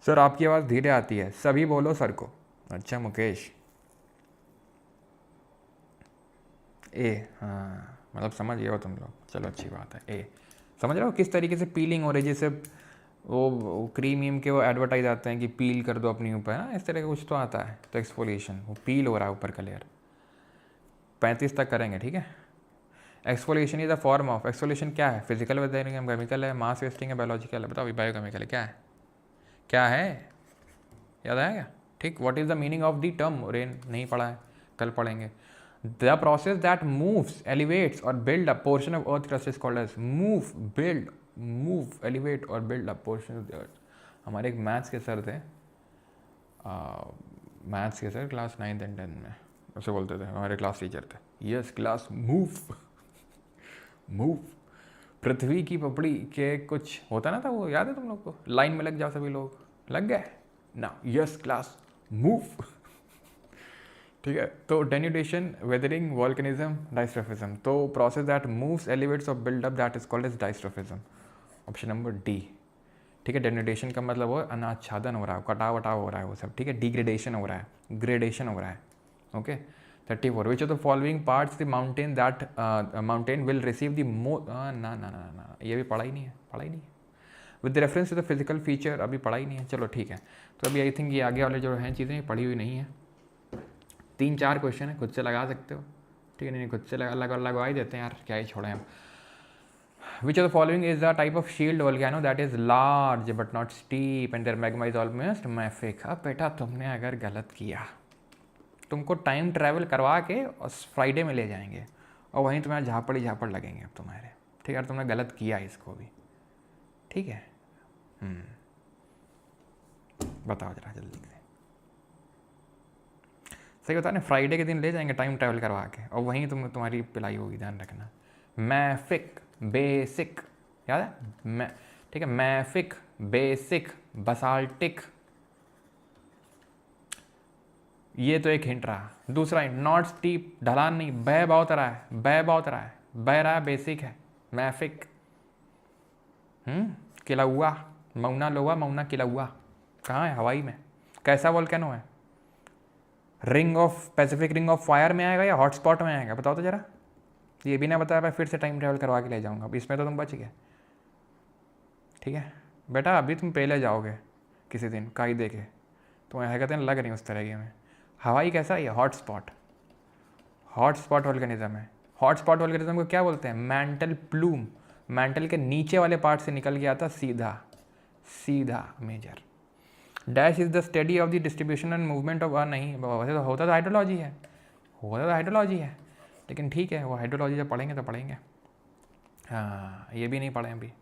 Speaker 2: सर आपकी आवाज़ धीरे आती है, सभी बोलो सर को। अच्छा मुकेश, ए, हाँ मतलब समझ गए हो तुम लोग, चलो अच्छी बात है। ए समझ रहे हो किस तरीके से पीलिंग हो रही है, जैसे वो क्रीम वीम के वो एडवर्टाइज आते हैं कि पील कर दो अपनी ऊपर, है ना, इस तरह का कुछ तो आता है। तो एक्सफोलिएशन, वो पील हो रहा है ऊपर का लेयर। 35 तक करेंगे, ठीक है। Exfoliation is a form of, exfoliation क्या है, फिजिकल वेदरिंग है, केमिकल है, मास वेस्टिंग है, बायोलॉजिकल है, बताओ बायोकेमिकल है, क्या है, क्या है, याद आएगा, ठीक। What is the meaning of the term rain, नहीं पढ़ा है, कल पढ़ेंगे। The process that moves, elevates और build up portion of earth crust is called as move, build, move, elevate और build up portion of the earth. हमारे एक maths के सर थे, मैथ्स के sir class 9th and 10th में, उसे बोलते थे, हमारे क्लास टीचर थे, यस क्लास मूव, मूव। पृथ्वी की पपड़ी के कुछ होता ना था, वो याद है तुम लोग को, लाइन में लग जाओ सभी लोग, लग गए ना, यस क्लास मूव, ठीक है। तो डेन्यूडेशन, वेदरिंग, वॉल्केनिज्म, डाइस्ट्रोफिज्म। तो प्रोसेस दैट मूव्स, एलिवेट्स और build up, that is called as diastrophism, option number D, ठीक है। डेन्यूडेशन का मतलब वो अनाच्छादन हो रहा है, कटाव वटाव हो रहा है वो सब, ठीक है। डिग्रेडेशन हो रहा है, ग्रेडेशन हो रहा है, okay. 34, which of the following parts the mountain that mountain will receive the ना ना ना ना, ये भी पढ़ा ही नहीं है, पढ़ा ही नहीं है। With reference to the physical feature, अभी पढ़ा ही नहीं है, चलो ठीक है। तो अभी आई थिंक ये आगे वाले जो हैं चीज़ें पढ़ी हुई नहीं है। 3-4 क्वेश्चन है, खुद से लगा सकते हो, ठीक है। नहीं खुद से लगवा ही देते हैं यार, क्या ही छोड़े हम। Which of the following is the type of shield volcano that is large but not steep and their magma is almost mafic. अब बेटा तुमने अगर गलत किया, तुमको टाइम ट्रैवल करवा के और फ्राइडे में ले जाएंगे और वहीं तुम्हारे झापड़ लगेंगे अब तुम्हारे, ठीक है। तुमने गलत किया इसको भी, ठीक है। बताओ जरा जल्दी से, सही बता ना, फ्राइडे के दिन ले जाएंगे टाइम ट्रैवल करवा के और वहीं तुम्हारी पिलाई होगी, ध्यान रखना। मैफिक, बेसिक, याद है, ठीक है, मैफिक, बेसिक, बसाल्टिक, ये तो एक हिंट रहा। दूसरा हिंट, नॉट स्टीप, ढलान नहीं, बह बहुत रहा है, बह बहुत रहा है, बह रहा है, बेसिक है, मैफिक। किलाउआ, मौना लोआ, मौना किलाउआ, कहाँ है, हवाई में। कैसा वोल्केनो है, ring of, Pacific ring of fire में आएगा या हॉटस्पॉट में आएगा, बताओ तो जरा। ये भी ना बताया, मैं फिर से टाइम ट्रैवल करवा के ले जाऊंगा, अब इसमें तो तुम बच गए, ठीक है बेटा। अभी तुम पहले जाओगे किसी दिन काई दे के, तो ऐसा कहते हैं लग रही उस तरह की में। हवाई कैसा है, हॉटस्पॉट, हॉटस्पॉट वोल्केनिज्म है। हॉटस्पॉट वोल्केनिज्म को क्या बोलते हैं, मैंटल प्लूम, मैंटल के नीचे वाले पार्ट से निकल गया था सीधा सीधा major. Dash is the study of the distribution and movement of, नहीं वैसे तो होता तो हाइड्रोलॉजी है, होता तो हाइड्रोलॉजी है, लेकिन ठीक है वो हाइड्रोलॉजी जब पढ़ेंगे तो पढ़ेंगे। हाँ ये भी नहीं पढ़े अभी,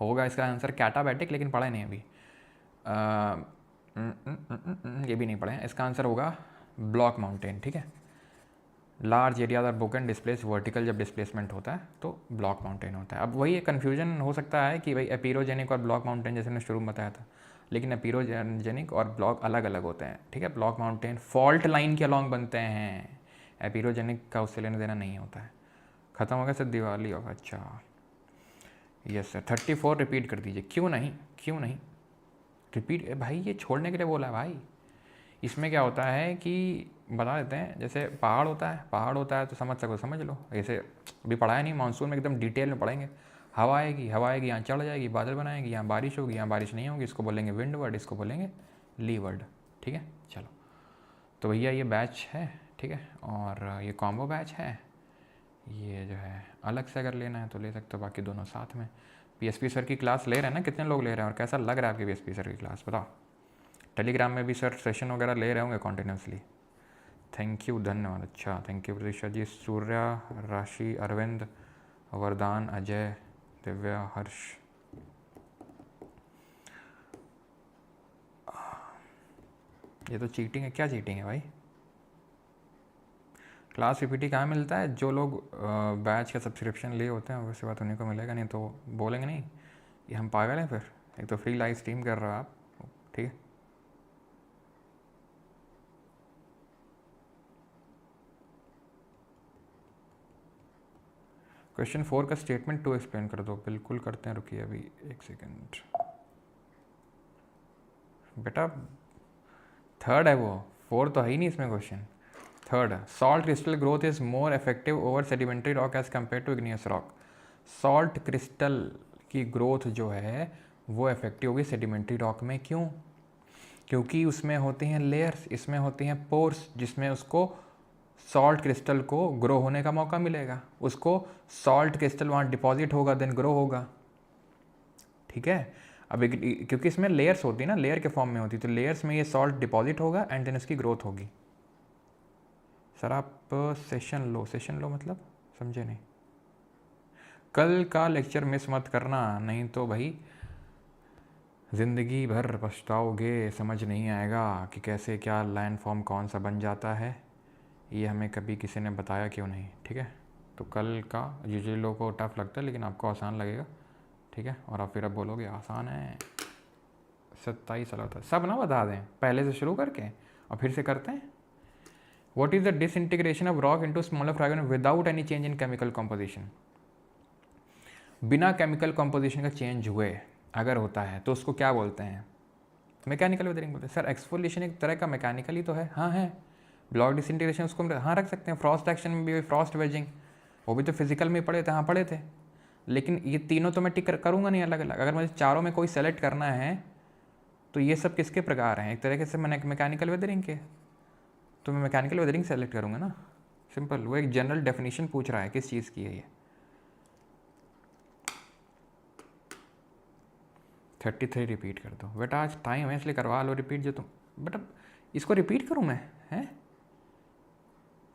Speaker 2: होगा इसका आंसर कैटाबैटिक, लेकिन पढ़ा नहीं अभी। ये भी नहीं पढ़े हैं। इसका आंसर होगा ब्लॉक माउंटेन, ठीक है। Large areas are broken displace vertical, जब डिस्प्लेसमेंट होता है तो ब्लॉक माउंटेन होता है। अब वही एक कन्फ्यूजन हो सकता है कि भाई एपीरोजेनिक और ब्लॉक माउंटेन, जैसे मैंने शुरू में बताया था, लेकिन एपीरोजेनिक और ब्लॉक अलग अलग होते हैं, ठीक है। ब्लॉक माउंटेन फॉल्ट लाइन के अलॉन्ग बनते हैं, एपीरोजेनिक का उससे लेना देना नहीं होता है। ख़त्म हो गया सर, दिवाली होगा, अच्छा यस सर। 34 रिपीट कर दीजिए। क्यों नहीं, क्यों नहीं रिपीट भाई, ये छोड़ने के लिए बोला है भाई। इसमें क्या होता है कि बता देते हैं, जैसे पहाड़ होता है तो समझ सको समझ लो। ऐसे अभी पढ़ाया नहीं, मानसून में एकदम डिटेल में पढ़ेंगे। हवा आएगी यहाँ चढ़ जाएगी, बादल बनाएगी, यहाँ बारिश होगी, यहाँ बारिश नहीं होगी, इसको बोलेंगे विंड वर्ड, इसको बोलेंगे ली वर्ड, ठीक है। चलो तो भैया ये बैच है, ठीक है, और ये कॉम्बो बैच है। ये जो है अलग से अगर लेना है तो ले सकते हो, बाकी दोनों साथ में। पीएसपी सर की क्लास ले रहे हैं ना, कितने लोग ले रहे हैं और कैसा लग रहा है आपकी पीएसपी सर की क्लास, बताओ। टेलीग्राम में भी सर सेशन वगैरह ले रहे होंगे कॉन्टिन्यूसली। थैंक यू, धन्यवाद। अच्छा थैंक यू प्रतीक्षा जी, सूर्या, राशि, अरविंद, वरदान, अजय, दिव्या, हर्ष। ये तो चीटिंग है। क्या चीटिंग है भाई? क्लास पीपीटी कहाँ मिलता है? जो लोग बैच का सब्सक्रिप्शन लिए होते हैं वैसे बात उन्हीं को मिलेगा, नहीं तो बोलेंगे नहीं कि हम पागल हैं। फिर एक तो फ्री लाइव स्ट्रीम कर रहे हो आप, ठीक है। क्वेश्चन 4 का स्टेटमेंट 2 एक्सप्लेन कर दो। बिल्कुल करते हैं, रुकिए अभी एक सेकेंड। बेटा थर्ड है वो, 4 तो है ही नहीं इसमें question. Third, salt crystal growth is more effective over sedimentary rock as compare to igneous rock. Salt crystal की ग्रोथ जो है वो इफेक्टिव होगी सेडिमेंट्री रॉक में। क्यों? क्योंकि उसमें होती हैं लेयर्स, इसमें होती हैं पोर्स, जिसमें उसको सॉल्ट क्रिस्टल को ग्रो होने का मौका मिलेगा। उसको सॉल्ट क्रिस्टल वहाँ डिपॉजिट होगा, देन ग्रो होगा, ठीक है। अब क्योंकि इसमें लेयर्स होती है ना, लेयर के फॉर्म में होती, तो लेयर्स में ये सॉल्ट डिपॉजिट होगा एंड देन इसकी ग्रोथ होगी। सर आप सेशन लो मतलब समझे नहीं। कल का लेक्चर मिस मत करना, नहीं तो भाई ज़िंदगी भर पछताओगे, समझ नहीं आएगा कि कैसे क्या लैंड फॉर्म कौन सा बन जाता है। ये हमें कभी किसी ने बताया क्यों नहीं, ठीक है। तो कल का यूजुअली लोगों को टफ लगता है, लेकिन आपको आसान लगेगा, ठीक है। और आप फिर अब बोलोगे आसान है। 27 साल होता है, सब ना बता दें पहले से शुरू करके और फिर से करते हैं। What is the disintegration of rock into smaller fragments without any change in chemical composition? बिना केमिकल कॉम्पोजिशन का चेंज हुए अगर होता है तो उसको क्या बोलते हैं? मैकेनिकल वेदरिंग बोलते हैं। सर एक्सफोलिएशन एक तरह का मैकेनिकल ही तो है। हाँ है। ब्लॉक डिसइंटीग्रेशन उसको हम हाँ रख सकते हैं। फ्रॉस्ट एक्शन में भी फ्रॉस्ट वेजिंग, वो भी तो फिजिकल में पढ़े थे, हाँ पढ़े थे। लेकिन ये तीनों तो मैं टिक करूँगा नहीं अलग अलग। अगर मुझे चारों में कोई सेलेक्ट करना है तो ये सब किसके प्रकार हैं? एक तरीके से मैकेनिकल वेदरिंग के, तो मैं मैकेनिकल वेदरिंग सेलेक्ट करूँगा ना, सिंपल। वो एक जनरल डेफिनेशन पूछ रहा है किस चीज़ की है ये। 33 रिपीट कर दो बेटा, आज टाइम है इसलिए करवा लो रिपीट जो तुम। बेटा इसको रिपीट करूँ मैं? हैं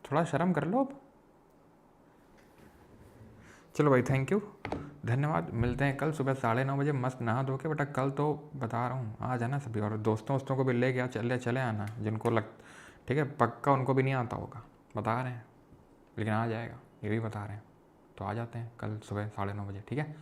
Speaker 2: थोड़ा शर्म कर लो अब। चलो भाई थैंक यू, धन्यवाद। मिलते हैं कल सुबह 9:30 बजे मस्त नहा धो के। बेटा कल तो बता रहा हूँ आ जाना सभी, और दोस्तों को भी ले गया चले आना जिनको लग, ठीक है। पक्का उनको भी नहीं आता होगा, बता रहे हैं, लेकिन आ जाएगा ये भी बता रहे हैं। तो आ जाते हैं कल सुबह 9:30 बजे, ठीक है।